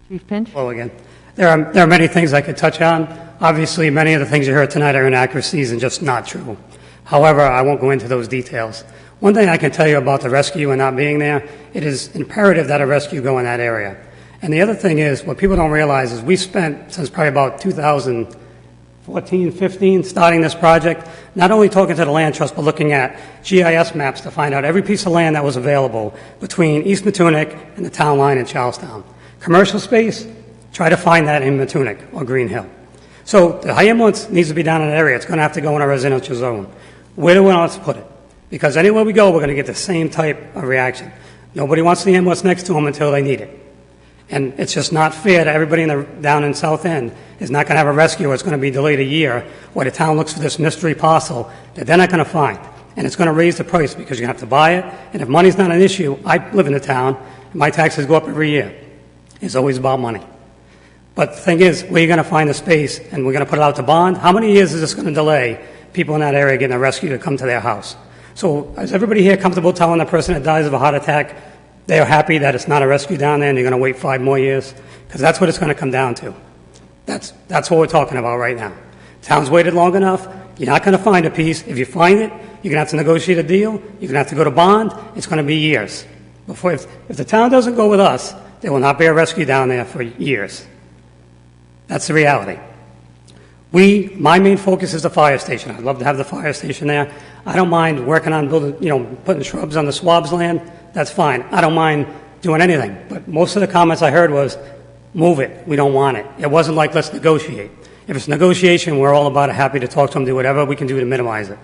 Chief Pinch? Well, again, there are many things I could touch on. Obviously, many of the things you heard tonight are inaccuracies and just not true. However, I won't go into those details. One thing I can tell you about the rescue and not being there, it is imperative that a rescue go in that area. And the other thing is, what people don't realize is we spent, since probably about 2014, 15, starting this project, not only talking to the land trust, but looking at GIS maps to find out every piece of land that was available between East Matunic and the town line in Charlestown. Commercial space, try to find that in Matunic or Green Hill. So the ambulance needs to be down in that area. It's going to have to go in a residential zone. Where do we want to put it? Because anywhere we go, we're going to get the same type of reaction. Nobody wants the ambulance next to them until they need it. And it's just not fair to everybody down in South End is not going to have a rescue or it's going to be delayed a year while the town looks for this mystery parcel that they're not going to find. And it's going to raise the price because you have to buy it. And if money's not an issue, I live in the town, and my taxes go up every year. It's always about money. But the thing is, where are you going to find the space? And we're going to put it out to bond? How many years is this going to delay people in that area getting a rescue to come to their house. So is everybody here comfortable telling the person that dies of a heart attack they are happy that it's not a rescue down there and you're going to wait 5 more years? Because that's what it's going to come down to. That's what we're talking about right now. Town's waited long enough. You're not going to find a piece. If you find it, you're going to have to negotiate a deal. You're going to have to go to bond. It's going to be years. If the town doesn't go with us, there will not be a rescue down there for years. That's the reality. My main focus is the fire station. I'd love to have the fire station there. I don't mind working on building, putting shrubs on the swabs land. That's fine. I don't mind doing anything. But most of the comments I heard was, move it. We don't want it. It wasn't like, let's negotiate. If it's negotiation, we're all about it, happy to talk to them, do whatever we can do to minimize it.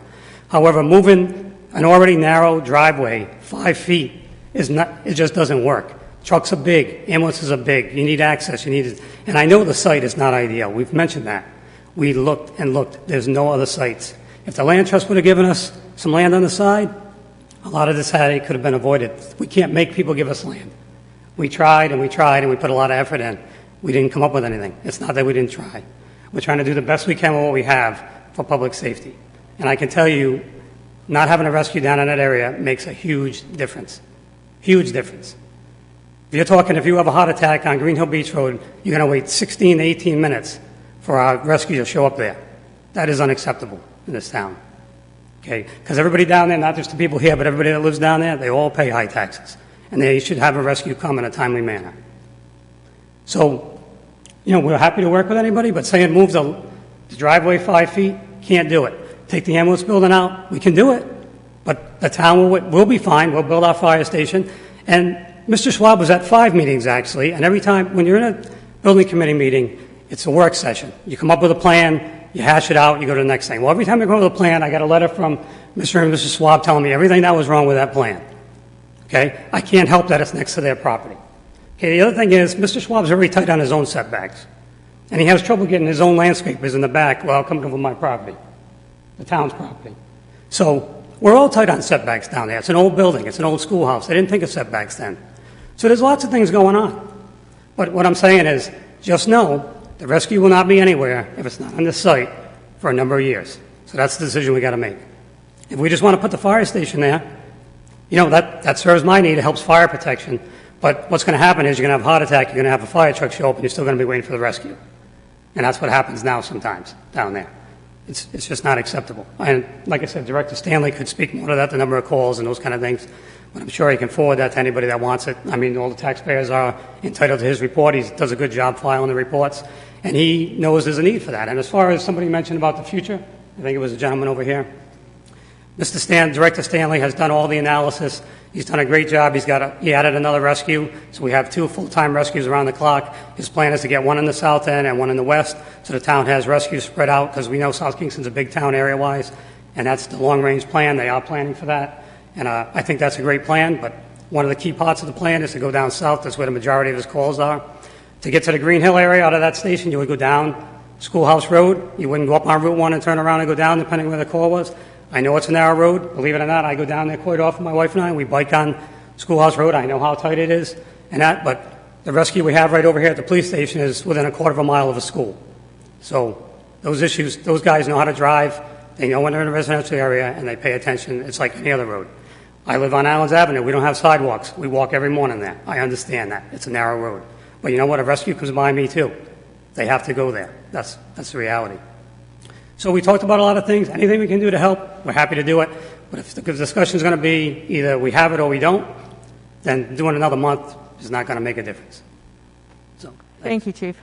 However, moving an already narrow driveway 5 feet it just doesn't work. Trucks are big, ambulances are big, you need access, and I know the site is not ideal. We've mentioned that. We looked and looked. There's no other sites. If the land trust would have given us some land on the side, a lot of this headache could have been avoided. We can't make people give us land. We tried and we tried and we put a lot of effort in. We didn't come up with anything. It's not that we didn't try. We're trying to do the best we can with what we have for public safety. And I can tell you, not having a rescue down in that area makes a huge difference. Huge difference. If you have a heart attack on Green Hill Beach Road, you're going to wait 16 to 18 minutes for our rescue to show up there. That is unacceptable in this town. Okay? Because everybody down there, not just the people here, but everybody that lives down there, they all pay high taxes. And they should have a rescue come in a timely manner. So, we're happy to work with anybody, but saying move the driveway 5 feet, can't do it. Take the ambulance building out, we can do it. But the town will be fine. We'll build our fire station. And Mr. Schwab was at 5 meetings, actually, and every time, when you're in a building committee meeting, it's a work session. You come up with a plan, you hash it out, you go to the next thing. Well, every time I go to the plan, I got a letter from Mr. and Mrs. Schwab telling me everything that was wrong with that plan. Okay? I can't help that it's next to their property. Okay, the other thing is, Mr. Schwab's very tight on his own setbacks. And he has trouble getting his own landscapers in the back while coming over my property, the town's property. So, we're all tight on setbacks down there. It's an old building. It's an old schoolhouse. They didn't think of setbacks then. So there's lots of things going on. But what I'm saying is, just know the rescue will not be anywhere if it's not on this site for a number of years. So that's the decision we got to make. If we just want to put the fire station there, that serves my need. It helps fire protection. But what's going to happen is you're going to have a heart attack, you're going to have a fire truck show up, and you're still going to be waiting for the rescue. And that's what happens now sometimes down there. It's just not acceptable. And like I said, Director Stanley could speak more to that, the number of calls and those kind of things. But I'm sure he can forward that to anybody that wants it. I mean, all the taxpayers are entitled to his report. He does a good job filing the reports. And he knows there's a need for that. And as far as somebody mentioned about the future, I think it was a gentleman over here, Director Stanley has done all the analysis. He's done a great job. He added another rescue, so we have 2 full-time rescues around the clock. His plan is to get one in the south end and one in the west, so the town has rescues spread out, because we know South Kingston's a big town area-wise, and that's the long-range plan. They are planning for that, and I think that's a great plan, but one of the key parts of the plan is to go down south. That's where the majority of his calls are. To get to the Green Hill area out of that station, you would go down Schoolhouse Road. You wouldn't go up on Route 1 and turn around and go down, depending where the call was. I know it's a narrow road. Believe it or not, I go down there quite often, my wife and I. We bike on Schoolhouse Road. I know how tight it is. But the rescue we have right over here at the police station is within a quarter of a mile of a school. So those guys know how to drive. They know when they're in a residential area, and they pay attention. It's like any other road. I live on Islands Avenue. We don't have sidewalks. We walk every morning there. I understand that. It's a narrow road. But you know what? A rescue comes by me, too. They have to go there. That's the reality. So we talked about a lot of things. Anything we can do to help, we're happy to do it. But if the discussion is going to be either we have it or we don't, then doing another month is not going to make a difference. So, thank you, Chief.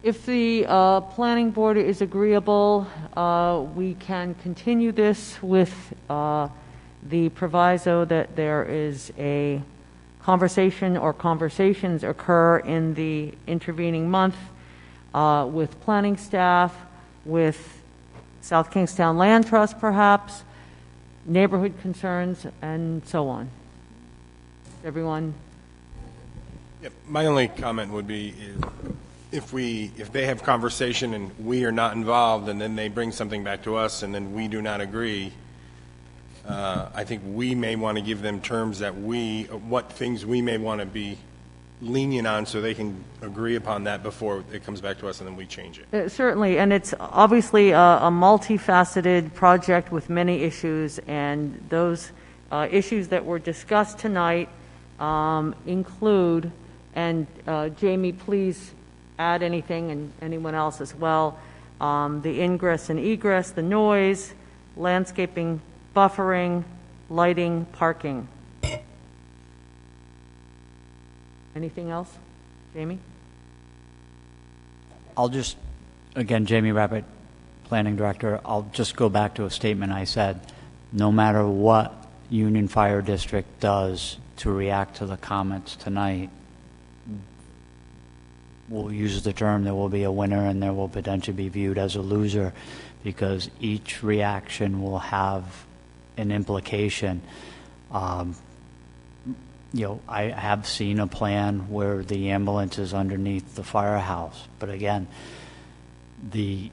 If the planning board is agreeable, we can continue this with the proviso that there is a conversation or conversations occur in the intervening month with planning staff, with South Kingstown Land Trust perhaps, neighborhood concerns, and so on. Everyone? Yep. My only comment would be if they have conversation and we are not involved, and then they bring something back to us and then we do not agree, I think we may want to give them terms that what things we may want to be lenient on so they can agree upon that before it comes back to us and then we change it. Certainly, and it's obviously a multifaceted project with many issues, and those issues that were discussed tonight include, and Jamie, please add anything, and anyone else as well, the ingress and egress, the noise, landscaping, buffering, lighting, parking. Anything else? Jamie? I'll just, again, Jamie Rabbit, Planning Director, I'll just go back to a statement I said. No matter what Union Fire District does to react to the comments tonight, we'll use the term there will be a winner and there will potentially be viewed as a loser, because each reaction will have an implication. I have seen a plan where the ambulance is underneath the firehouse, but again, the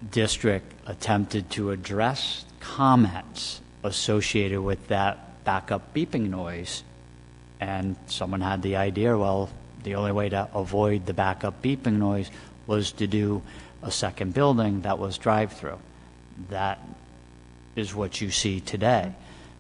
district attempted to address comments associated with that backup beeping noise, and someone had the idea, well, the only way to avoid the backup beeping noise was to do a second building that was drive-through. That is what you see today.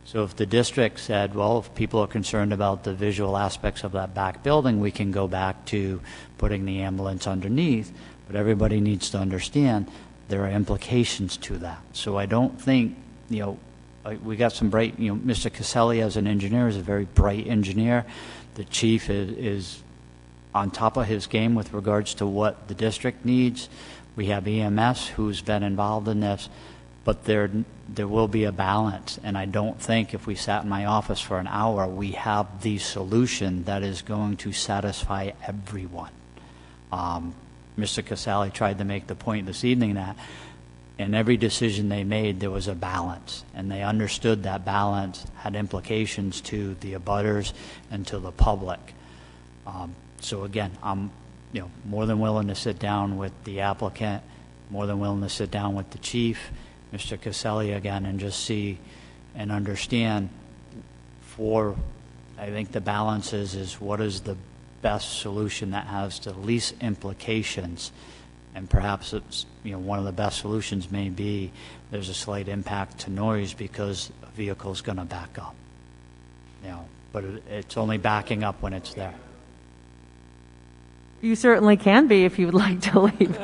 So if the district said, well, if people are concerned about the visual aspects of that back building, we can go back to putting the ambulance underneath, but everybody needs to understand there are implications to that. So I don't think, we got some bright, Mr. Caselli as an engineer is a very bright engineer. The chief is on top of his game with regards to what the district needs. We have EMS who's been involved in this, but there will be a balance, and I don't think if we sat in my office for an hour, we have the solution that is going to satisfy everyone. Mr. Caselli tried to make the point this evening that in every decision they made, there was a balance, and they understood that balance had implications to the abutters and to the public. So again, I'm more than willing to sit down with the applicant, more than willing to sit down with the chief, Mr. Caselli again, and just see and understand I think the balance is what is the best solution that has the least implications, and perhaps it's, one of the best solutions may be there's a slight impact to noise because a vehicle's going to back up, but it's only backing up when it's there. You certainly can be if you would like to leave.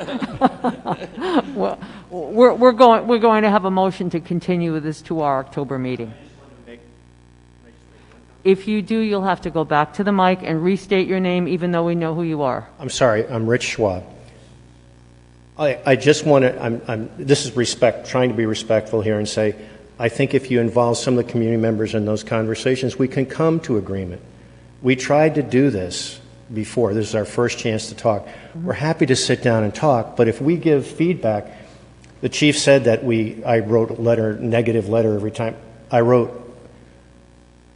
Well, we're going to have a motion to continue this to our October meeting. If you do, you'll have to go back to the mic and restate your name, even though we know who you are. I'm sorry, I'm Rich Schwab. I just want to, this is trying to be respectful here and say, I think if you involve some of the community members in those conversations, we can come to agreement. We tried to do this before. This is our first chance to talk. We're happy to sit down and talk, but if we give feedback, the chief said that I wrote a negative letter every time. I wrote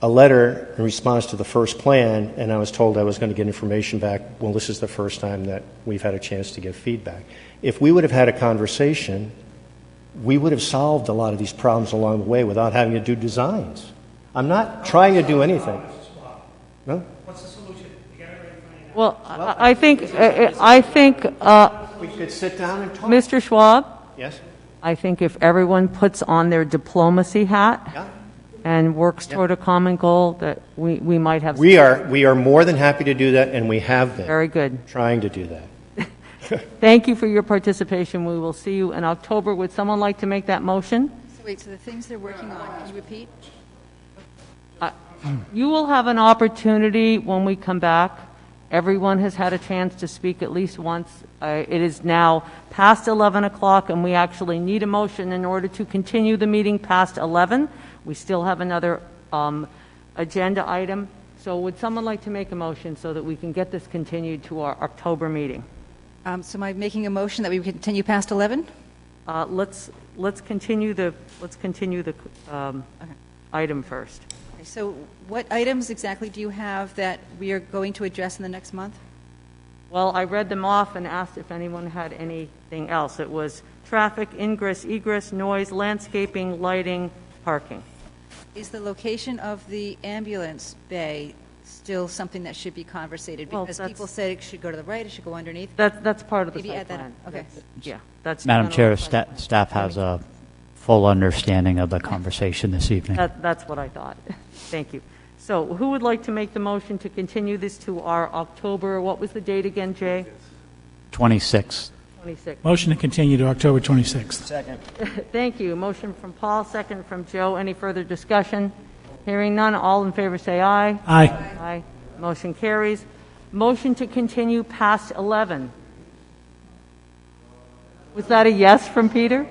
a letter in response to the first plan, and I was told I was going to get information back. Well, this is the first time that we've had a chance to give feedback. If we would have had a conversation, we would have solved a lot of these problems along the way without having to do designs. I'm not trying to do anything. No? What's the solution? Well, I think we could sit down and talk. Mr. Schwab? Yes? I think if everyone puts on their diplomacy hat and works toward a common goal, that we might have... We are more than happy to do that, and we have been. Very good. Trying to do that. Thank you for your participation. We will see you in October. Would someone like to make that motion? So the things they're working on, can you repeat? You will have an opportunity when we come back. Everyone has had a chance to speak at least once. It is now past 11 o'clock, and we actually need a motion in order to continue the meeting past 11. We still have another agenda item. So would someone like to make a motion so that we can get this continued to our October meeting? So am I making a motion that we continue past 11? Let's continue the item first. Okay, so what items exactly do you have that we are going to address in the next month? Well, I read them off and asked if anyone had anything else. It was traffic, ingress, egress, noise, landscaping, lighting, parking. Is the location of the ambulance bay still something that should be conversated? Well, Because that's- people said it should go to the right, it should go underneath. That's part of the Maybe site add that plan. in. Okay. Yeah, that's. Madam general Chair, site plan. staff has a full understanding of the conversation this evening. That's what I thought. Thank you. So who would like to make the motion to continue this to our October, what was the date again, Jay? 26. 26. Motion to continue to October 26th. Second. Thank you. Motion from Paul, second from Joe. Any further discussion? Hearing none, all in favor say aye. Aye. Aye. Motion carries. Motion to continue past 11. Was that a yes from Peter?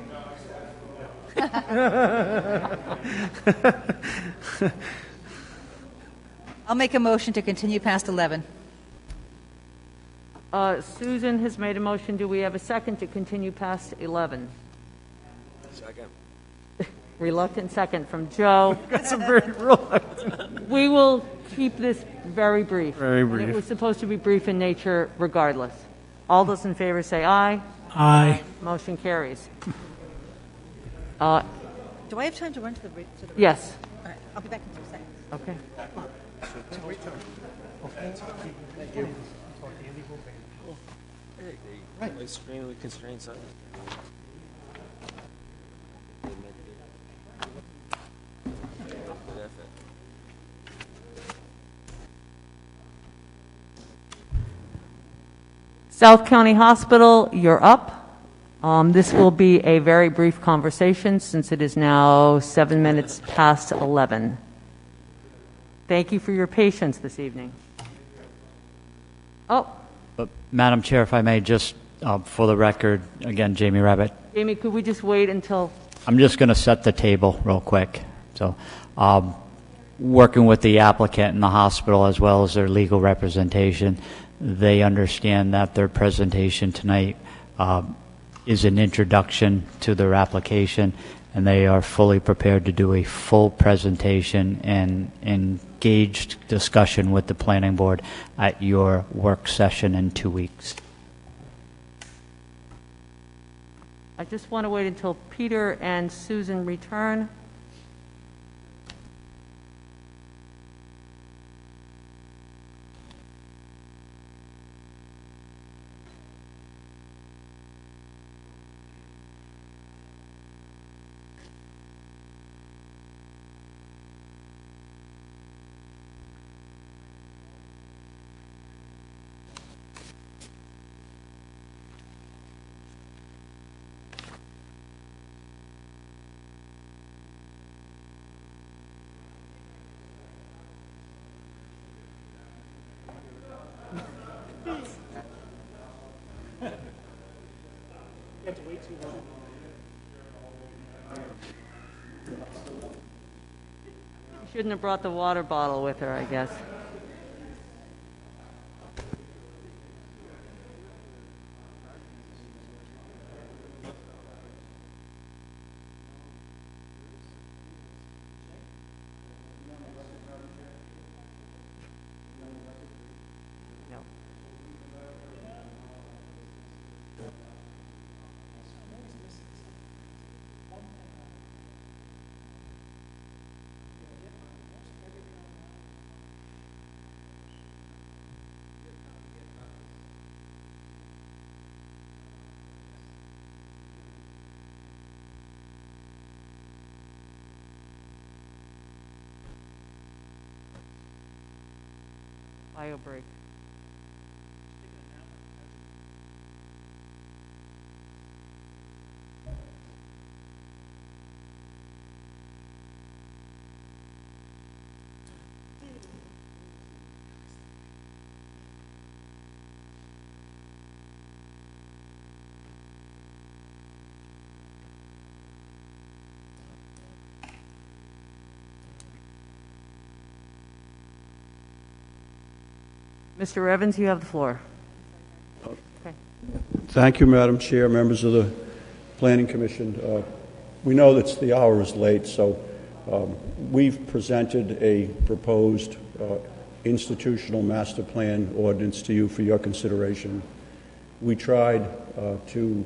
I'll make a motion to continue past 11. Susan has made a motion. Do we have a second to continue past 11? Second. Reluctant second from Joe. That's a very reluctant. We will keep this very brief. Very brief. It was supposed to be brief in nature regardless. All those in favor say aye. Aye. Motion carries. Do I have time to run to the... Yes. All right, I'll be back in 2 seconds. Okay. Thank you. Right. Extremely constrained site. South County Hospital, you're up. This will be a very brief conversation since it is now 7 minutes past 11. Thank you for your patience this evening. Oh, But, Madam Chair, if I may, just for the record, again, Jamie Rabbit, Jamie, could we just wait until... I'm just going to set the table real quick. So, working with the applicant and the hospital as well as their legal representation, they understand that their presentation tonight is an introduction to their application, and they are fully prepared to do a full presentation and engaged discussion with the planning board at your work session in 2 weeks. I just want to wait until Peter and Susan return. She shouldn't have brought the water bottle with her, I guess. Bio break. Mr. Evans, you have the floor. Okay. Thank you, Madam Chair, members of the Planning Commission. We know that the hour is late, so we've presented a proposed institutional master plan ordinance to you for your consideration. We tried to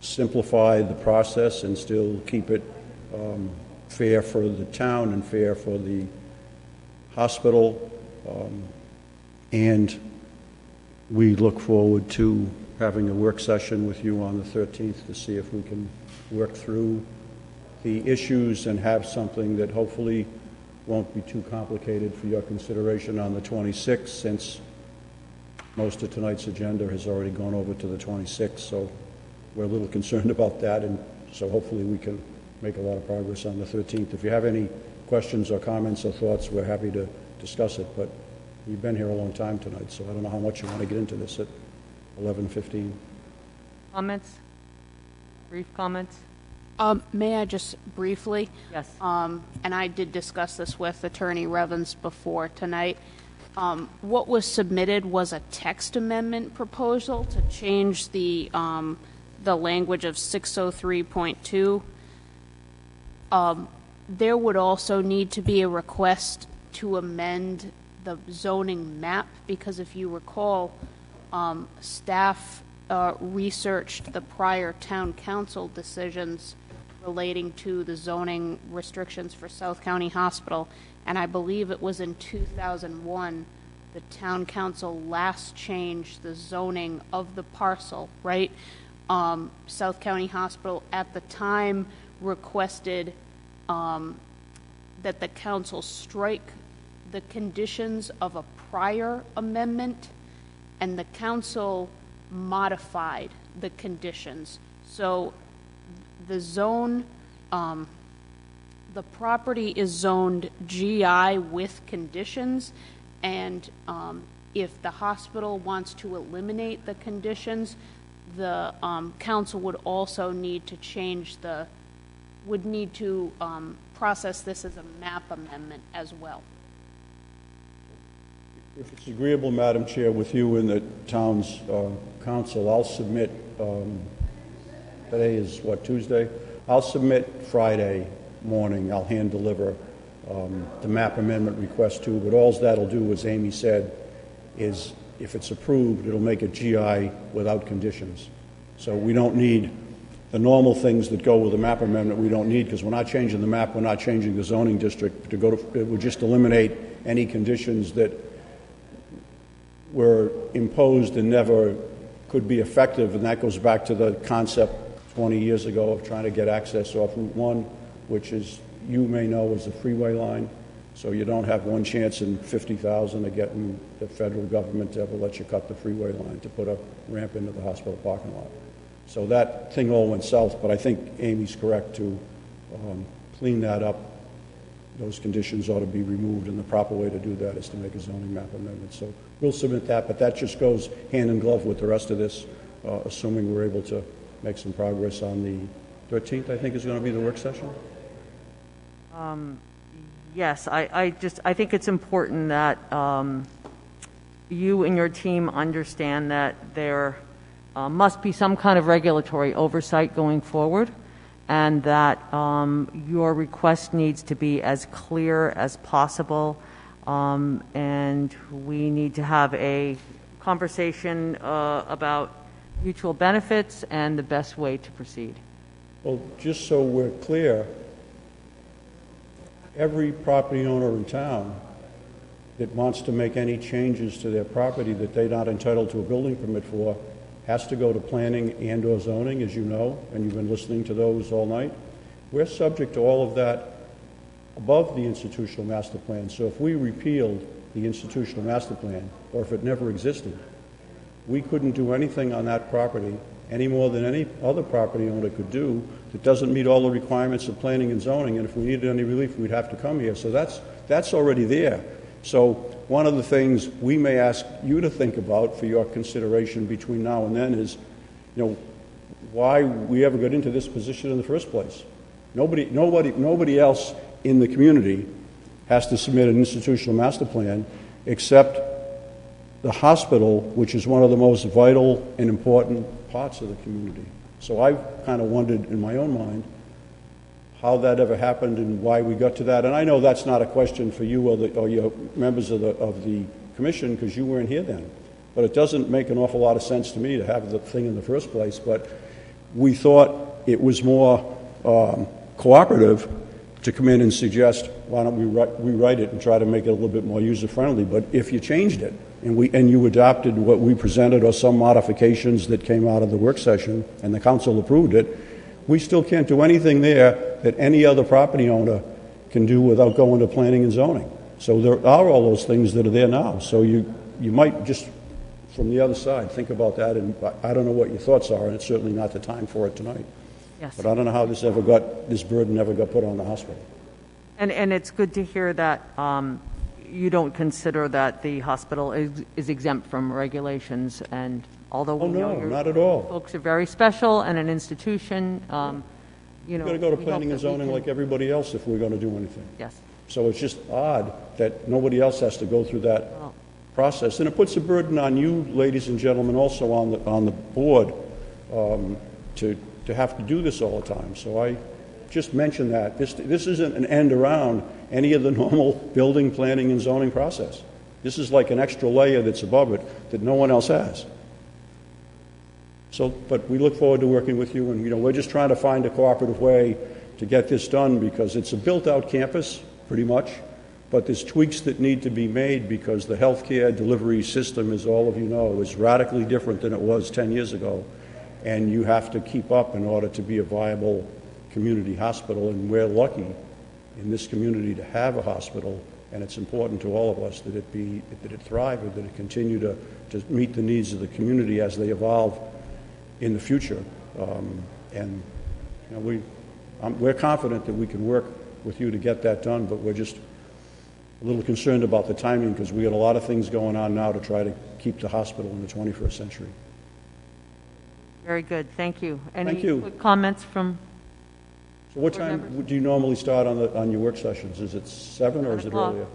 simplify the process and still keep it fair for the town and fair for the hospital. And we look forward to having a work session with you on the 13th to see if we can work through the issues and have something that hopefully won't be too complicated for your consideration on the 26th, since most of tonight's agenda has already gone over to the 26th. So we're a little concerned about that, and so hopefully we can make a lot of progress on the 13th. If you have any questions or comments or thoughts, we're happy to discuss it, but you've been here a long time tonight, so I don't know how much you want to get into this at 11:15. Comments? Brief comments? May I just briefly? Yes. And I did discuss this with Attorney Revens before tonight. What was submitted was a text amendment proposal to change the language of 603.2. There would also need to be a request to amend the zoning map, because if you recall, staff researched the prior town council decisions relating to the zoning restrictions for South County Hospital, and I believe it was in 2001 the town council last changed the zoning of the parcel, right? South County Hospital at the time requested that the council strike the conditions of a prior amendment, and the council modified the conditions. So the zone, the property is zoned GI with conditions, and if the hospital wants to eliminate the conditions, the council would also need to process this as a map amendment as well. If it's agreeable, Madam Chair, with you and the town's council, I'll submit, today is what, Tuesday? I'll submit Friday morning. I'll hand deliver the map amendment request to, but all that'll do, as Amy said, is if it's approved, it'll make it GI without conditions. So we don't need the normal things that go with the map amendment. We don't need, because we're not changing the map, we're not changing the zoning district. It would just eliminate any conditions that were imposed and never could be effective, and that goes back to the concept 20 years ago of trying to get access off Route 1, which, is you may know, is a freeway line. So you don't have one chance in 50,000 of getting the federal government to ever let you cut the freeway line to put a ramp into the hospital parking lot. So that thing all went south, but I think Amy's correct to clean that up. Those conditions ought to be removed, and the proper way to do that is to make a zoning map amendment. So we'll submit that, but that just goes hand in glove with the rest of this, assuming we're able to make some progress on the 13th, I think, is going to be the work session. Yes, I think it's important that you and your team understand that there must be some kind of regulatory oversight going forward, and that your request needs to be as clear as possible, and we need to have a conversation about mutual benefits and the best way to proceed. Well, just so we're clear, every property owner in town that wants to make any changes to their property that they're not entitled to a building permit for has to go to planning and or zoning, as you know, and you've been listening to those all night. We're subject to all of that above the institutional master plan. So if we repealed the institutional master plan, or if it never existed, we couldn't do anything on that property any more than any other property owner could do that doesn't meet all the requirements of planning and zoning, and if we needed any relief, we'd have to come here. So that's already there. So one of the things we may ask you to think about for your consideration between now and then is, why we ever got into this position in the first place. Nobody else in the community has to submit an institutional master plan except the hospital, which is one of the most vital and important parts of the community. So I've kind of wondered in my own mind how that ever happened and why we got to that. And I know that's not a question for you or your members of the commission, because you weren't here then. But it doesn't make an awful lot of sense to me to have the thing in the first place. But we thought it was more cooperative to come in and suggest, why don't we rewrite it and try to make it a little bit more user-friendly. But if you changed it and you adopted what we presented or some modifications that came out of the work session and the council approved it, we still can't do anything there that any other property owner can do without going to planning and zoning. So there are all those things that are there now. So you might just, from the other side, think about that. And I don't know what your thoughts are, and it's certainly not the time for it tonight. Yes. But I don't know how this burden ever got put on the hospital. And it's good to hear that you don't consider that the hospital is exempt from regulations, and although we know not at all. Folks are very special and an institution, We've got to go to planning and zoning like everybody else if we're going to do anything. Yes. So it's just odd that nobody else has to go through that process. And it puts a burden on you, ladies and gentlemen, also on the board to have to do this all the time. So I just mention that. This isn't an end around any of the normal building, planning, and zoning process. This is like an extra layer that's above it that no one else has. So, but we look forward to working with you, and we're just trying to find a cooperative way to get this done because it's a built-out campus, pretty much, but there's tweaks that need to be made because the healthcare delivery system, as all of you know, is radically different than it was 10 years ago, and you have to keep up in order to be a viable community hospital, and we're lucky in this community to have a hospital, and it's important to all of us that it thrive and that it continue to meet the needs of the community as they evolve in the future. We're confident that we can work with you to get that done, but we're just a little concerned about the timing because we got a lot of things going on now to try to keep the hospital in the 21st century. Very good. Thank you. Thank you. Quick comments from? So what time do you normally start on your work sessions? Is it 7 or is it earlier?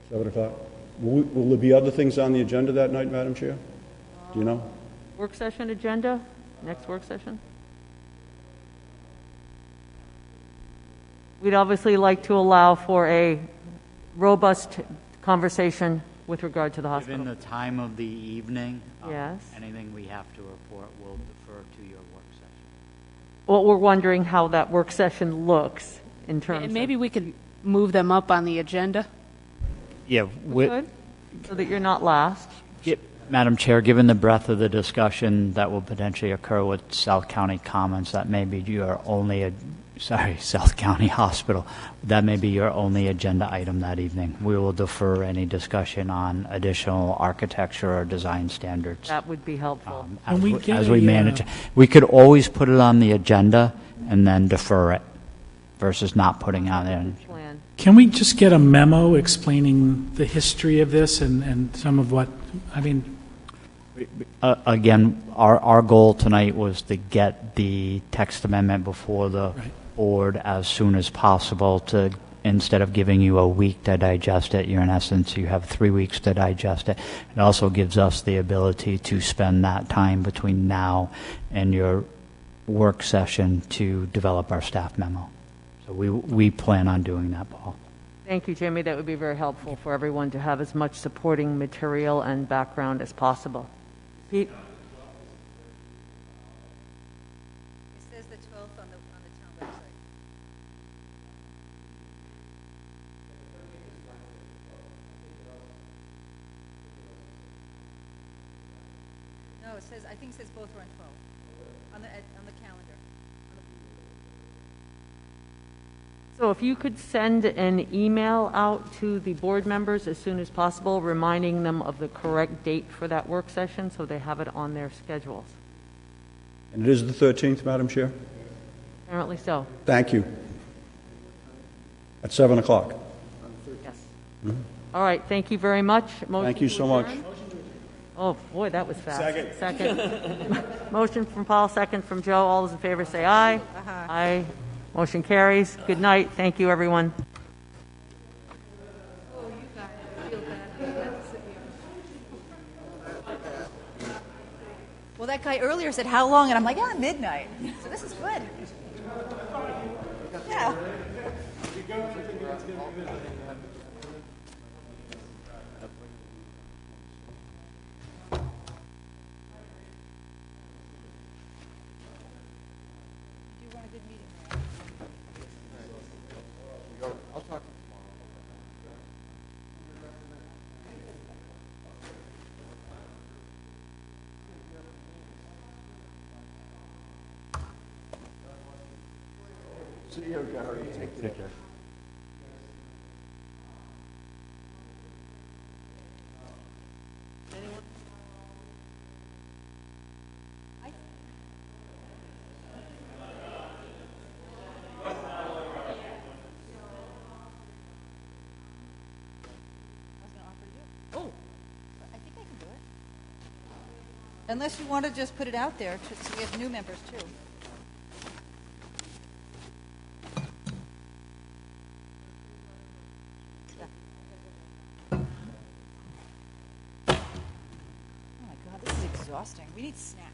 7 o'clock. Will there be other things on the agenda that night, Madam Chair? Do you know? Work session agenda? Next work session? We'd obviously like to allow for a robust conversation with regard to the hospital. Given the time of the evening, yes. Anything we have to report will defer to your work session. Well, we're wondering how that work session looks in terms of... Maybe we could move them up on the agenda. Yeah, we could, so that you're not last. Madam Chair, given the breadth of the discussion that will potentially occur with South County Commons, that may be your only, South County Hospital, that may be your only agenda item that evening. We will defer any discussion on additional architecture or design standards. That would be helpful. As we manage. We could always put it on the agenda and then defer it versus not putting it on there. Can we just get a memo explaining the history of this and some of what, Again, our goal tonight was to get the text amendment before the board as soon as possible to, instead of giving you a week to digest it, in essence, you have 3 weeks to digest it. It also gives us the ability to spend that time between now and your work session to develop our staff memo. So we plan on doing that, Paul. Thank you, Jamie. That would be very helpful for everyone to have as much supporting material and background as possible. Pete? It says the 12th on the town website. No, I think it says both are on 12 on the calendar. So if you could send an email out to the board members as soon as possible, reminding them of the correct date for that work session so they have it on their schedules. And it is the 13th, Madam Chair? Apparently so. Thank you. At 7 o'clock. Yes. Mm-hmm. All right. Thank you very much. Thank you so much. Oh, boy, that was fast. Second. Motion from Paul, second from Joe. All those in favor say aye. Uh-huh. Aye. Motion carries. Good night. Thank you, everyone. Well, that guy earlier said, how long? And I'm like, midnight. So this is good. Yeah. You want a good meeting, right? I'll talk to you tomorrow. See you, Gary. Take care. Unless you want to just put it out there, so we have new members too. Oh my God, this is exhausting. We need snacks.